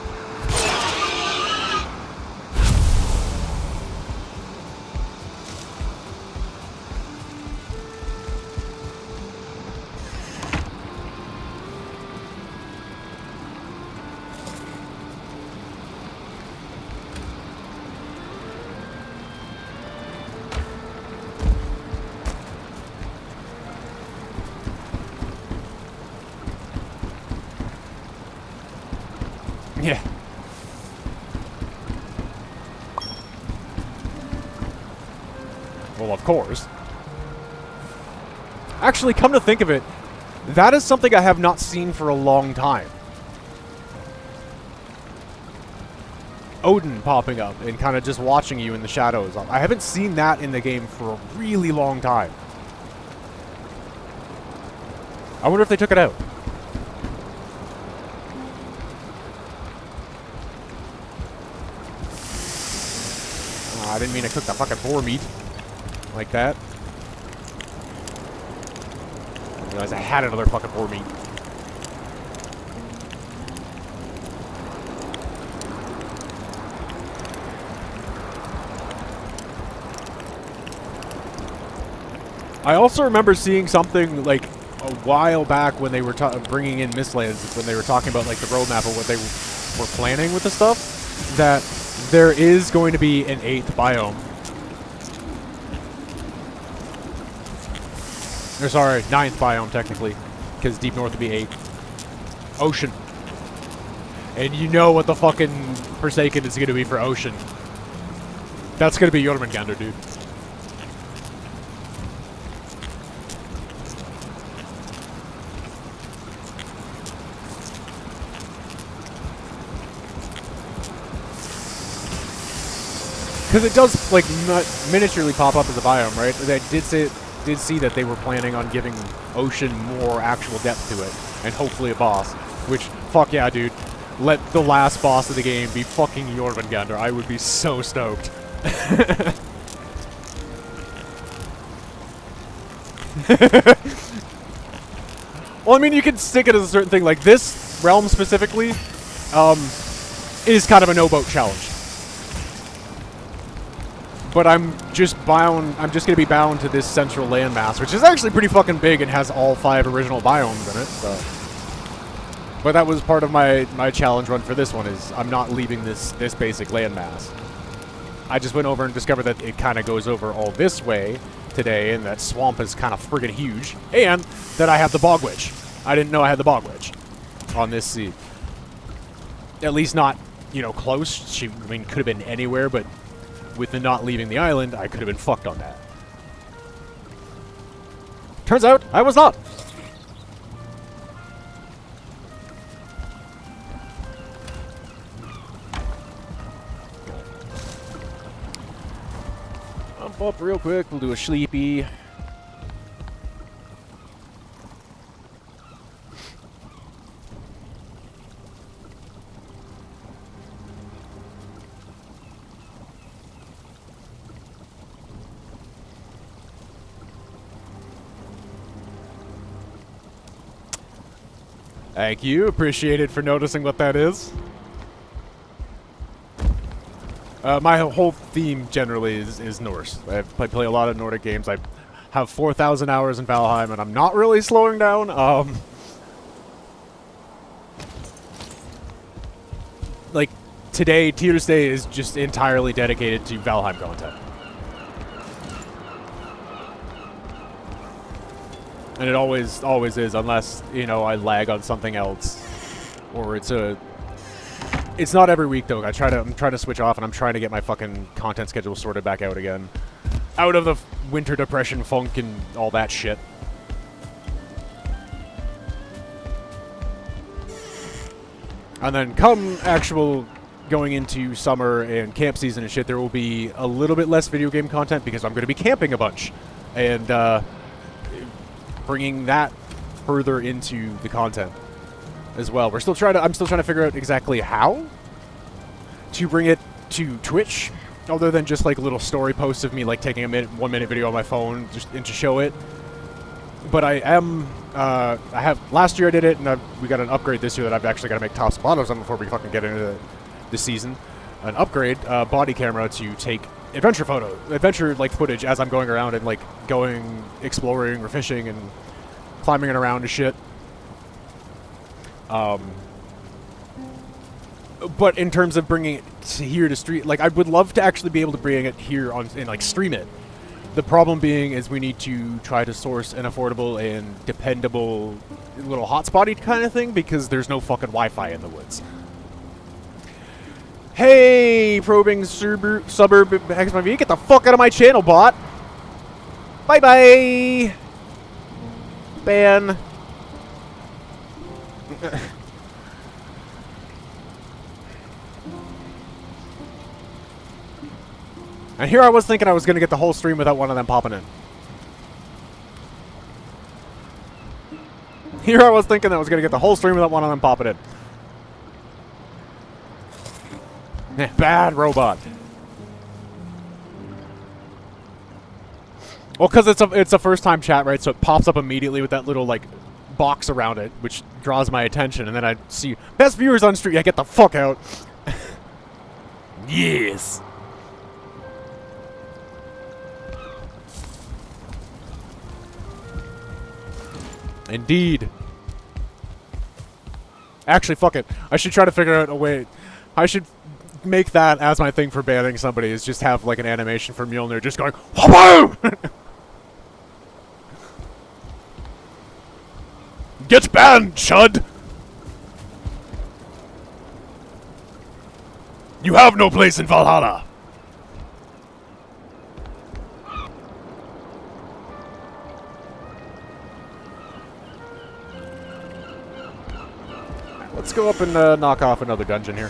Yeah. Well, of course. Actually, come to think of it, that is something I have not seen for a long time. Odin popping up and kind of just watching you in the shadows. I haven't seen that in the game for a really long time. I wonder if they took it out. I didn't mean to cook the fucking boar meat like that. I realized I had another fucking boar meat. I also remember seeing something like a while back when they were bringing in Mistlands, when they were talking about like the roadmap of what they were planning with the stuff, that there is going to be an 8th biome. Or sorry, 9th biome technically, because Deep North would be 8. Ocean. And you know what the fucking Forsaken is going to be for Ocean. That's going to be Jormungandr, dude. Because it does, like, miniaturely pop up as a biome, right? I did see that they were planning on giving Ocean more actual depth to it. And hopefully a boss. Which, fuck yeah, dude. Let the last boss of the game be fucking Jormungandr. I would be so stoked. Well, I mean, you can stick it as a certain thing. Like, this realm specifically is kind of a no-boat challenge. But I'm just going to be bound to this central landmass, which is actually pretty fucking big and has all 5 original biomes in it, so. But that was part of my challenge run for this one, is I'm not leaving this basic landmass. I just went over and discovered that it kind of goes over all this way today, and that swamp is kind of friggin' huge, and that I have the Bog Witch. I didn't know I had the Bog Witch on this seed. At least not, you know, close. She, I mean, could have been anywhere, but with the not leaving the island, I could have been fucked on that. Turns out, I was not. Jump up real quick, we'll do a sleepy. Thank you. Appreciate it for noticing what that is. My whole theme generally is Norse. I play a lot of Nordic games. I have 4,000 hours in Valheim, and I'm not really slowing down. Like, today, TYR'S Day is just entirely dedicated to Valheim content. And it always is, unless, you know, I lag on something else. Or it's a It's not every week though. I'm trying to switch off, and I'm trying to get my fucking content schedule sorted back out again. Out of the winter depression funk and all that shit. And then come actual going into summer and camp season and shit, there will be a little bit less video game content because I'm going to be camping a bunch. And bringing that further into the content as well. I'm still trying to figure out exactly how to bring it to Twitch, other than just like little story posts of me like taking a 1-minute video on my phone just and to show it. But I have last year I did it, and we got an upgrade this year that I've actually got to make tops and bottoms on before we fucking get into the season. An upgrade body camera to take adventure like footage as I'm going around and like going exploring or fishing and climbing it around and shit. But in terms of bringing it to here to stream, like I would love to actually be able to bring it here and like stream it. The problem being is we need to try to source an affordable and dependable little hotspotty kind of thing because there's no fucking Wi-Fi in the woods. Hey, probing suburb XMV, get the fuck out of my channel, bot. Bye bye. Ban. And here I was thinking I was going to get the whole stream without one of them popping in. Here I was thinking that I was going to get the whole stream without one of them popping in. Bad robot. Well, because it's a first-time chat, right? So it pops up immediately with that little, like, box around it, which draws my attention. And then I see, best viewers on stream. Yeah, get the fuck out. Yes. Indeed. Actually, fuck it. I should try to figure out a way. I should make that as my thing for banning somebody, is just have like an animation for Mjolnir just going wha-boom! Get banned, chud! You have no place in Valhalla! Let's go up and knock off another dungeon here.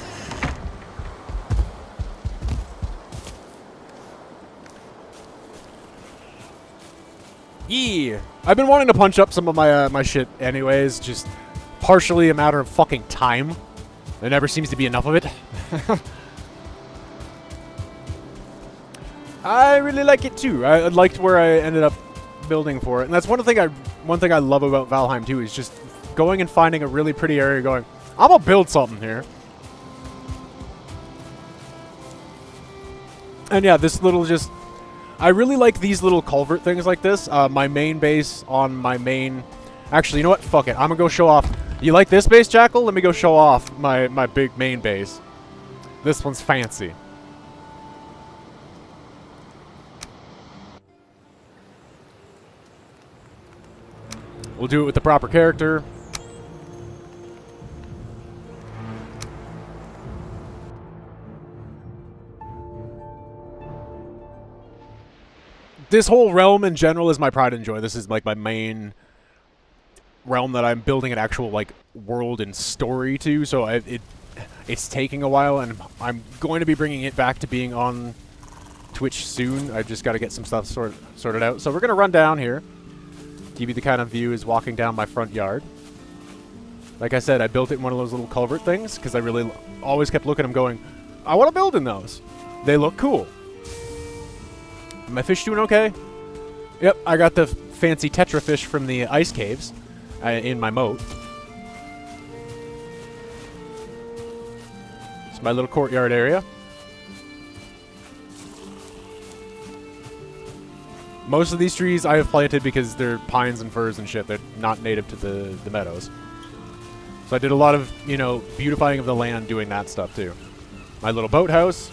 Yeah, I've been wanting to punch up some of my my shit anyways, just partially a matter of fucking time. There never seems to be enough of it. I really like it too. I liked where I ended up building for it, and that's one thing I love about Valheim too, is just going and finding a really pretty area, going, I'm gonna build something here. And yeah, this little just, I really like these little culvert things like this. My main base on my main, actually, you know what? Fuck it. I'm gonna go show off. You like this base, Jackal? Let me go show off my big main base. This one's fancy. We'll do it with the proper character. This whole realm in general is my pride and joy. This is like my main realm that I'm building an actual like world and story to. So it's taking a while, and I'm going to be bringing it back to being on Twitch soon. I've just got to get some stuff sorted out. So we're gonna run down here, give you the kind of view as walking down my front yard. Like I said, I built it in one of those little culvert things because I really always kept looking at them going, I want to build in those. They look cool. My fish doing okay? Yep, I got the fancy tetra fish from the ice caves in my moat. It's my little courtyard area. Most of these trees I have planted because they're pines and firs and shit. They're not native to the meadows. So I did a lot of, you know, beautifying of the land doing that stuff too. My little boathouse.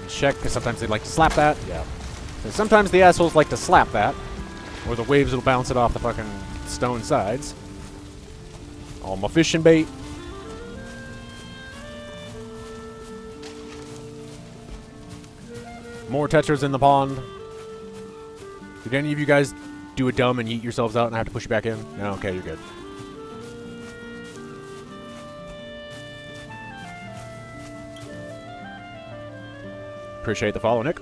Check, because sometimes they like to slap that. Yeah. So sometimes the assholes like to slap that, or the waves will bounce it off the fucking stone sides. All my fishing bait. More tetras in the pond. Did any of you guys do a dumb and yeet yourselves out and I have to push you back in? No? Okay, you're good. Appreciate the follow, Nick.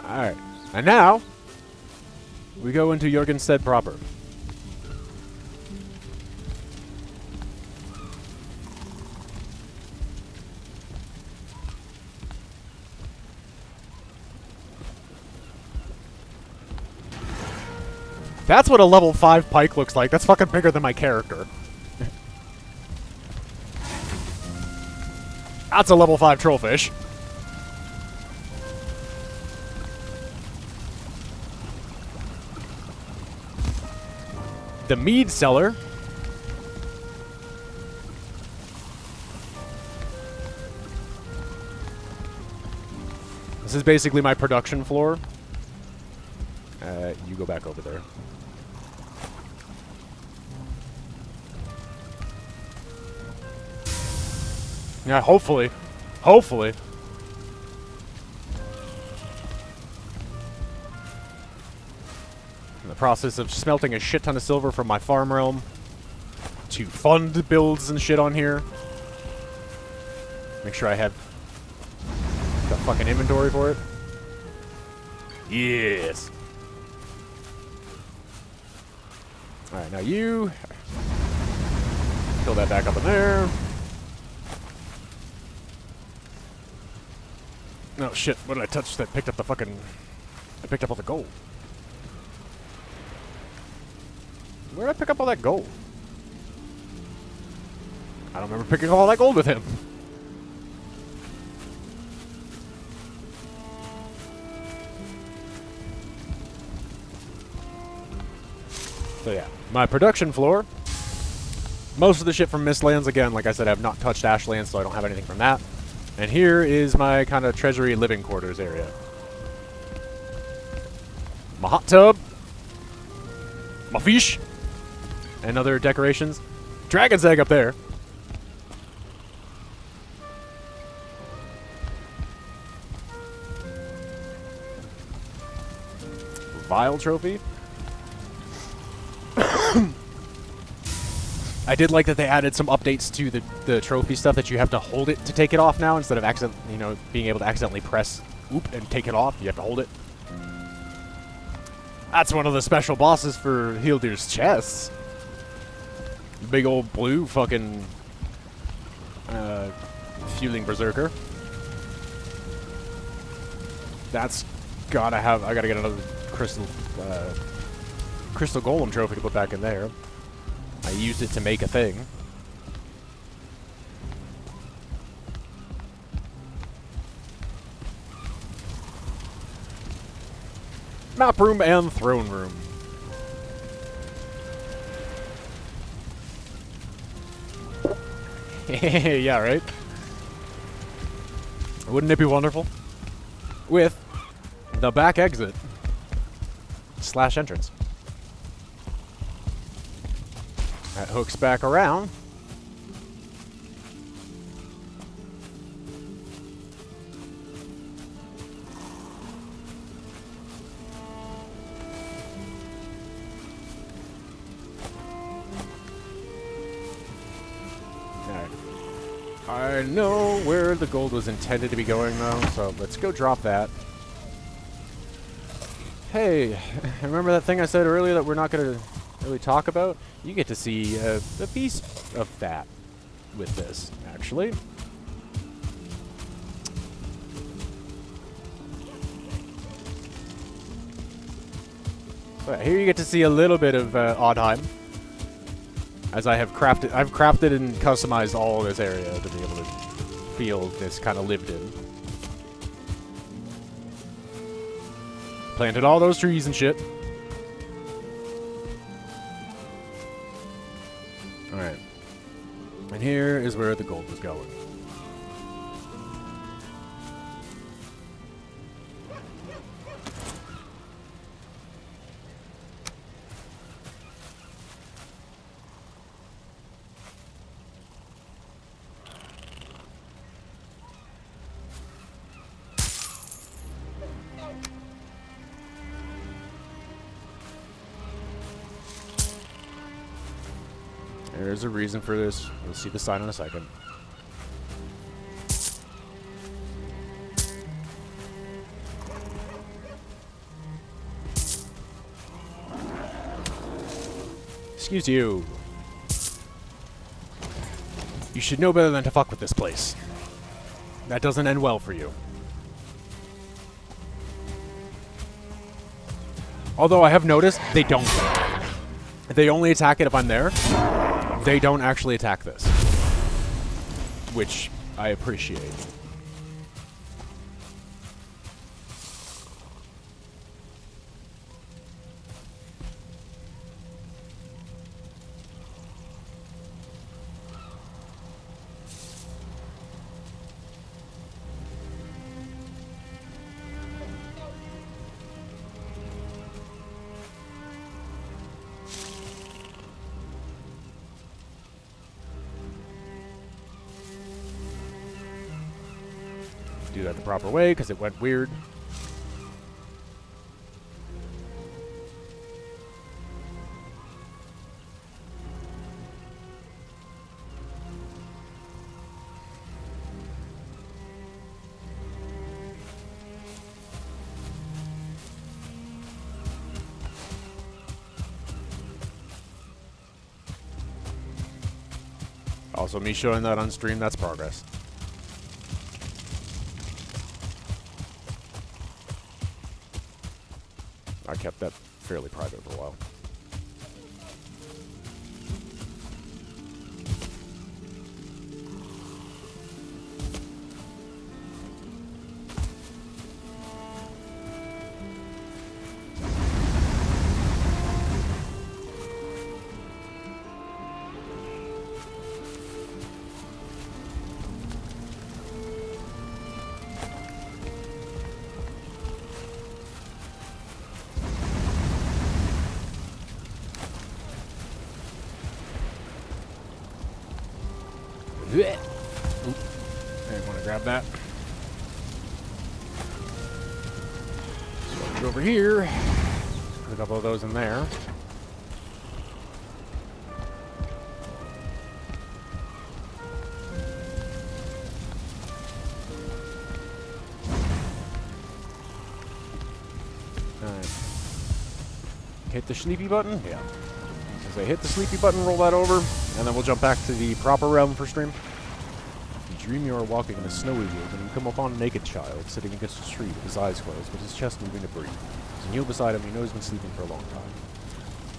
Alright. And now, we go into Jorgenstead proper. That's what a level 5 pike looks like. That's fucking bigger than my character. That's a level 5 trollfish. The mead cellar. This is basically my production floor. You go back over there. Yeah, hopefully. Hopefully. In the process of smelting a shit ton of silver from my farm realm to fund builds and shit on here. Make sure I have the fucking inventory for it. Yes. Alright, now you fill that back up in there. Oh shit, what did I touch that picked up the fucking... I picked up all the gold. Where did I pick up all that gold? I don't remember picking up all that gold with him. So yeah, my production floor. Most of the shit from Mistlands, again, like I said, I have not touched Ashlands, so I don't have anything from that. And here is my kind of treasury living quarters area. My hot tub. My fish. And other decorations. Dragon's egg up there. Vile trophy. I did like that they added some updates to the trophy stuff that you have to hold it to take it off now instead of being able to accidentally press oop and take it off. You have to hold it. That's one of the special bosses for Hildir's chests. Big old blue fucking fueling berserker. That's gotta have. I gotta get another crystal golem trophy to put back in there. I used it to make a thing. Map room and throne room. Yeah, right? Wouldn't it be wonderful? With the back exit / entrance. That hooks back around. Alright. I know where the gold was intended to be going though, so let's go drop that. Hey, remember that thing I said earlier that we're not going to really talk about? You get to see a piece of that with this, actually. So here you get to see a little bit of Oddheim, as I've crafted and customized all of this area to be able to feel this kind of lived in. Planted all those trees and shit. Alright. And here is where the gold was going. There's a reason for this. You'll see the sign in a second. Excuse you. You should know better than to fuck with this place. That doesn't end well for you. Although I have noticed they don't. They only attack it if I'm there. They don't actually attack this. Which I appreciate. Do that the proper way because it went weird. Also, me showing that on stream, that's progress. I kept that fairly private for a while. I want to grab that. So I'll go over here. Put a couple of those in there. Alright. Hit the sleepy button? Yeah. As I hit the sleepy button, roll that over, and then we'll jump back to the proper realm for stream. You dream you are walking in a snowy wood, and you come upon a naked child sitting against a tree with his eyes closed, but his chest moving to breathe. As you kneel beside him, you know he's been sleeping for a long time.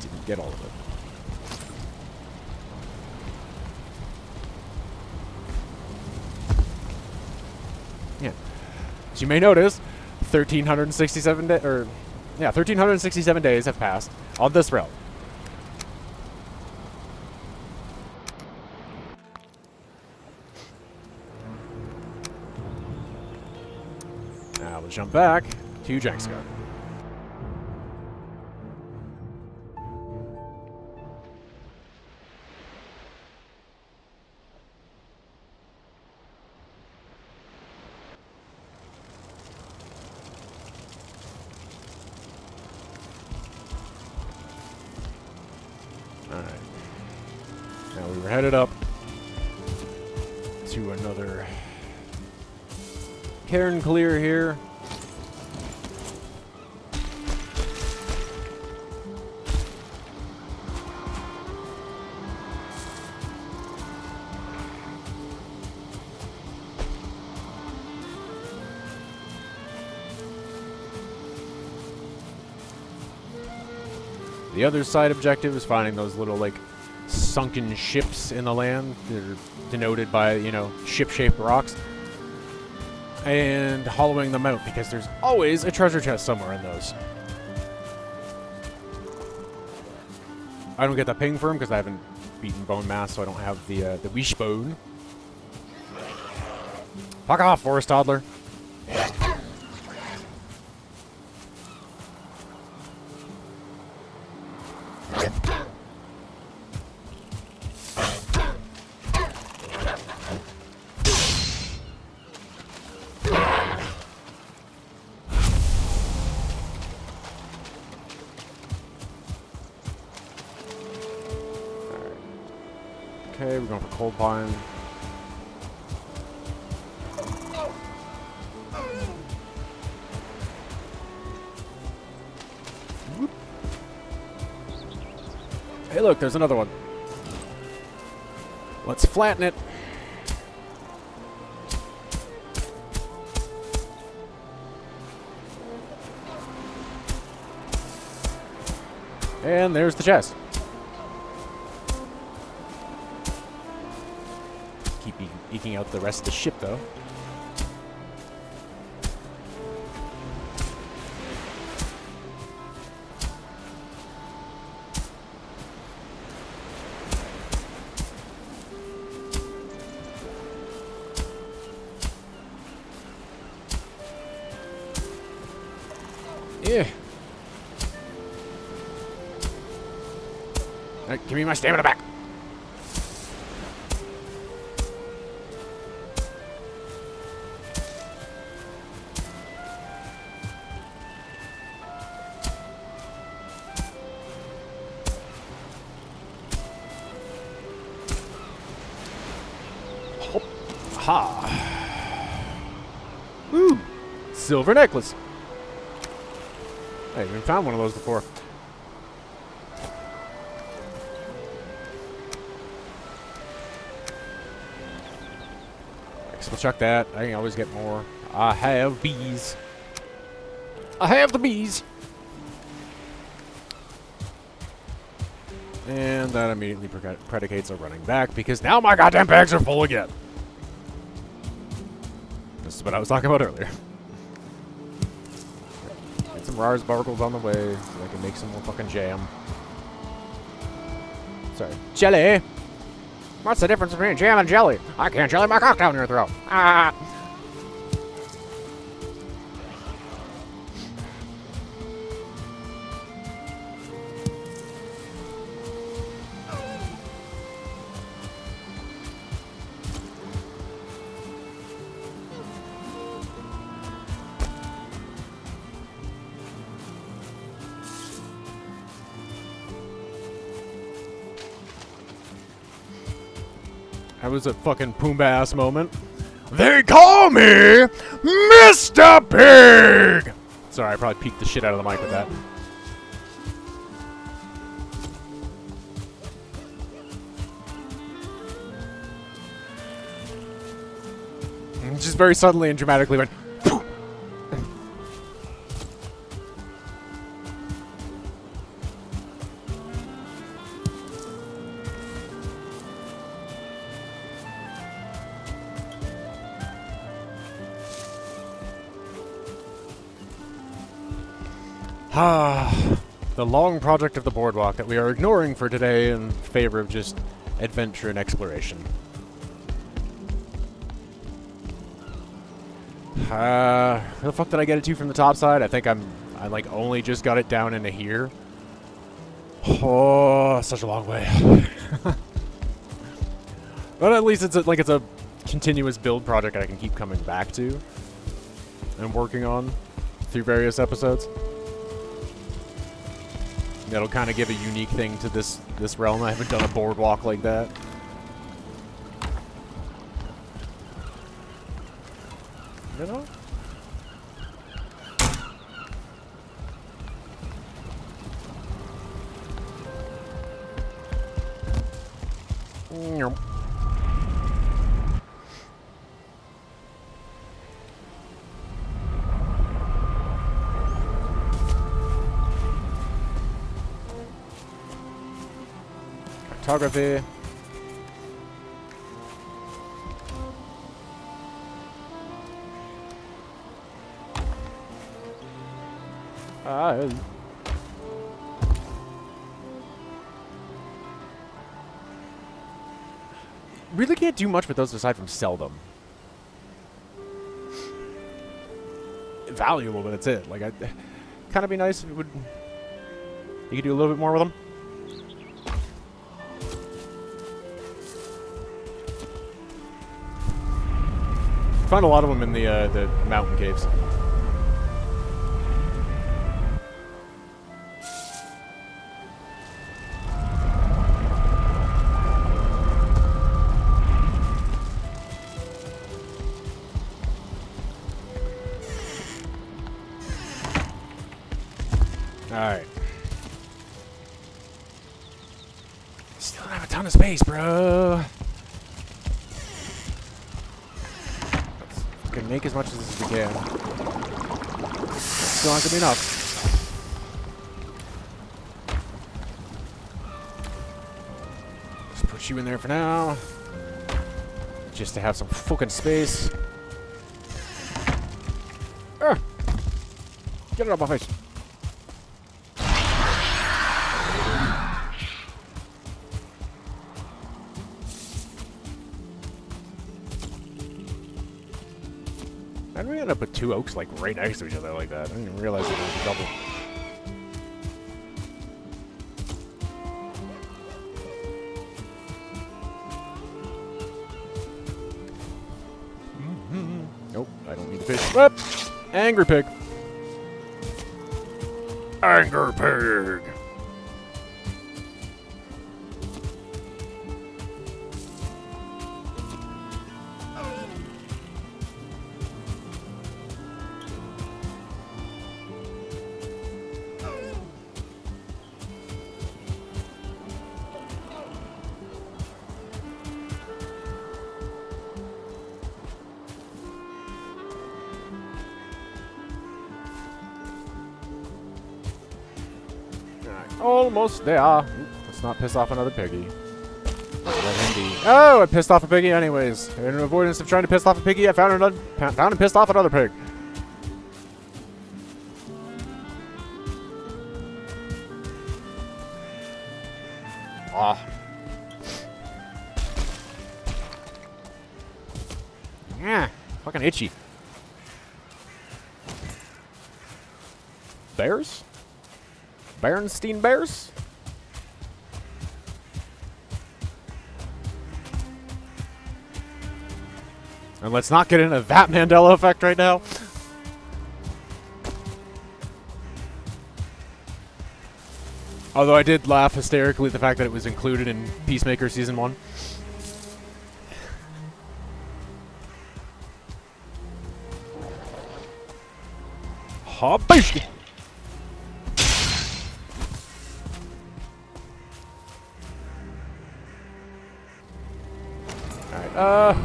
Didn't get all of it. Yeah. As you may notice, 1,367 days, 1,367 days have passed on this realm. Now we'll jump back to Jenks Garden. Alright. Now we were headed up to another cairn clear here. The other side objective is finding those little, like, sunken ships in the land. They're denoted by, you know, ship-shaped rocks. And hollowing them out, because there's always a treasure chest somewhere in those. I don't get that ping for him, because I haven't beaten Bone Mass, so I don't have the Wishbone. Fuck off, Forest Toddler. Okay, we're going for cold pine. Whoop. Hey, look, there's another one. Let's flatten it. And there's the chest. Keep eking out the rest of the ship, though. Yeah. Alright, give me my stamina back. Hop. Ha. Ooh. Silver necklace. I haven't found one of those before. So we'll chuck that. I can always get more. I have bees. I have the bees. And that immediately predicates a running back because now my goddamn bags are full again. This is what I was talking about earlier. Get some raspberries on the way so I can make some more fucking jam. Sorry. Jelly! What's the difference between jam and jelly? I can't jelly my cock down your throat. Ah! That was a fucking Pumbaa-ass moment. They call me Mr. Pig! Sorry, I probably peeked the shit out of the mic with that. And just very suddenly and dramatically went... The long project of the boardwalk that we are ignoring for today in favor of just adventure and exploration. Where the fuck did I get it to from the top side? I think I like only just got it down into here. Oh, such a long way. But at least it's a continuous build project I can keep coming back to and working on through various episodes. That'll kind of give a unique thing to this realm. I haven't done a boardwalk like that. You know? Photography. Really can't do much with those aside from sell them. Valuable, but that's it. Like, kind of be nice if it would. You could do a little bit more with them. Found a lot of them in the mountain caves. a ton of space, bro. Let's fucking make as much as we can. Still not gonna be enough. Just put you in there for now. Just to have some fucking space. Get it out of my face. How did we end up with 2 oaks like right next to each other like that? I didn't even realize it was a double. Nope, I don't need the fish. Whoop! Angry pig. Angry pig. Almost there. Let's not piss off another piggy. Let him be. Oh, I pissed off a piggy anyways. In avoidance of trying to piss off a piggy, I found and pissed off another pig. Ah. Yeah, fucking itchy. Bears? Berenstein Bears? And let's not get into that Mandela effect right now. Although I did laugh hysterically at the fact that it was included in Peacemaker Season 1. Haboosh! Alright,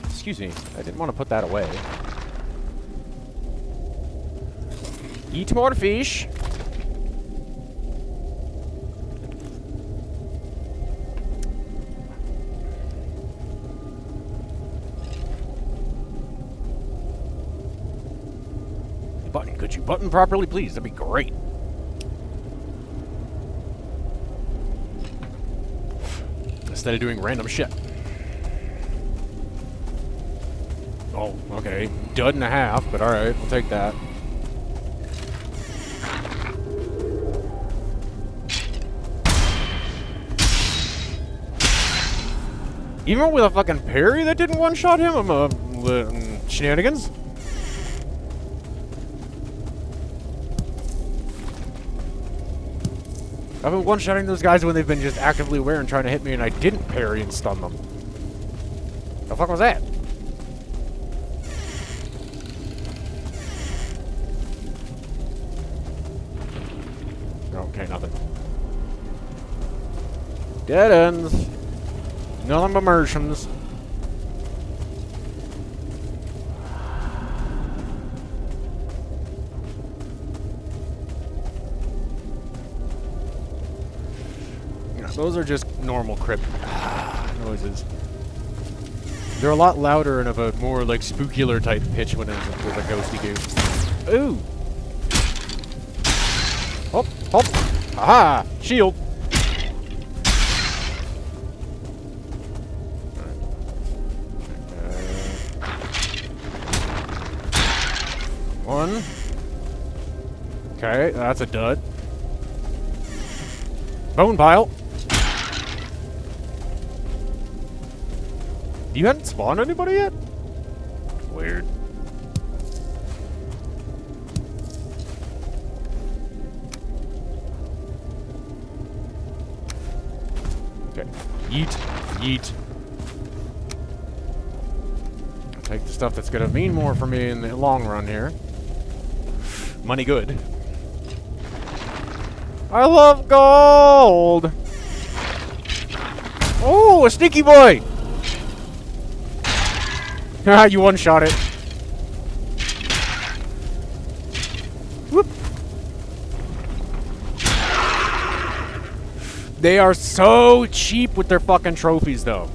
excuse me. I didn't want to put that away. Eat more fish. Button, could you button properly, please? That'd be great. Instead of doing random shit. Oh, okay. Dud and a half, but alright, we'll take that. Even with a fucking parry that didn't one-shot him, I'm shenanigans. I've been one-shotting those guys when they've been just actively aware and trying to hit me, and I didn't parry and stun them. The fuck was that? Okay, nothing. Dead ends. Nothing but immersions. Those are just normal crypt noises. They're a lot louder and of a more like spookular type pitch when there's a ghosty goo. Ooh! Hop, hop! Aha! Shield! One. Okay, that's a dud. Bone pile. You hadn't spawned anybody yet? Weird. Okay. Yeet. Yeet. I'll take the stuff that's gonna mean more for me in the long run here. Money good. I love gold! Oh, a sneaky boy! Ah, you one-shot it. Whoop. They are so cheap with their fucking trophies, though.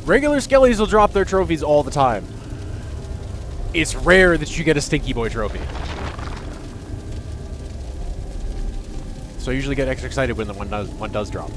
Regular skellies will drop their trophies all the time. It's rare that you get a Stinky Boy trophy. So I usually get extra excited when the one does drop.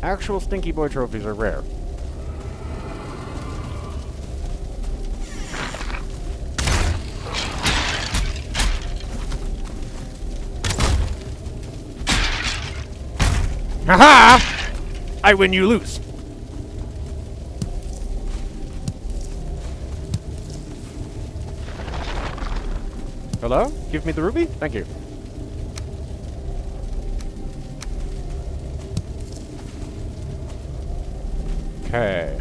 Actual Stinky Boy trophies are rare. Haha! I win, you lose. Hello? Give me the ruby? Thank you. Okay.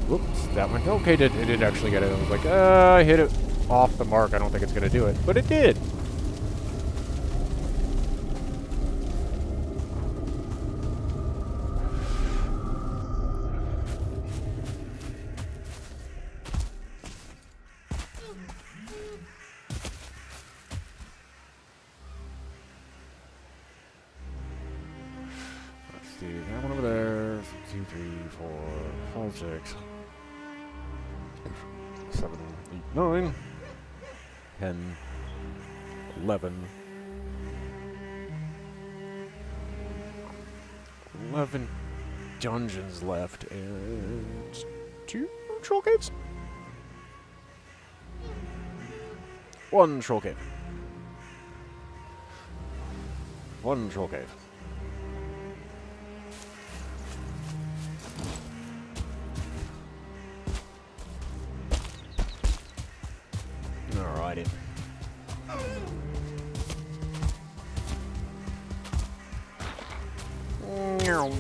Whoops, that one. Okay, it did actually get it. I was like, I hit it off the mark. I don't think it's gonna do it, but it did. That one over there. 2, 3, 4, 5, 6, 7, 8, 9, 10, 11. 11 dungeons left and 2 troll caves? 1 troll cave. 1 troll cave. Alrighty. Meow.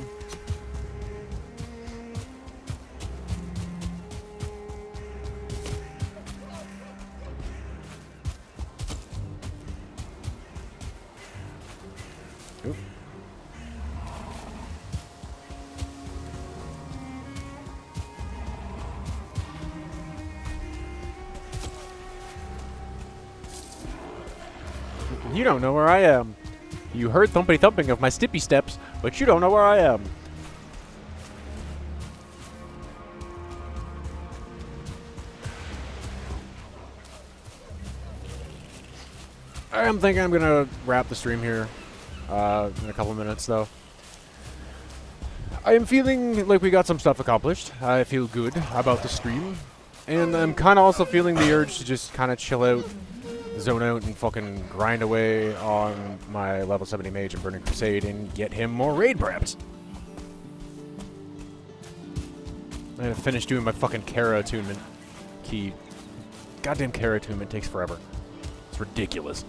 Oop. You don't know where I am. You heard thumpity thumping of my stippy steps, but you don't know where I am. I am thinking I'm gonna wrap the stream here in a couple of minutes, though. I am feeling like we got some stuff accomplished. I feel good about the stream, and I'm kind of also feeling the urge to just kind of chill out, zone out, and fucking grind away on my level 70 mage and Burning Crusade and get him more raid preps. I gotta finish doing my fucking Kara attunement key. Goddamn Kara attunement takes forever. It's ridiculous.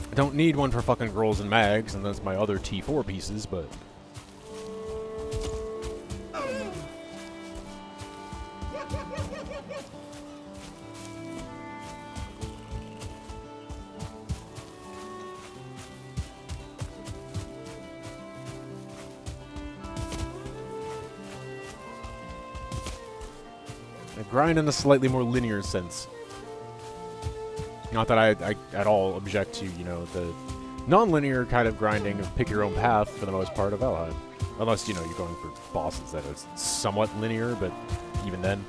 I don't need one for fucking Grolls and Mags, and that's my other T4 pieces, but... I grind in a slightly more linear sense. Not that I at all object to, you know, the non-linear kind of grinding of pick your own path for the most part of Valheim. Unless, you know, you're going for bosses that is somewhat linear, but even then.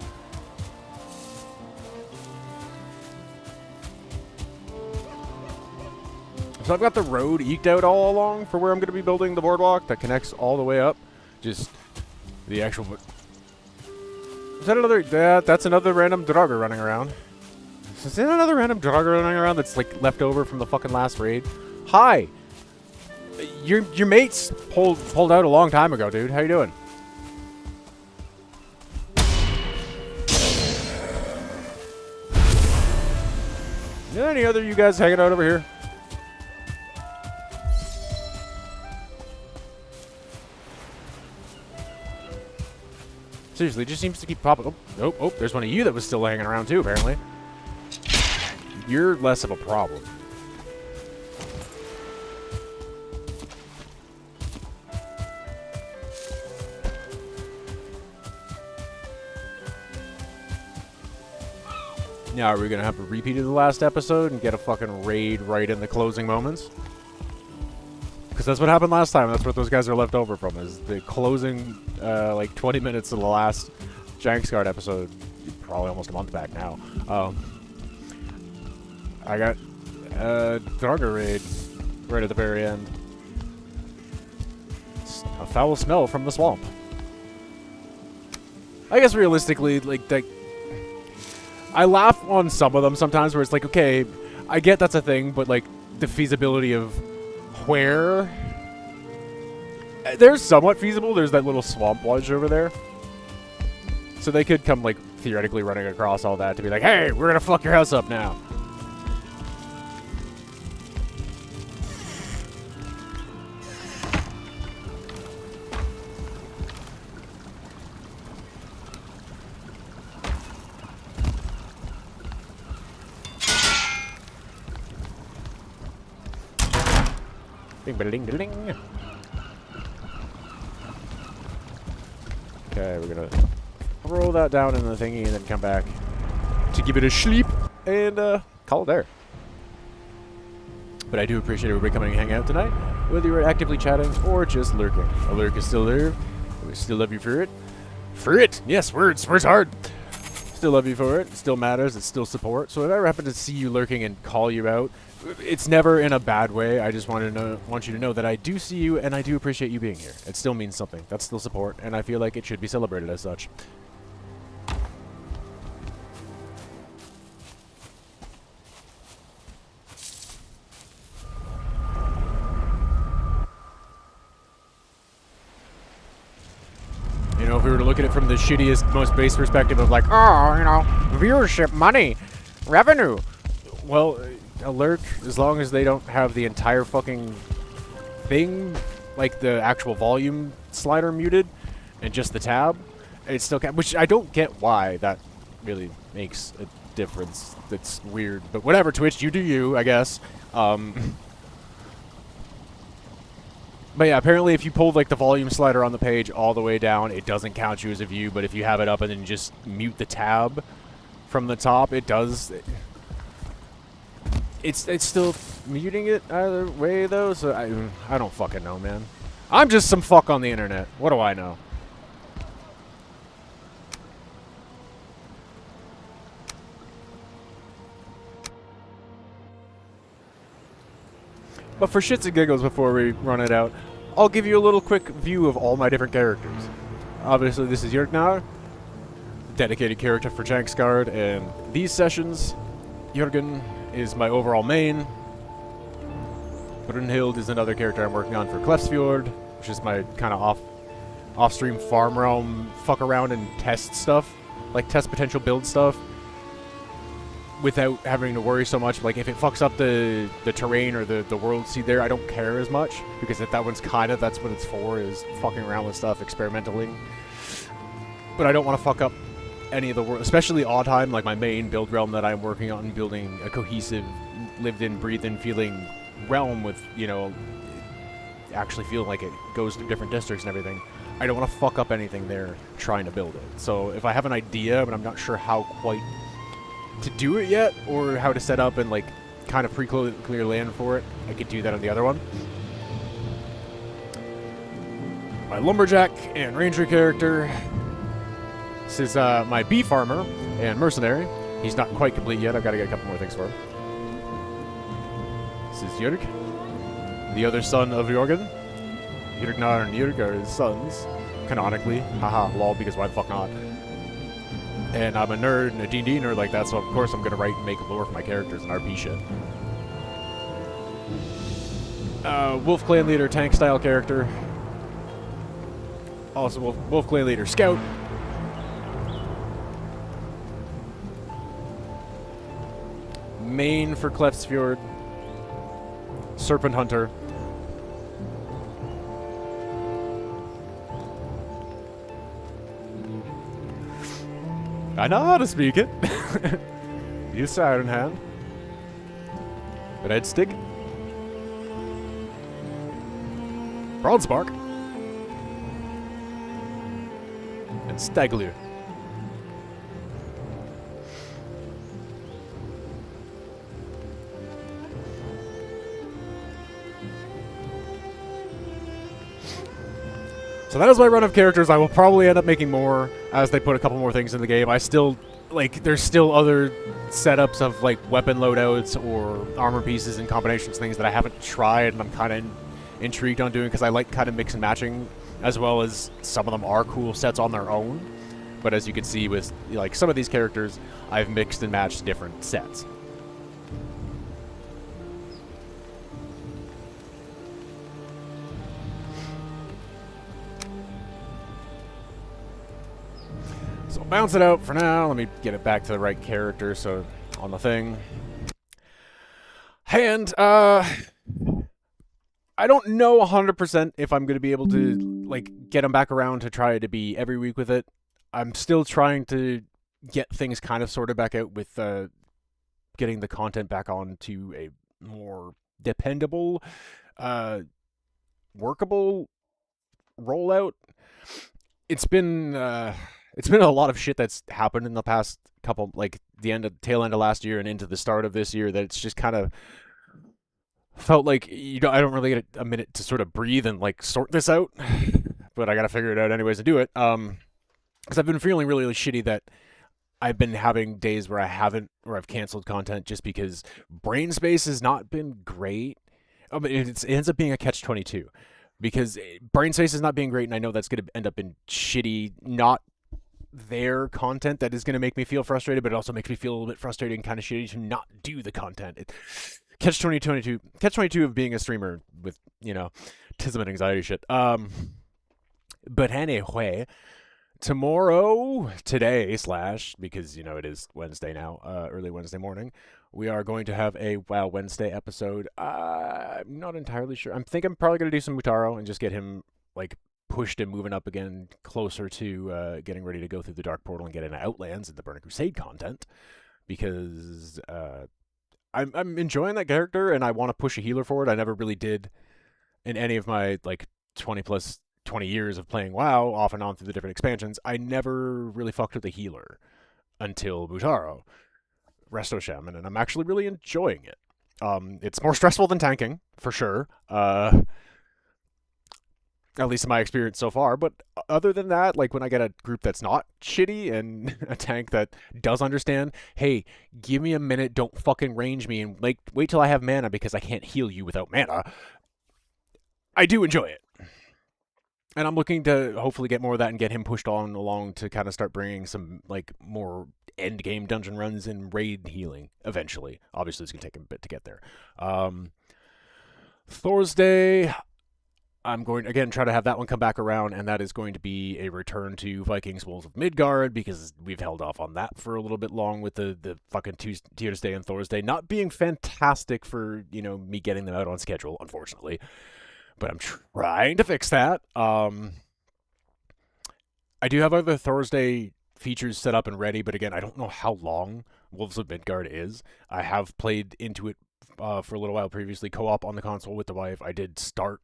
So I've got the road eked out all along for where I'm going to be building the boardwalk that connects all the way up. Just the actual... Is that another... that's another random Draugr running around. Is there another random dog running around that's like left over from the fucking last raid? Hi! Your mates pulled out a long time ago, dude. How you doing? Any other you guys hanging out over here? Seriously, it just seems to keep popping. Oh, there's one of you that was still hanging around too, apparently. You're less of a problem. Now, are we going to have a repeat of the last episode and get a fucking raid right in the closing moments? Because that's what happened last time. That's what those guys are left over from, is the closing, like, 20 minutes of the last Janksguard episode. Probably almost a month back now. I got a Darker raid right at the very end. It's a foul smell from the swamp. I guess realistically, like, I laugh on some of them sometimes where it's like, okay, I get that's a thing, but like the feasibility of where they're somewhat feasible. There's that little swamp lodge over there. So they could come like theoretically running across all that to be like, hey, we're gonna fuck your house up now. Ding-ba-ding-ding. Okay, we're gonna roll that down in the thingy and then come back to give it a sleep and call it there. But I do appreciate everybody coming and hang out tonight, whether you're actively chatting or just lurking. A lurk is still there. We still love you for it. For it! Yes, words! Words hard! Still love you for it. It still matters. It's still support. So if I ever happen to see you lurking and call you out, it's never in a bad way. I just want you to know that I do see you and I do appreciate you being here. It still means something. That's still support, and I feel like it should be celebrated as such. You know, if we were to look at it from the shittiest, most base perspective of like, oh, you know, viewership, money, revenue. Well, a lurk, as long as they don't have the entire fucking thing, like the actual volume slider muted, and just the tab, it still can, which I don't get why that really makes a difference. That's weird, but whatever, Twitch, you do you, I guess. But yeah, apparently if you pull like the volume slider on the page all the way down, it doesn't count you as a view, but if you have it up and then just mute the tab from the top, it does. It's still muting it either way though, so I don't fucking know, man. I'm just some fuck on the internet. What do I know? But for shits and giggles, before we run it out, I'll give you a little quick view of all my different characters. Obviously, this is Jörgnar, dedicated character for Janksguard, and these sessions, Jürgen is my overall main. Brunhild is another character I'm working on for Klefsfjord, which is my kind of off-stream farm realm fuck around and test stuff, like test potential build stuff, without having to worry so much. Like if it fucks up the terrain or the world seed there, I don't care as much, because that one's kind of, that's what it's for, is fucking around with stuff, experimentally. But I don't want to fuck up any of the world, especially Oddheim, like my main build realm that I'm working on, building a cohesive, lived-in, breathed-in feeling realm with, you know, actually feeling like it goes through different districts and everything. I don't want to fuck up anything there trying to build it. So if I have an idea, but I'm not sure how quite to do it yet, or how to set up and like kind of pre-clear land for it, I could do that on the other one. My lumberjack and ranger character, this is my bee farmer and mercenary. He's not quite complete yet. I've got to get a couple more things for him. This is Jörg, the other son of Jörgen. Jörgnar and Jörg are his sons, canonically. Haha, lol, because why the fuck not? And I'm a nerd and a D&D nerd like that, so of course I'm gonna write and make lore for my characters and RP shit. Wolf Clan Leader, tank style character. Also Wolf Clan Leader, scout. Main for Cleftsfjord. Serpent Hunter. I know how to speak it. Use Siren Hand. Red Stick. Broadspark. And Staglu. So that is my run of characters. I will probably end up making more as they put a couple more things in the game. I still, like, there's still other setups of, like, weapon loadouts or armor pieces and combinations, things that I haven't tried and I'm kind of intrigued on doing because I like kind of mix and matching, as well as some of them are cool sets on their own. But as you can see with, like, some of these characters, I've mixed and matched different sets. So I'll bounce it out for now. Let me get it back to the right character, so on the thing. And, I don't know 100% if I'm going to be able to, like, get them back around to try to be every week with it. I'm still trying to get things kind of sorted back out with getting the content back on to a more dependable, workable rollout. It's been a lot of shit that's happened in the past couple, like the tail end of last year and into the start of this year, that it's just kind of felt like I don't really get a minute to sort of breathe and like sort this out, but I gotta figure it out anyways to do it. Because I've been feeling really, really shitty that I've been having days where I've canceled content just because brain space has not been great. It ends up being a catch-22 because brain space is not being great, and I know that's going to end up in shitty, not their content that is going to make me feel frustrated, but it also makes me feel a little bit frustrated and kind of shitty to not do the content. Catch-22 of being a streamer with, autism and anxiety shit. But anyway, today, because, it is Wednesday now, early Wednesday morning, we are going to have a Wow Wednesday episode. I'm not entirely sure. I'm probably going to do some Mutaro and just get him, like, pushed and moving up again closer to getting ready to go through the Dark Portal and get into Outlands and the Burning Crusade content, because I'm enjoying that character and I want to push a healer forward. I never really did in any of my, like, 20 years of playing WoW, off and on through the different expansions. I never really fucked with a healer until Mutaro, Resto Shaman, and I'm actually really enjoying it. It's more stressful than tanking, for sure. At least in my experience so far. But other than that, like when I get a group that's not shitty and a tank that does understand, hey, give me a minute, don't fucking range me, and like wait till I have mana because I can't heal you without mana, I do enjoy it. And I'm looking to hopefully get more of that and get him pushed on along to kind of start bringing some like more end game dungeon runs and raid healing eventually. Obviously, it's going to take a bit to get there. Thursday, I'm going to, again, try to have that one come back around, and that is going to be a return to Vikings Wolves of Midgard, because we've held off on that for a little bit long with the fucking Tuesday and Thursday not being fantastic for, me getting them out on schedule, unfortunately. But I'm trying to fix that. I do have other Thursday features set up and ready, but again, I don't know how long Wolves of Midgard is. I have played into it for a little while previously, co-op on the console with the wife. I did start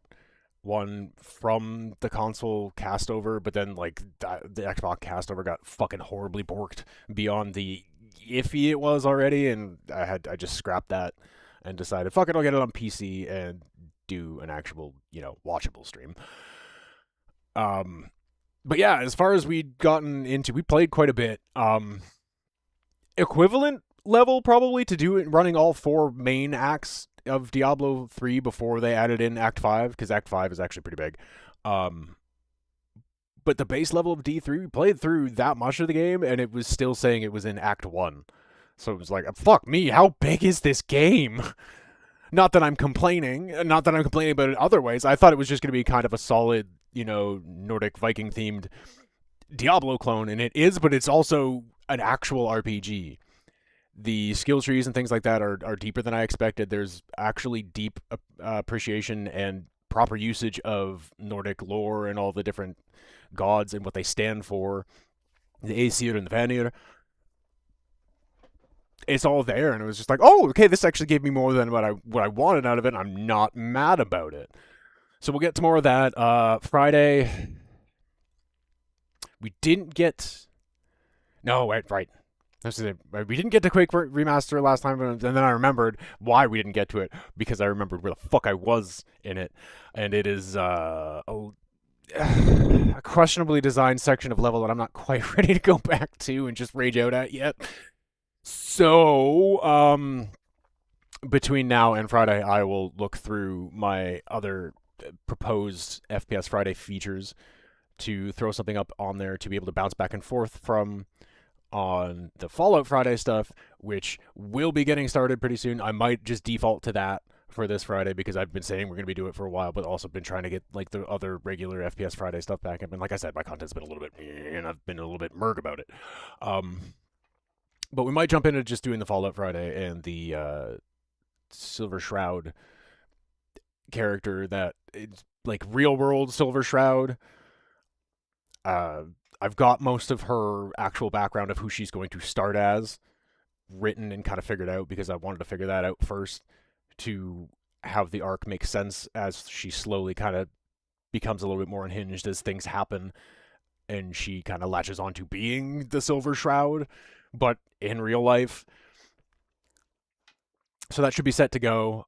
one from the console cast over, but then like the Xbox cast over got fucking horribly borked beyond the iffy it was already, and I just scrapped that and decided, fuck it, I'll get it on PC and do an actual, watchable stream. But yeah, as far as we played quite a bit. Equivalent level probably to running all 4 main acts of Diablo 3 before they added in Act 5, because Act 5 is actually pretty big. but the base level of D3, we played through that much of the game, and it was still saying it was in Act 1. So it was like, fuck me, how big is this game? Not that I'm complaining about it in other ways. I thought it was just going to be kind of a solid, Nordic Viking-themed Diablo clone, and it is, but it's also an actual RPG. The skill trees and things like that are deeper than I expected. There's actually deep appreciation and proper usage of Nordic lore and all the different gods and what they stand for. The Aesir and the Vanir. It's all there, and it was just like, oh, okay, this actually gave me more than what I wanted out of it, and I'm not mad about it. So we'll get to more of that. Friday, we didn't get... No, right. This is it. We didn't get to Quake Remaster last time, and then I remembered why we didn't get to it, because I remembered where the fuck I was in it, and it is a questionably designed section of level that I'm not quite ready to go back to and just rage out at yet. So, between now and Friday, I will look through my other proposed FPS Friday features to throw something up on there to be able to bounce back and forth from on the Fallout Friday stuff, which will be getting started pretty soon. I might just default to that for this Friday because I've been saying we're going to be doing it for a while, but also been trying to get like the other regular FPS Friday stuff back up. And like I said, my content's been a little bit, and I've been a little bit merg about it. But we might jump into just doing the Fallout Friday and the Silver Shroud character that it's like real world Silver Shroud. I've got most of her actual background of who she's going to start as written and kind of figured out because I wanted to figure that out first to have the arc make sense as she slowly kind of becomes a little bit more unhinged as things happen and she kind of latches onto being the Silver Shroud, but in real life. So that should be set to go.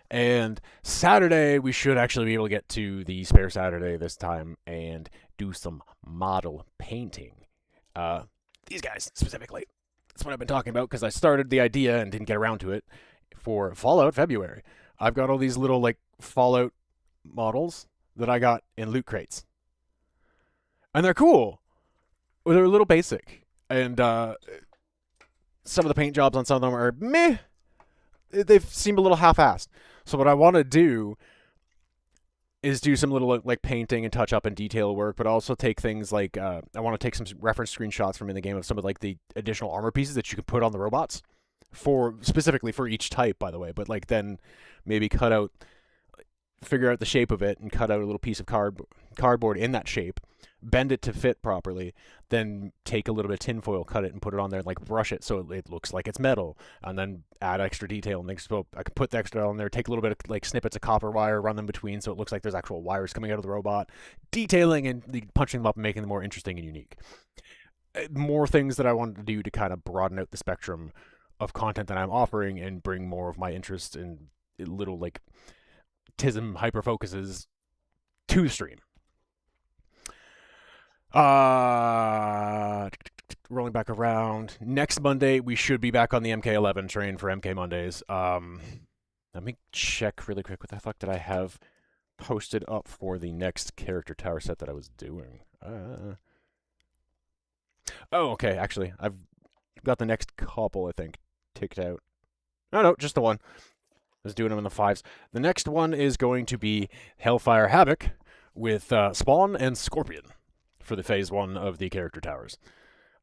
And Saturday, we should actually be able to get to the Spare Saturday this time and do some model painting. These guys, specifically. That's what I've been talking about, because I started the idea and didn't get around to it for Fallout February. I've got all these little, like, Fallout models that I got in loot crates. And they're cool. They're a little basic. And some of the paint jobs on some of them are meh. They seem a little half-assed. So what I want to do is do some little like painting and touch up and detail work, but also take things like I want to take some reference screenshots from in the game of some of like the additional armor pieces that you can put on the robots for specifically for each type, by the way. But like then maybe figure out the shape of it and cut out a little piece of cardboard in that shape, bend it to fit properly, then take a little bit of tinfoil, cut it, and put it on there, and like brush it so it looks like it's metal, and then add extra detail. And so I could put the extra on there, take a little bit of like snippets of copper wire, run them between so it looks like there's actual wires coming out of the robot, detailing and punching them up and making them more interesting and unique. More things that I wanted to do to kind of broaden out the spectrum of content that I'm offering and bring more of my interest in little like TISM hyper focuses to the stream. Rolling back around. Next Monday, we should be back on the MK11 train for MK Mondays. Let me check really quick what the fuck did I have posted up for the next character tower set that I was doing. Oh, okay. Actually, I've got the next couple, I think, ticked out. No, just the one. I was doing them in the 5s. The next one is going to be Hellfire Havoc with Spawn and Scorpion for the Phase 1 of the character towers.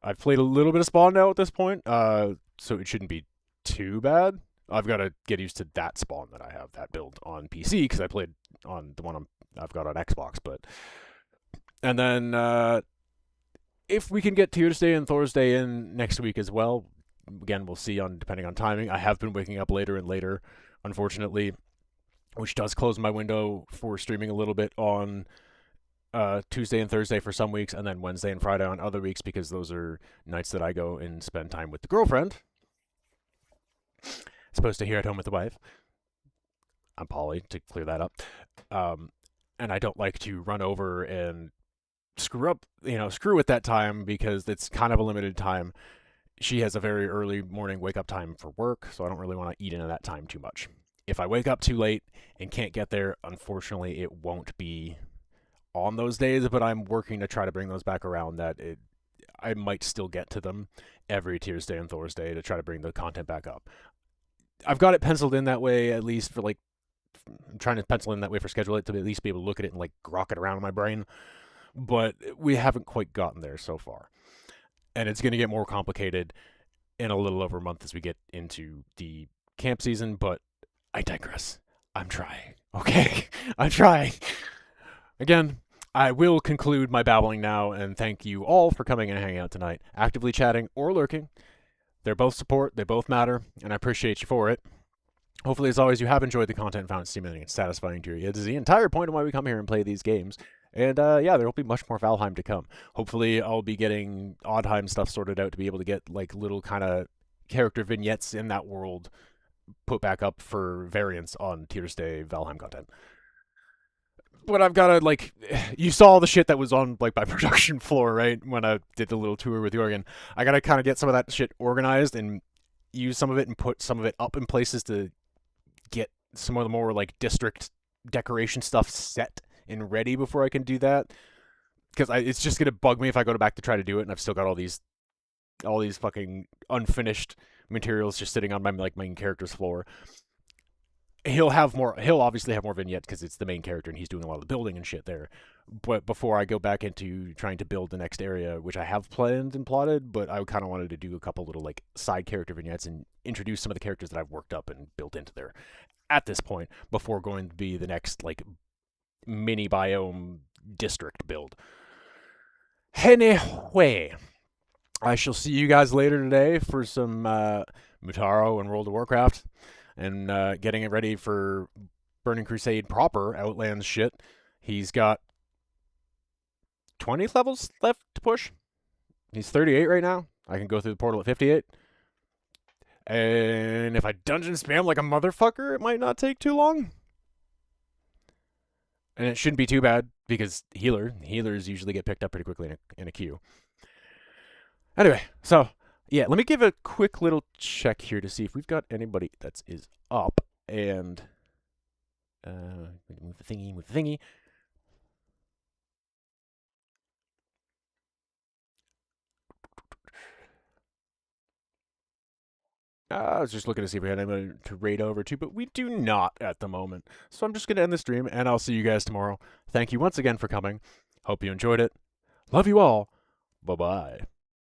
I've played a little bit of Spawn now at this point, so it shouldn't be too bad. I've got to get used to that Spawn that I have, that build on PC, because I played on the one I've got on Xbox. And then if we can get Tuesday and Thursday in next week as well, again, we'll see depending on timing. I have been waking up later and later, unfortunately, which does close my window for streaming a little bit on Tuesday and Thursday for some weeks, and then Wednesday and Friday on other weeks, because those are nights that I go and spend time with the girlfriend. Supposed to here at home with the wife. I'm poly, to clear that up. And I don't like to run over and screw with that time, because it's kind of a limited time. She has a very early morning wake-up time for work, so I don't really want to eat into that time too much. If I wake up too late and can't get there, unfortunately, it won't be on those days, but I'm working to try to bring those back around. I might still get to them every Tears Day and Thor's Day to try to bring the content back up. I've got it penciled in that way, at least for like, I'm trying to pencil in that way for schedule it to at least be able to look at it and like grok it around in my brain. But we haven't quite gotten there so far. And it's going to get more complicated in a little over a month as we get into the camp season, but I digress. I'm trying. Okay? I'm trying. Again, I will conclude my babbling now, and thank you all for coming and hanging out tonight, actively chatting or lurking. They're both support, they both matter, and I appreciate you for it. Hopefully, as always, you have enjoyed the content and found it stimulating and satisfying to you. It is the entire point of why we come here and play these games. And yeah, there will be much more Valheim to come. Hopefully, I'll be getting Oddheim stuff sorted out to be able to get like little kind of character vignettes in that world put back up for variants on Tears Day Valheim content. But I've got to, like, you saw the shit that was on, like, my production floor, right, when I did the little tour with Jorgen. I got to kind of get some of that shit organized and use some of it and put some of it up in places to get some of the more, like, district decoration stuff set and ready before I can do that. Because it's just going to bug me if I go back to try to do it, and I've still got all these fucking unfinished materials just sitting on my, like, main character's floor. He'll obviously have more vignettes because it's the main character and he's doing a lot of the building and shit there. But before I go back into trying to build the next area, which I have planned and plotted, but I kind of wanted to do a couple little like side character vignettes and introduce some of the characters that I've worked up and built into there at this point before going to be the next like mini biome district build. Anyway, I shall see you guys later today for some Mutaro and World of Warcraft. And getting it ready for Burning Crusade proper Outlands shit. He's got 20 levels left to push. He's 38 right now. I can go through the portal at 58. And if I dungeon spam like a motherfucker, it might not take too long. And it shouldn't be too bad because healers usually get picked up pretty quickly in a queue. Anyway, so yeah, let me give a quick little check here to see if we've got anybody that is up. And move the thingy. I was just looking to see if we had anybody to raid over to, but we do not at the moment. So I'm just going to end the stream, and I'll see you guys tomorrow. Thank you once again for coming. Hope you enjoyed it. Love you all. Bye-bye.